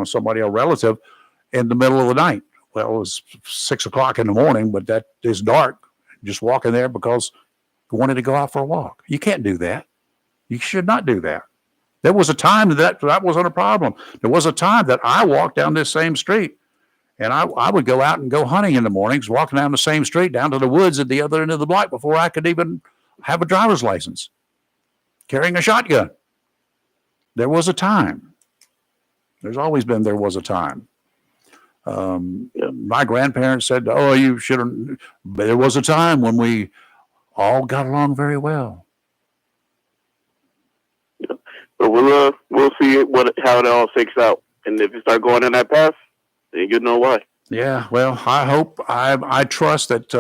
somebody, a relative, in the middle of the night. Well, it was 6 o'clock in the morning, but that is dark. Just walking there because you wanted to go out for a walk. You can't do that. You should not do that. There was a time that wasn't a problem. There was a time that I walked down this same street, and I would go out and go hunting in the mornings, walking down the same street down to the woods at the other end of the block before I could even have a driver's license, carrying a shotgun. There was a time. There's always been there was a time. My grandparents said, "Oh, you shouldn't." But there was a time when we all got along very well. But we'll see how it all shakes out, and if you start going in that path, then you know why. Yeah, well, I trust that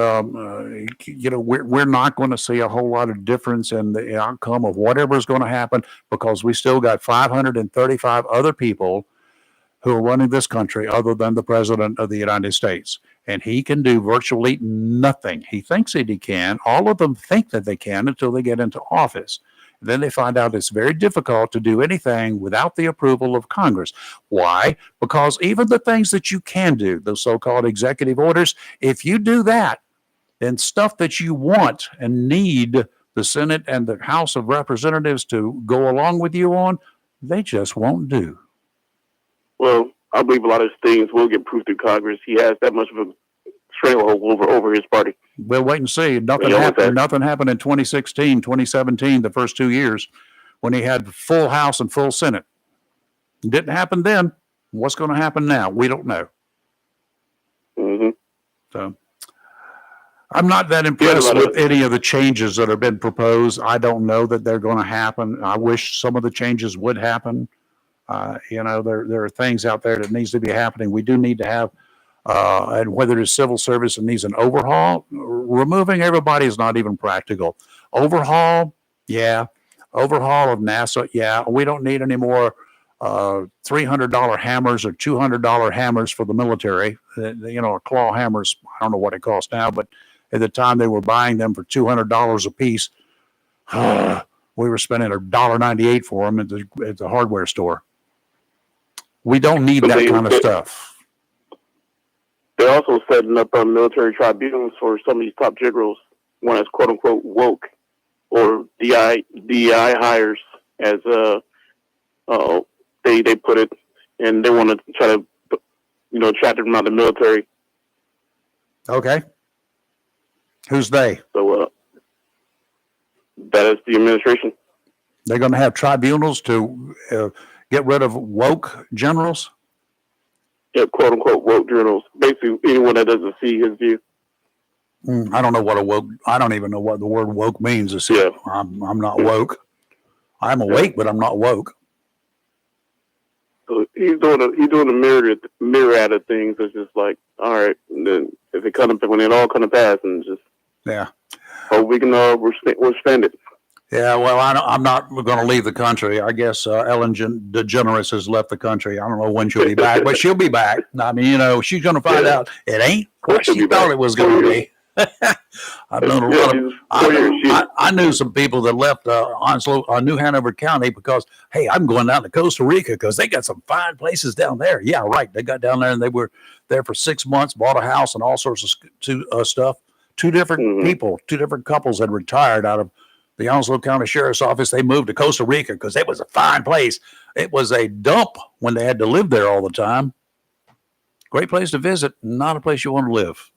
we're not going to see a whole lot of difference in the outcome of whatever is going to happen, because we still got 535 other people who are running this country other than the president of the United States, and he can do virtually nothing. He thinks that he can. All of them think that they can until they get into office. Then they find out it's very difficult to do anything without the approval of Congress. Why? Because even the things that you can do, those so-called executive orders, if you do that, then stuff that you want and need the Senate and the House of Representatives to go along with you on, they just won't do. Well, I believe a lot of things will get approved through Congress. He has that much of a stranglehold over his party. We'll wait and see. Nothing happened in 2016, 2017, the first 2 years, when he had full House and full Senate. It didn't happen then. What's going to happen now? We don't know. Mm-hmm. So I'm not that impressed with any of the changes that have been proposed. I don't know that they're going to happen. I wish some of the changes would happen. There are things out there that needs to be happening. We do need to have and whether it's civil service and needs an overhaul, removing everybody is not even practical. Overhaul, yeah. Overhaul of NASA, yeah. We don't need any more $300 hammers or $200 hammers for the military. Claw hammers, I don't know what it costs now, but at the time they were buying them for $200 a piece. We were spending $1.98 for them at the hardware store. We don't need that kind of stuff. They're also setting up military tribunals for some of these top generals, one that's quote unquote woke or DI hires, as they put it, and they want to try to attract them out of the military. Okay. Who's they? So that is the administration. They're going to have tribunals to get rid of woke generals? Yeah, quote unquote woke generals. Basically, anyone that doesn't see his view. I don't know what I don't even know what the word woke means. Yeah. I'm not woke. I'm awake, but I'm not woke. So he's doing a myriad of things. It's just like, all right, and then when it all comes to pass, and just hope we can we'll spend it. Yeah, well, I'm not going to leave the country. I guess Ellen DeGeneres has left the country. I don't know when she'll be back, but she'll be back. I mean, she's going to find out it ain't what she thought it was going to be. I've known a lot of. I knew some people that left New Hanover County because, hey, I'm going down to Costa Rica because they got some fine places down there. Yeah, right. They got down there and they were there for 6 months, bought a house and all sorts of stuff. Two different people, two different couples had retired out of the Onslow County Sheriff's Office. They moved to Costa Rica because it was a fine place. It was a dump when they had to live there all the time. Great place to visit, not a place you want to live.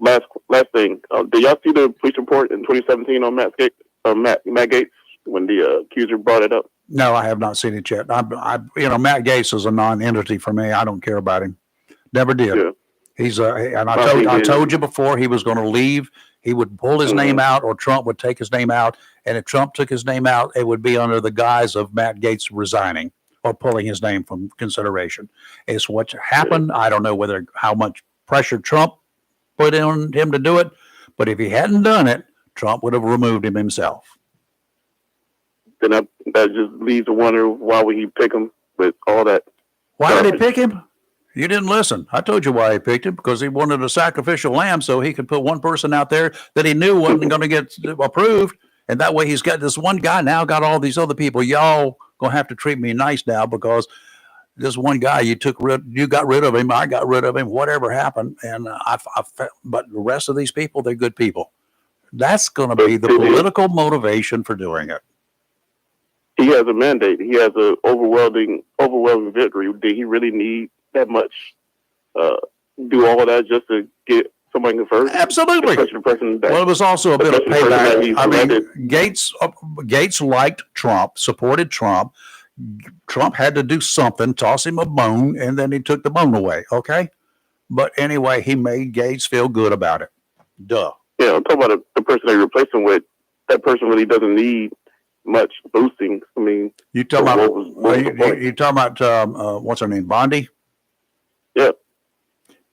Last thing. Did y'all see the police report in 2017 on Matt Gaetz when the accuser brought it up? No, I have not seen it yet. Matt Gaetz is a non-entity for me. I don't care about him. Never did. Yeah. He's and I told you before he was going to leave. He would pull his name out, or Trump would take his name out. And if Trump took his name out, it would be under the guise of Matt Gaetz resigning or pulling his name from consideration. It's what happened. I don't know how much pressure Trump put on him to do it, but if he hadn't done it, Trump would have removed him himself. Then that just leaves to wonder, why would he pick him with all that? Why did he pick him? You didn't listen. I told you why he picked him, because he wanted a sacrificial lamb so he could put one person out there that he knew wasn't going to get approved. And that way he's got this one guy now, got all these other people. Y'all going to have to treat me nice now because this one guy you got rid of him. I got rid of him, whatever happened. And but the rest of these people, they're good people. That's going to be the political motivation for doing it. He has a mandate. He has an overwhelming victory. Did he really need that much? Do all of that just to get somebody confirmed? Absolutely. Well, it was also a bit of payback. I mean, Gaetz liked Trump, supported Trump. Trump had to do something, toss him a bone, and then he took the bone away. Okay. But anyway, he made Gaetz feel good about it. Duh. Yeah, I'm talking about the person they replaced him with. That person really doesn't need much boosting. I mean, you talking about what's her name, Bondi? Yeah,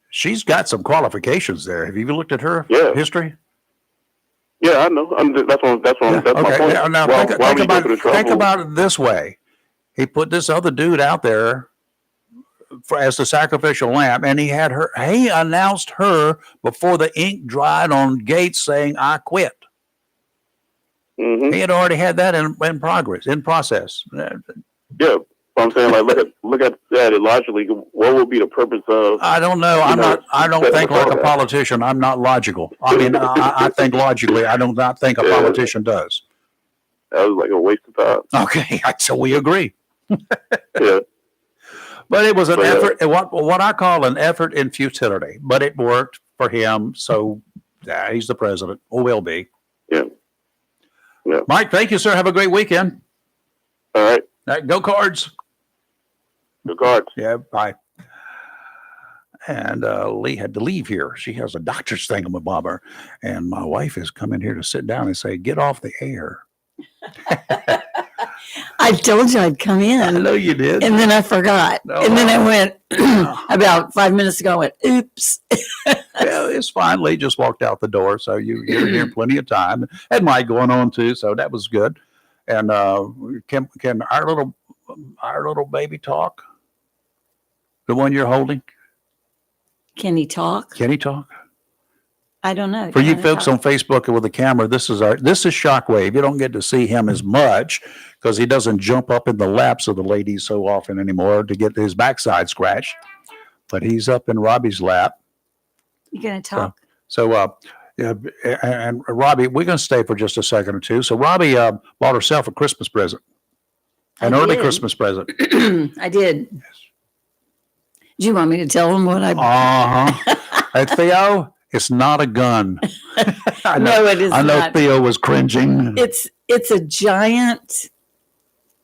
she's got some qualifications there. Have you looked at her history? Yeah, I know. That's my point. Now think about it this way: he put this other dude out there as the sacrificial lamb, and he announced her before the ink dried on Gaetz, saying, "I quit." Mm-hmm. He had already had that in process. Yeah, I'm saying, like, look at that logically. What would be the purpose of? I don't know. I don't think like a politician. I'm not logical. I mean, I think logically. I do not think a politician does. That was like a waste of time. Okay, so we agree. Yeah. But it was an effort. What I call an effort in futility. But it worked for him. So he's the president, or will be. Yeah. Yeah. Mike, thank you, sir. Have a great weekend. All right. Go Cards. Go Cards. Yeah, bye. And Lee had to leave here. She has a doctor's thingamabobber. And my wife has come in here to sit down and say, get off the air. I told you I'd come I in, know you did. and then I forgot. No, And then I went about 5 minutes ago. I went, oops. Yeah, it's fine. Lee just walked out the door, so you're here plenty of time. And Mike going on too, so that was good. And can our little baby talk? The one you're holding? Can he talk? Can he talk? I don't know. For you Can I folks talk? on Facebook with the camera, this is Shockwave. You don't get to see him as much because he doesn't jump up in the laps of the ladies so often anymore to get his backside scratched. But he's up in Robbie's lap. You gonna talk? So, yeah, and Robbie, we're going to stay for just a second or two. So Robbie bought herself a Christmas present, an I early did. Christmas present. I did. Do you want me to tell him what I? Uh-huh. Hey, Theo, it's not a gun. I know, No, it is I know not. Theo was cringing. It's a giant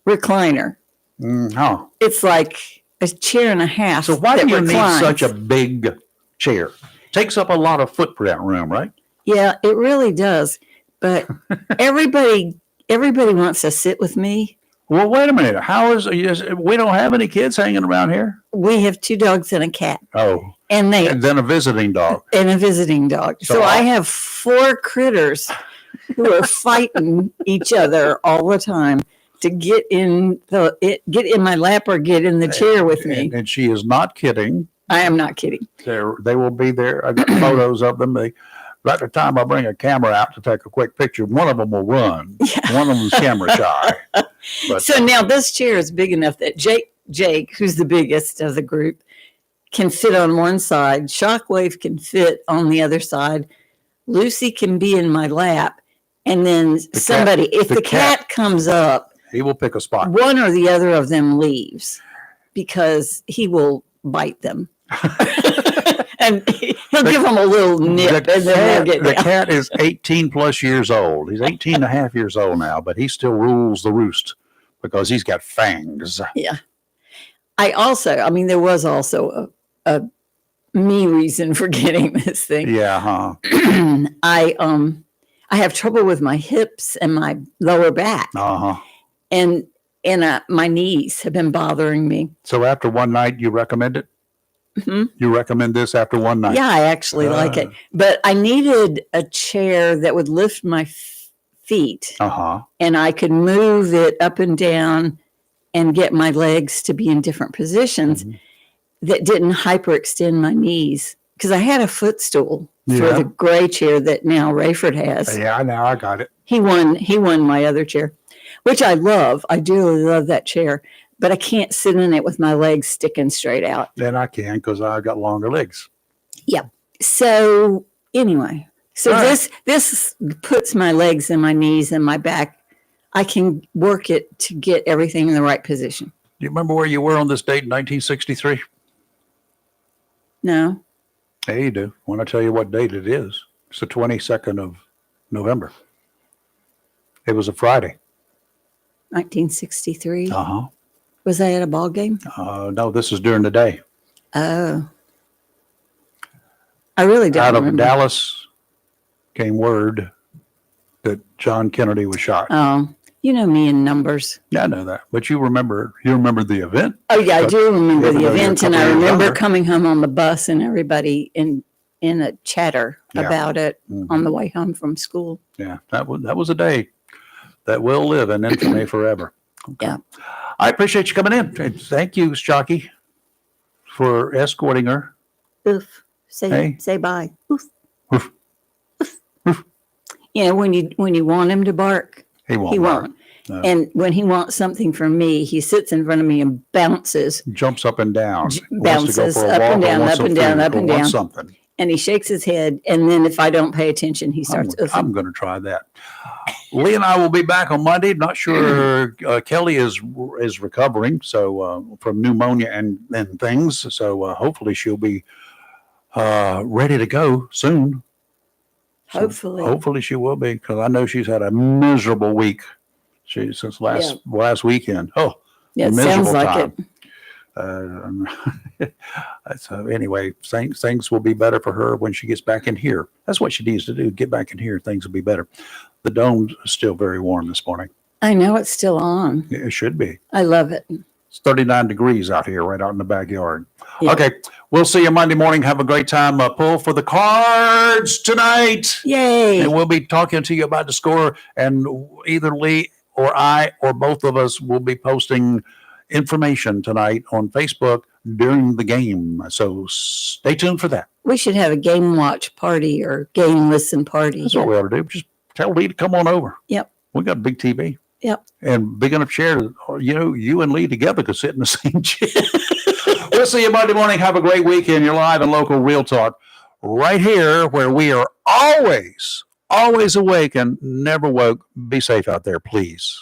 recliner. Huh. It's like a chair and a half. So why that do you need reclines. such a big chair? Takes up a lot of footprint room, right? Yeah, it really does. But everybody wants to sit with me. Well, wait a minute. We don't have any kids hanging around here? We have 2 dogs and a cat, Oh, and and then a visiting dog. a visiting dog. So So I I- have 4 critters who are fighting each other all the time to get in my lap or get in the chair with me. And she is not kidding. I am not kidding. They will be there. I got photos of them. By the time I bring a camera out to take a quick picture, one of them will run. One of them's camera shy. But So now this chair is big enough that Jake, who's the biggest of the group, can fit on one side. Shockwave can fit on the other side. Lucy can be in my lap. And then somebody, if the the cat. cat comes up, he will pick a spot. one or the other of them leaves because he will bite them. And he'll give them a little nip and then they'll get The down. cat is 18 plus years old. He's 18 and a half years old now, but he still rules the roost because he's got fangs. Yeah. There was also a me reason for getting this thing. Yeah, huh? I have trouble with my hips and my lower back, Uh-huh. and my knees have been bothering me. So after one night, you recommend it? Mhm. You recommend this after one night? Yeah, I actually like it, but I needed a chair that would lift my feet, Uh-huh. and I could move it up and down and get my legs to be in different positions Mhm. that didn't hyperextend my knees. Because I had a footstool for Yeah. the gray chair that now Rayford has. Yeah, now I got it. He won my other chair, which I love. I do love that chair, but I can't sit in it with my legs sticking straight out. Then I can because I got longer legs. So anyway, All right. this puts my legs and my knees and my back. I can work it to get everything in the right position. Do you remember where you were on this date in 1963? No, Yeah, you do. Want to tell you what date it is? It's the 22nd of November. It was a Friday. 1963. Uh-huh. Was I at a ball game? No, this is during the day. Oh, I really don't Out of remember. Dallas came word that John Kennedy was shot. Oh, you know me in numbers. Yeah, I know that. But you remember the event? Oh yeah, I But do remember even the though you're a event, and couple I years remember younger. coming home on the bus and everybody in a chatter Yeah. about it Mhm. on the way home from school. Yeah, that was a day that will live in infamy forever. Okay. Yeah. I appreciate you coming in. And thank you, Shockey, for escorting her. Oof. Say Hey. bye. Oof. Oof. Oof. You know, when you want him to bark, He won't. he bark. won't. No. And when he wants something from me, he sits in front of me and bounces, Jumps up and down. bounces up and down, up and down, up and down. Something. and he shakes his head. And then if I don't pay attention, he starts oofing. I'm going to try that. Lee and I will be back on Monday. Not sure Kelly is recovering from pneumonia and things. So hopefully she'll be ready to go soon. So Hopefully. she will be, because I know she's had a miserable week since last weekend. Oh, Yeah, it miserable sounds like time. it. So anyway, things will be better for her when she gets back in here. That's what she needs to do. Get back in here. Things will be better. The dome's still very warm this morning. I know it's still on. It should be. I love it. It's 39 degrees out here, right out in the backyard. Yeah. Okay. We'll see you Monday morning. Have a great time. Pull for the cards tonight. Yay. And we'll be talking to you about the score. And either Lee or I or both of us will be posting information tonight on Facebook during the game. So stay tuned for that. We should have a game watch party or game listen party. That's what we ought to do. Just tell Lee to come on over. Yep. We got a big TV. Yep. And big enough chair. You and Lee together could sit in the same chair. We'll see you Monday morning. Have a great weekend. You're live and local Real Talk right here where we are always awake and never woke. Be safe out there, please.